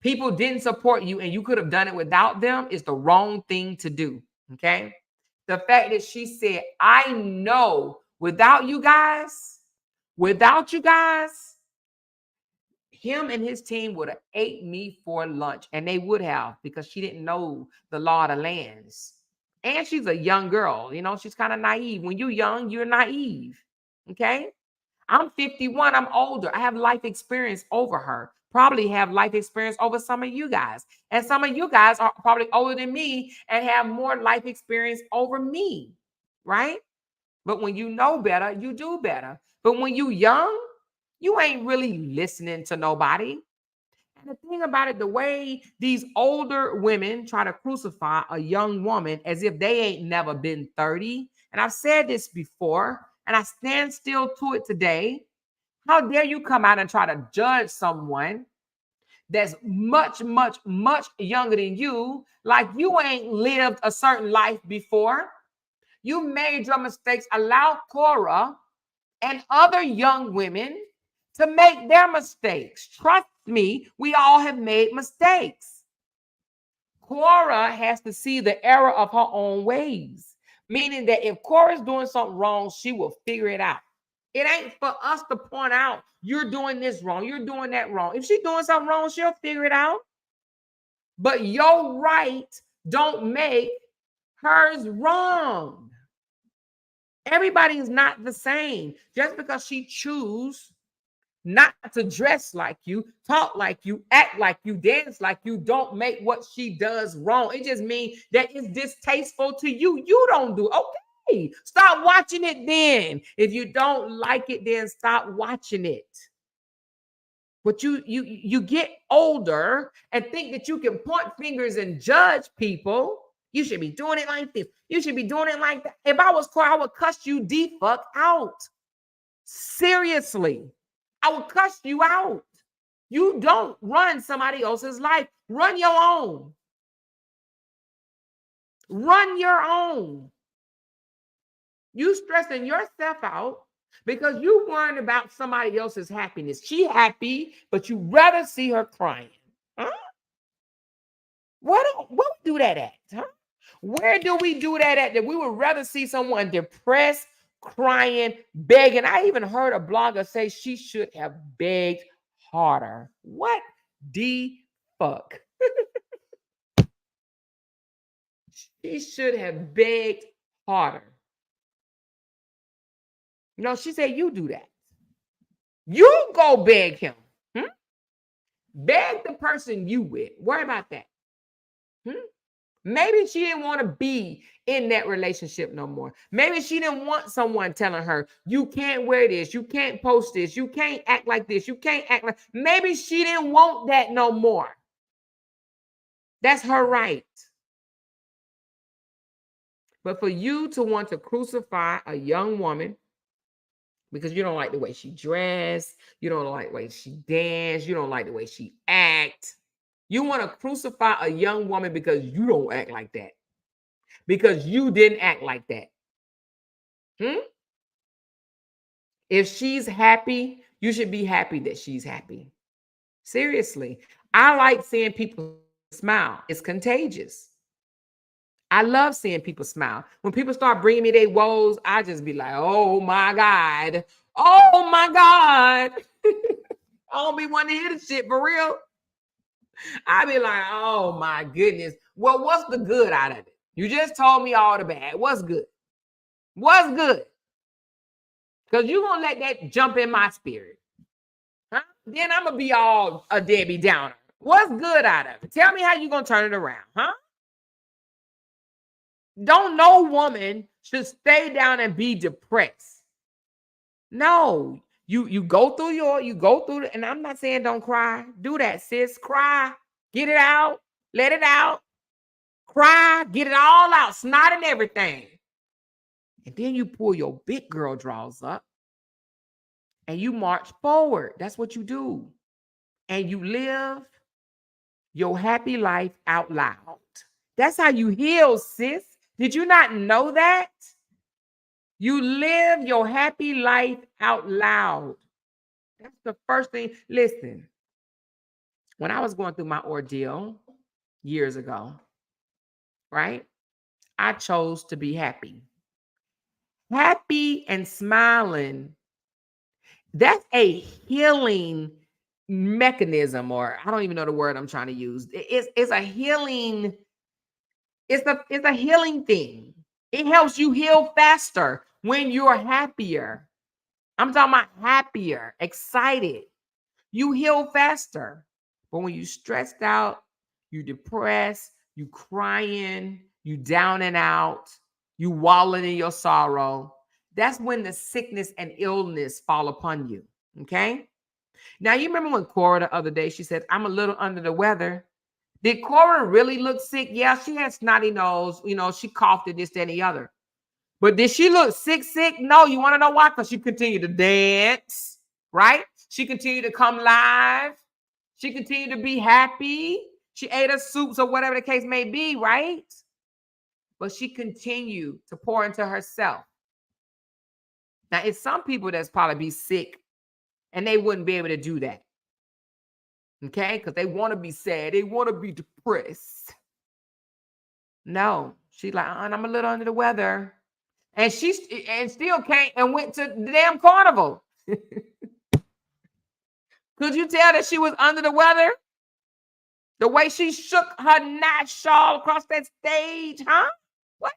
people didn't support you and you could have done it without them is the wrong thing to do, okay? The fact that she said, I know without you guys, him and his team would have ate me for lunch. And they would have, because she didn't know the law of the lands. And she's a young girl. She's kind of naive. When you're young, you're naive. Okay. I'm 51. I'm older. I have life experience over her. Probably have life experience over some of you guys. And some of you guys are probably older than me and have more life experience over me. Right. But when you know better, you do better. But when you young, you ain't really listening to nobody. And the thing about it, the way these older women try to crucify a young woman as if they ain't never been 30. And I've said this before, and I stand still to it today. How dare you come out and try to judge someone that's much, much, much younger than you, like you ain't lived a certain life before. You made your mistakes. Allow Korra and other young women to make their mistakes. Trust me, we all have made mistakes. Korra has to see the error of her own ways, meaning that if Korra's doing something wrong, she will figure it out. It ain't for us to point out, you're doing this wrong, you're doing that wrong. If she's doing something wrong, she'll figure it out. But your right don't make hers wrong. Everybody is not the same. Just because she chooses not to dress like you, talk like you, act like you, dance like you, don't make what she does wrong. It just means that it's distasteful to you. You don't do. Okay, stop watching it then. If you don't like it, then stop watching it. But you get older and think that you can point fingers and judge people. You should be doing it like this. You should be doing it like that. If I was Korra, I would cuss you the fuck out. Seriously. I would cuss you out. You don't run somebody else's life. Run your own. Run your own. You stressing yourself out because you worrying about somebody else's happiness. She happy, but you rather see her crying. Huh? Where we do that at? Huh? Where do we do that at? That we would rather see someone depressed, crying, begging. I even heard a blogger say she should have begged harder. What the fuck? She should have begged harder. No, she said, you do that. You go beg him. Beg the person you with. Worry about that. Maybe she didn't want to be in that relationship no more. Maybe she didn't want someone telling her, you can't wear this, you can't post this, you can't act like this, you can't act like. Maybe she didn't want that no more. That's her right. But for you to want to crucify a young woman because you don't like the way she dressed, you don't like the way she danced, you don't like the way she act. You want to crucify a young woman because you don't act like that. Because you didn't act like that. If she's happy, you should be happy that she's happy. Seriously. I like seeing people smile. It's contagious. I love seeing people smile. When people start bringing me their woes, I just be like, oh my God. Oh my God. I don't be wanting to hear the shit for real. I be like, oh my goodness. Well, what's the good out of it? You just told me all the bad. What's good? What's good? Because you're going to let that jump in my spirit. Huh? Then I'm going to be all a Debbie Downer. What's good out of it? Tell me how you're going to turn it around, huh? No woman should stay down and be depressed. No, you go through, and I'm not saying don't cry. Do that, sis. Cry, get it out, let it out, cry, get it all out, snot and everything. And then you pull your big girl draws up and you march forward. That's what you do. And you live your happy life out loud. That's how you heal, sis. Did you not know that? You live your happy life out loud. That's the first thing. Listen, when I was going through my ordeal years ago, right? I chose to be happy. Happy and smiling. That's a healing mechanism, or I don't even know the word I'm trying to use. It's a healing. It's a healing thing. It helps you heal faster when you're happier. I'm talking about happier, excited. You heal faster. But when you stressed out, you depressed, you crying, you down and out, you wallowing in your sorrow, that's when the sickness and illness fall upon you. Okay? Now, you remember when Korra the other day, she said, I'm a little under the weather. Did Korra really look sick? Yeah, she had snotty nose. You know, she coughed and this, that, and the other. But did she look sick? No, you want to know why? Because she continued to dance, right? She continued to come live. She continued to be happy. She ate her soups or whatever the case may be, right? But she continued to pour into herself. Now, it's some people that's probably be sick and they wouldn't be able to do that. Okay? Because they want to be sad. They want to be depressed. No. She's like, I'm a little under the weather. And she still came and went to the damn carnival. Could you tell that she was under the weather? The way she shook her nice shawl across that stage, huh? What?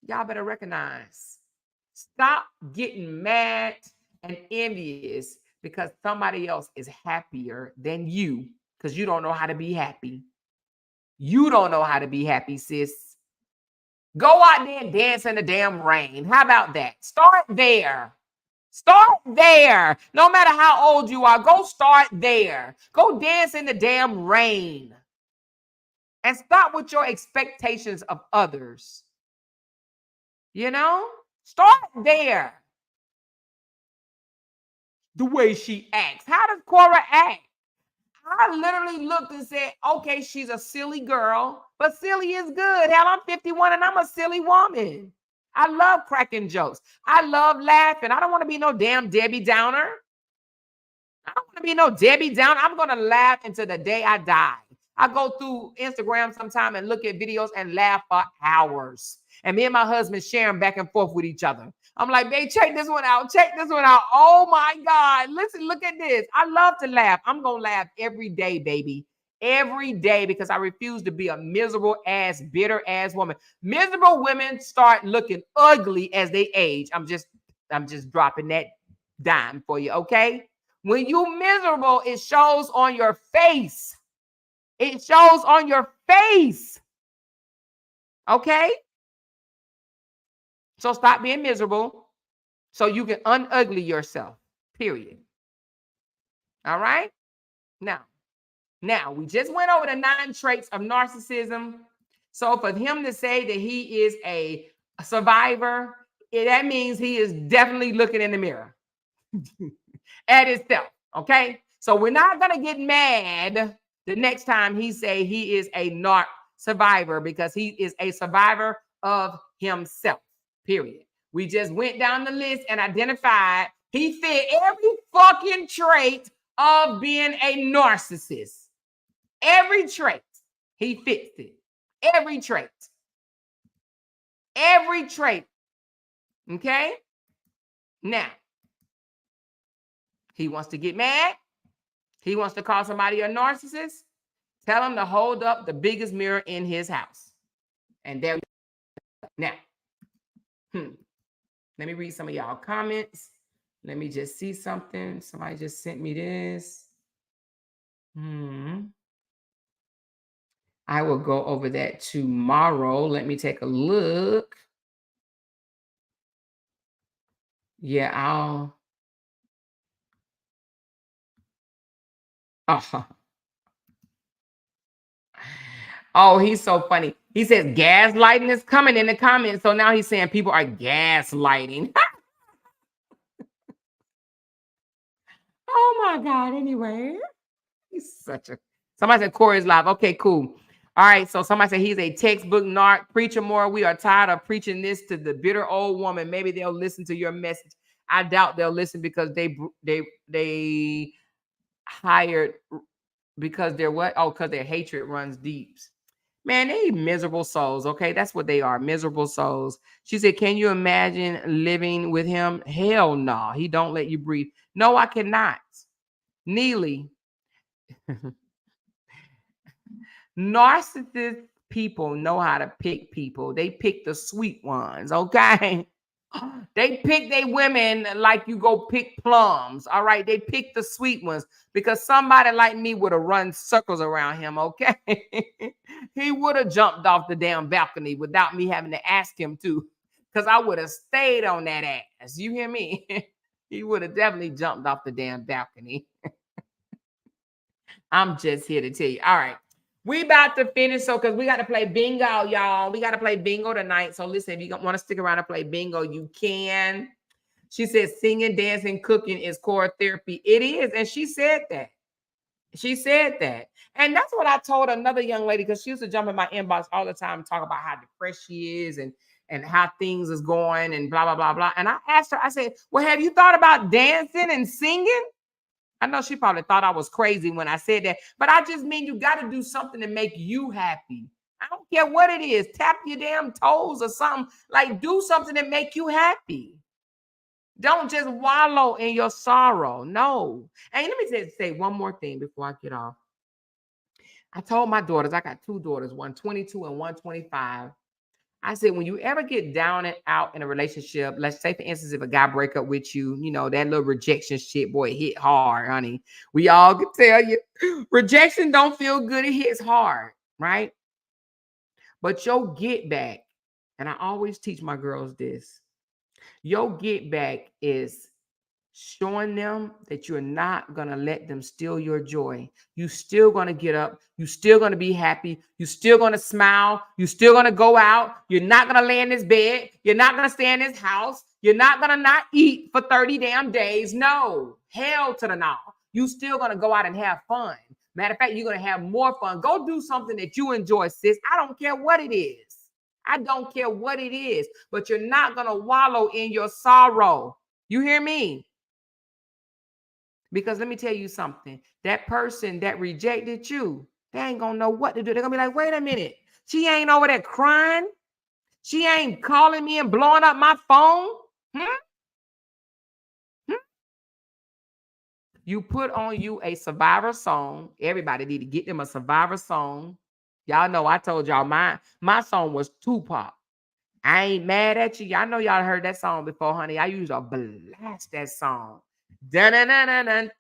Y'all better recognize. Stop getting mad and envious because somebody else is happier than you because you don't know how to be happy. You don't know how to be happy, sis. Go out there and dance in the damn rain. How about that? Start there. Start there. No matter how old you are, go start there. Go dance in the damn rain. And stop with your expectations of others. You know? Start there. The way she acts. How does Korra act? I literally looked and said, okay, she's a silly girl, but silly is good. Hell, I'm 51 and I'm a silly woman. I love cracking jokes. I love laughing. I don't want to be no damn Debbie Downer. I don't want to be no Debbie Downer. I'm going to laugh until the day I die. I go through Instagram sometime and look at videos and laugh for hours. And me and my husband sharing back and forth with each other. I'm like, babe, check this one out. Check this one out. Oh my God. Listen, look at this. I love to laugh. I'm going to laugh every day, baby. Every day, because I refuse to be a miserable ass, bitter ass woman. Miserable women start looking ugly as they age. I'm just dropping that dime for you, okay? When you miserable, it shows on your face. It shows on your face. Okay? So stop being miserable so you can unugly yourself, period. All right? Now, we just went over the 9 traits of narcissism. So for him to say that he is a survivor, that means he is definitely looking in the mirror at himself, okay? So we're not going to get mad the next time he say he is a narc survivor because he is a survivor of himself, period. We just went down the list and identified he fit every fucking trait of being a narcissist. Every trait, he fits it. Every trait. Every trait. Okay? Now, he wants to get mad. He wants to call somebody a narcissist. Tell him to hold up the biggest mirror in his house. And there we go. Now, let me read some of y'all comments. Let me just see something. Somebody just sent me this. I will go over that tomorrow. Let me take a look. Yeah, I'll. Oh, he's so funny. He says gaslighting is coming in the comments. So now he's saying people are gaslighting. Oh my God. Anyway, he's such a. Somebody said Korra is live. Okay, cool. All right. So somebody said he's a textbook narc. Preacher more. We are tired of preaching this to the bitter old woman. Maybe they'll listen to your message. I doubt they'll listen because they hired because they're what? Oh, because their hatred runs deep. Man, they miserable souls. Okay, that's what they are. Miserable souls. She said, "Can you imagine living with him? Hell no. He don't let you breathe. No, I cannot." Neely. Narcissist people know how to pick people. They pick the sweet ones, okay? They pick their women like you go pick plums, all right? They pick the sweet ones because somebody like me would have run circles around him, okay? He would have jumped off the damn balcony without me having to ask him to because I would have stayed on that ass. You hear me? He would have definitely jumped off the damn balcony. I'm just here to tell you. All right. We about to finish, so because we got to play bingo, y'all. We got to play bingo tonight. So listen, if you want to stick around and play bingo, you can. She said singing, dancing, cooking is core therapy. It is, and she said that. She said that. And that's what I told another young lady, because she used to jump in my inbox all the time and talk about how depressed she is and how things is going and blah, blah, blah, blah. And I asked her, I said, well, have you thought about dancing and singing? I know she probably thought I was crazy when I said that, but I just mean you got to do something to make you happy. I don't care what it is. Tap your damn toes or something. Like, do something that make you happy. Don't just wallow in your sorrow. No. And let me say one more thing before I get off. I told my daughters, I got two daughters, one 22 and one 25. I said, when you ever get down and out in a relationship, let's say, for instance, if a guy break up with you, you know, that little rejection shit, boy, it hit hard, honey. We all can tell you, rejection don't feel good. It hits hard, right? But your get back, and I always teach my girls this, your get back is showing them that you're not going to let them steal your joy. You still going to get up. You still going to be happy. You still going to smile. You still going to go out. You're not going to lay in this bed. You're not going to stay in this house. You're not going to not eat for 30 damn days. No, hell to the no. You still going to go out and have fun. Matter of fact, you're going to have more fun. Go do something that you enjoy, sis. I don't care what it is. I don't care what it is, but you're not going to wallow in your sorrow. You hear me? Because let me tell you something, that person that rejected you, they ain't gonna know what to do. They're gonna be like, wait a minute, she ain't over there crying. She ain't calling me and blowing up my phone. You put on you a Survivor song. Everybody need to get them a Survivor song. Y'all know I told y'all my song was Tupac. I ain't mad at you. Y'all know y'all heard that song before, honey. I used to blast that song. Dun dun dun dun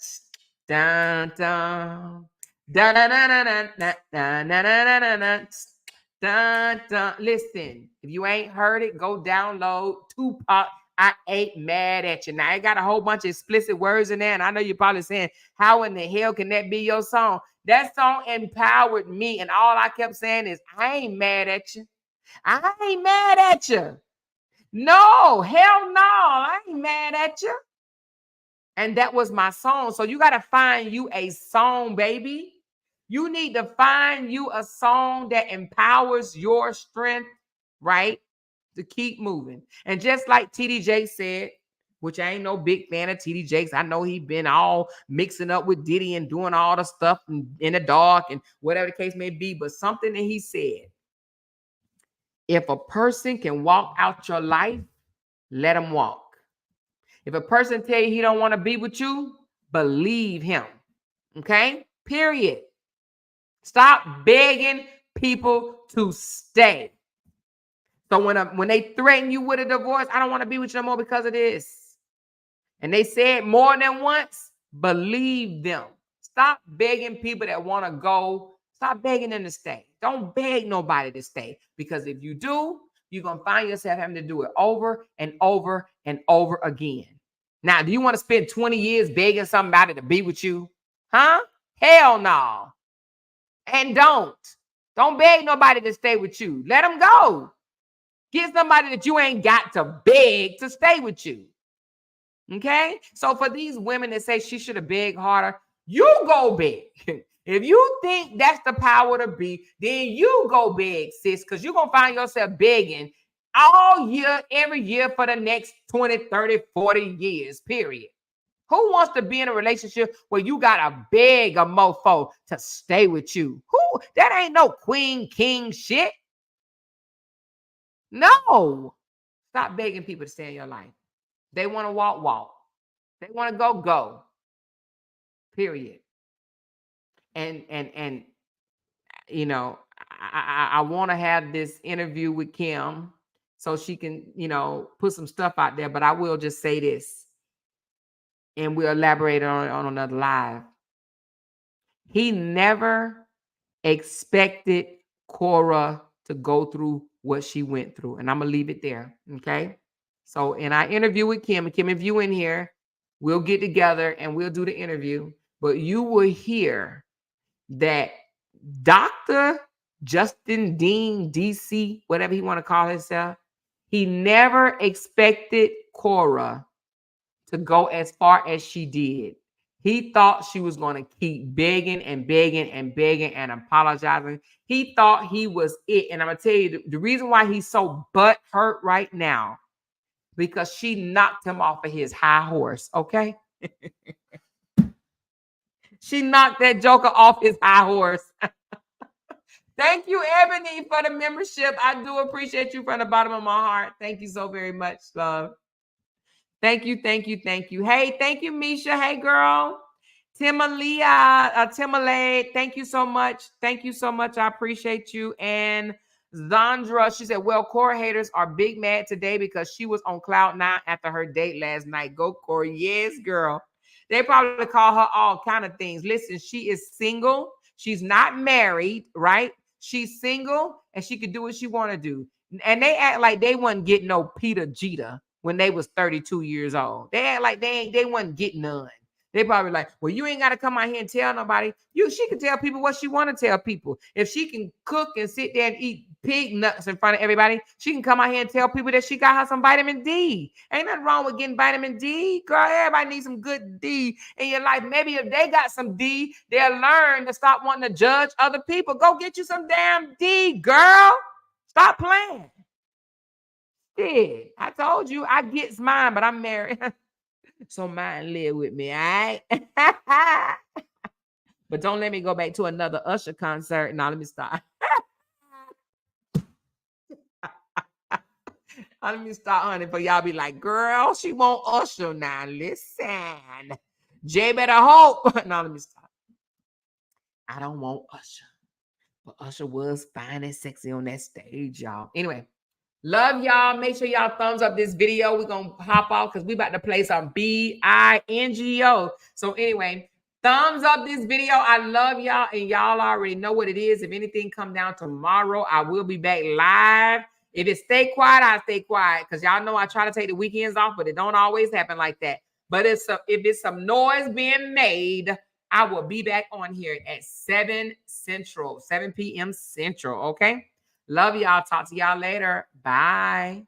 dun dun dun dun dun dun dun dun. Listen, if you ain't heard it, go download Tupac. I ain't mad at you. Now, it got a whole bunch of explicit words in there, and I know you're probably saying, how in the hell can that be your song? That song empowered me, and all I kept saying is, I ain't mad at you. I ain't mad at you. No, hell no, I ain't mad at you. And that was my song. So you got to find you a song, baby. You need to find you a song that empowers your strength, right? To keep moving. And just like TD Jakes said, which I ain't no big fan of TD Jakes. I know he been all mixing up with Diddy and doing all the stuff in the dark and whatever the case may be. But something that he said, if a person can walk out your life, let him walk. If a person tell you he don't want to be with you, believe him. Okay? Period. Stop begging people to stay. So when they threaten you with a divorce, I don't want to be with you no more because of this. And they say it more than once, believe them. Stop begging people that want to go. Stop begging them to stay. Don't beg nobody to stay, because if you do, you're going to find yourself having to do it over and over and over again. Now, do you want to spend 20 years begging somebody to be with you? Huh? Hell no. And don't beg nobody to stay with you. Let them go. Get somebody that you ain't got to beg to stay with you. Okay? So for these women that say she should have begged harder, you go beg. If you think that's the power to be, then you go beg, sis, because you're going to find yourself begging all year, every year for the next 20, 30, 40 years, period. Who wants to be in a relationship where you got to beg a mofo to stay with you? Who? That ain't no queen, king shit. No. Stop begging people to stay in your life. They want to walk. They want to go. Period. And you know, I want to have this interview with Kim so she can, you know, put some stuff out there. But I will just say this, and we'll elaborate on another live. He never expected Korra to go through what she went through. And I'm going to leave it there. Okay. So in our interview with Kim, if you in here, we'll get together and we'll do the interview. But you will hear that Dr. Justin Dean, DC, whatever he want to call himself, he never expected Korra to go as far as she did. He thought she was going to keep begging and apologizing. He thought he was it. And I'm going to tell you the reason why he's so butthurt right now, because she knocked him off of his high horse, okay? She knocked that joker off his high horse. Thank you, Ebony, for the membership. I do appreciate you from the bottom of my heart. Thank you so very much, love. Thank you. Hey, thank you, Misha. Hey, girl. Timale, thank you so much. I appreciate you. And Zandra, she said, well, Korra haters are big mad today because she was on cloud 9 after her date last night. Go, Korra. Yes, girl. They probably call her all kind of things. Listen, she is single. She's not married, right? She's single and she could do what she want to do. And they act like they wasn't getting no Peter Jeter when they was 32 years old. They act like they wasn't getting none. They probably like, well, you ain't got to come out here and tell nobody. She can tell people what she want to tell people. If she can cook and sit there and eat pig nuts in front of everybody, she can come out here and tell people that she got her some vitamin D. Ain't nothing wrong with getting vitamin D. Girl, everybody needs some good D in your life. Maybe if they got some D, they'll learn to stop wanting to judge other people. Go get you some damn D, girl. Stop playing. Yeah, I told you I gets mine, but I'm married. So mine live with me, all right? But don't let me go back to another Usher concert. Now let me stop. Let me start, honey, for y'all be like, girl, she won't Usher now. Listen. Jay better hope. Now let me stop. I don't want Usher. But Usher was fine and sexy on that stage, y'all. Anyway. Love y'all. Make sure y'all thumbs up this video. We're going to hop off because we about to play some BINGO. So anyway, thumbs up this video. I love y'all. And y'all already know what it is. If anything come down tomorrow, I will be back live. If it stay quiet, I stay quiet. Because y'all know I try to take the weekends off, but it don't always happen like that. But if it's some noise being made, I will be back on here at 7 p.m. Central. Okay? Love y'all. Talk to y'all later. Bye.